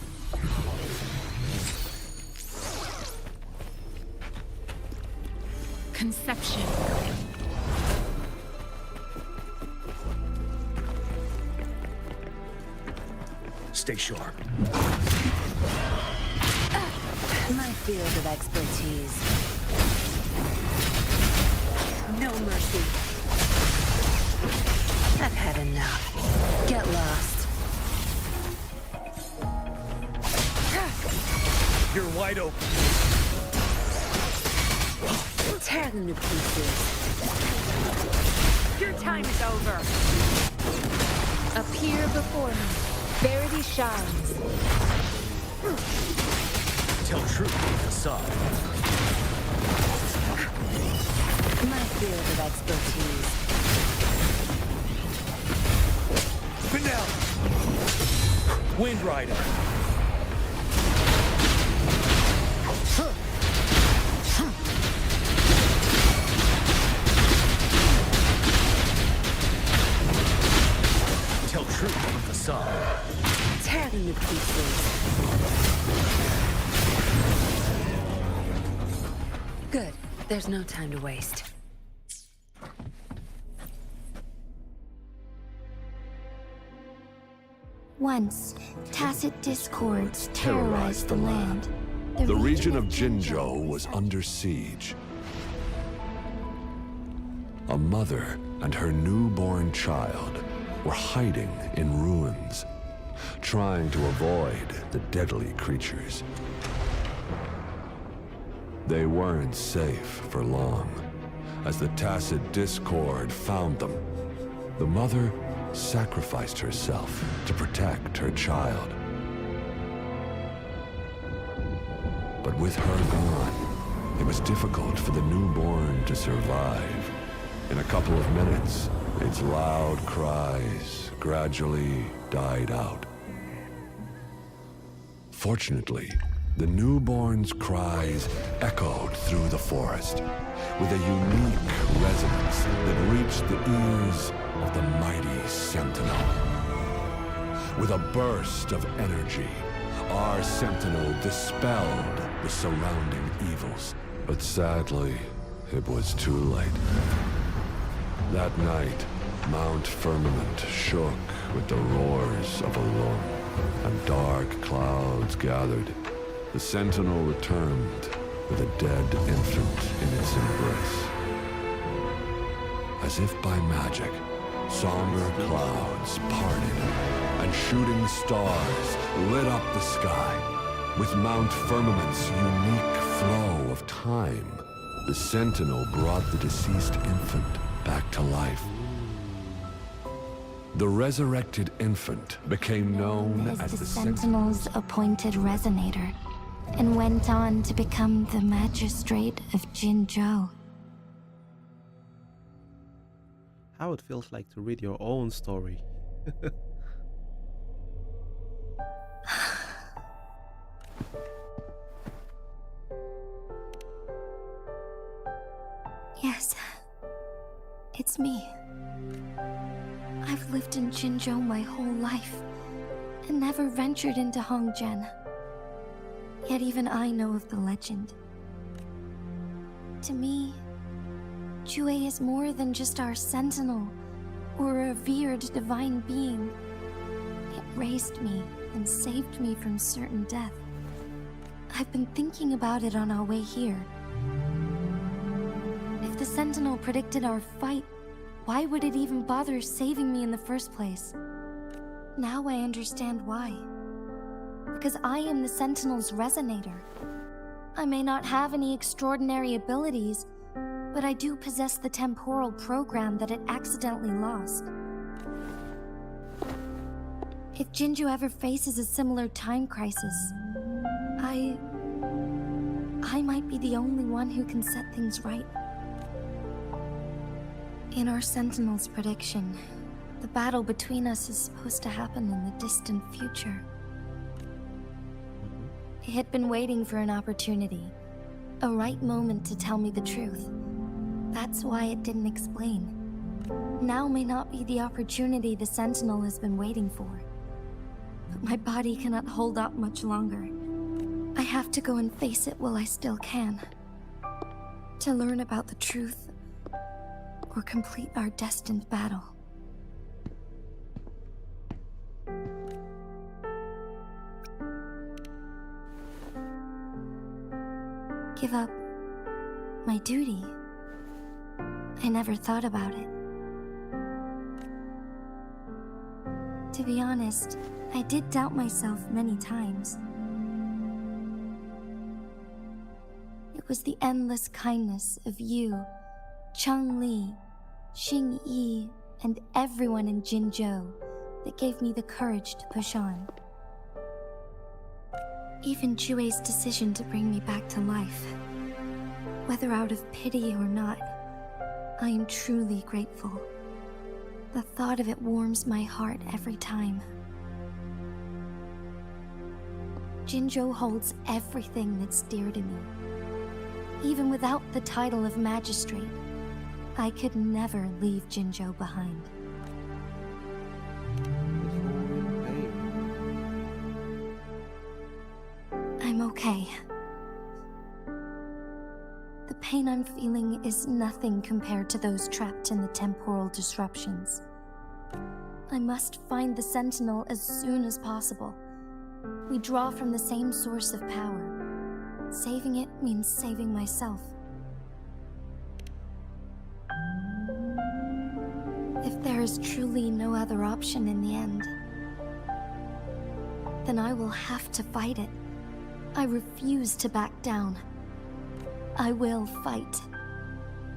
Conception. Stay sharp. My field of expertise. No mercy. I've had enough. Get lost. You're wide open. Tear them to pieces. Your time is over. Appear before me. Verity shines. Tell truth from facade. My field of expertise. Spinel! Wind Rider! Tell truth from facade. Tear them to pieces. Good. There's no time to waste. Once, tacit discords terrorized the land. The region of Jinzhou was under siege. A mother and her newborn child were hiding in ruins, trying to avoid the deadly creatures. They weren't safe for long, as the tacit discord found them. The mother sacrificed herself to protect her child. But with her gone, it was difficult for the newborn to survive. In a couple of minutes, its loud cries gradually died out. Fortunately, the newborn's cries echoed through the forest with a unique resonance that reached the ears of the mighty Sentinel. With a burst of energy, our Sentinel dispelled the surrounding evils. But sadly, it was too late. That night, Mount Firmament shook with the roars of a lung, and dark clouds gathered. The Sentinel returned with a dead infant in its embrace. As if by magic, somber clouds parted, and shooting stars lit up the sky. With Mount Firmament's unique flow of time, the Sentinel brought the deceased infant back to life. The resurrected infant became known as the Sentinel's appointed resonator, and went on to become the magistrate of Jinzhou. How it feels like to read your own story. It's me. I've lived in Jinzhou my whole life and never ventured into Hongzhen. Yet even I know of the legend. To me, Jue is more than just our sentinel or a revered divine being. It raised me and saved me from certain death. I've been thinking about it on our way here. If the sentinel predicted our fight, why would it even bother saving me in the first place? Now I understand why. Because I am the sentinel's resonator. I may not have any extraordinary abilities, but I do possess the temporal program that it accidentally lost. If Jinzhou ever faces a similar time crisis, I might be the only one who can set things right. In our Sentinel's prediction, the battle between us is supposed to happen in the distant future. It had been waiting for an opportunity, a right moment to tell me the truth. That's why it didn't explain. Now may not be the opportunity the Sentinel has been waiting for. But my body cannot hold up much longer. I have to go and face it while I still can. To learn about the truth, or complete our destined battle. Give up my duty. I never thought about it. To be honest, I did doubt myself many times. It was the endless kindness of you, Changli, Xingyi, and everyone in Jinzhou that gave me the courage to push on. Even Jue's decision to bring me back to life, whether out of pity or not, I am truly grateful. The thought of it warms my heart every time. Jinzhou holds everything that's dear to me. Even without the title of magistrate, I could never leave Jinzhou behind. I'm okay. The pain I'm feeling is nothing compared to those trapped in the temporal disruptions. I must find the Sentinel as soon as possible. We draw from the same source of power. Saving it means saving myself. If there is truly no other option in the end, then I will have to fight it. I refuse to back down. I will fight.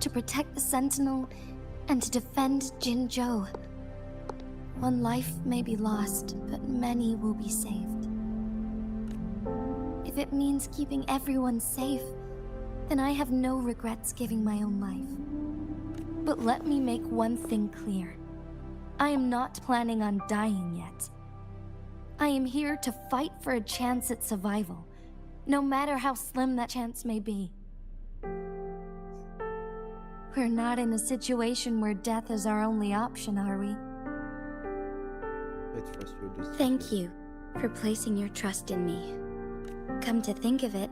To protect the Sentinel and to defend Jinzhou. One life may be lost, but many will be saved. If it means keeping everyone safe, then I have no regrets giving my own life. But let me make one thing clear. I am not planning on dying yet. I am here to fight for a chance at survival, no matter how slim that chance may be. We're not in a situation where death is our only option, are we? Thank you for placing your trust in me. Come to think of it,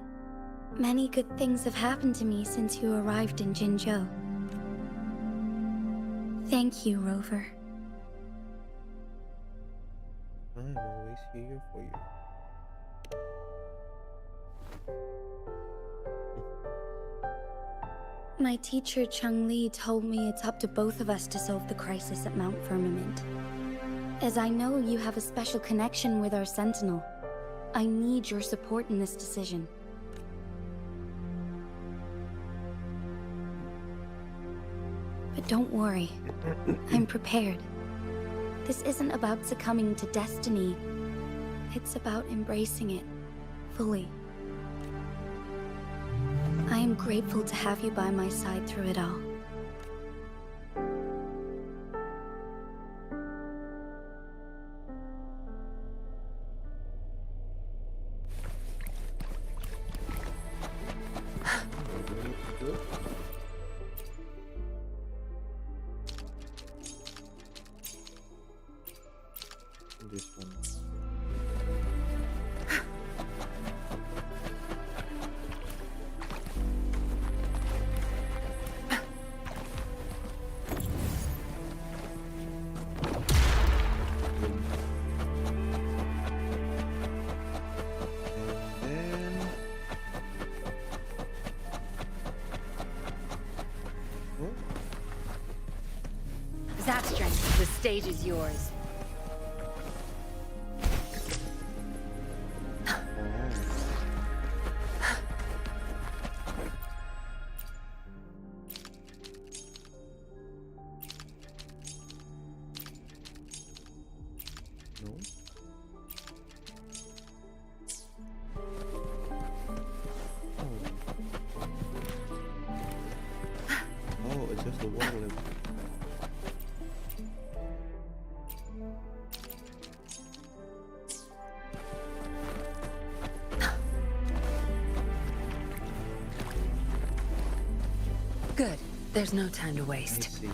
many good things have happened to me since you arrived in Jinzhou. Thank you, Rover. I'm always here for you. My teacher Changli told me it's up to both of us to solve the crisis at Mount Firmament. As I know you have a special connection with our Sentinel, I need your support in this decision. But don't worry, I'm prepared. This isn't about succumbing to destiny. It's about embracing it fully. I am grateful to have you by my side through it all. That strength, the stage is yours. No. Oh, it's just the water level. Good. There's no time to I waste. see.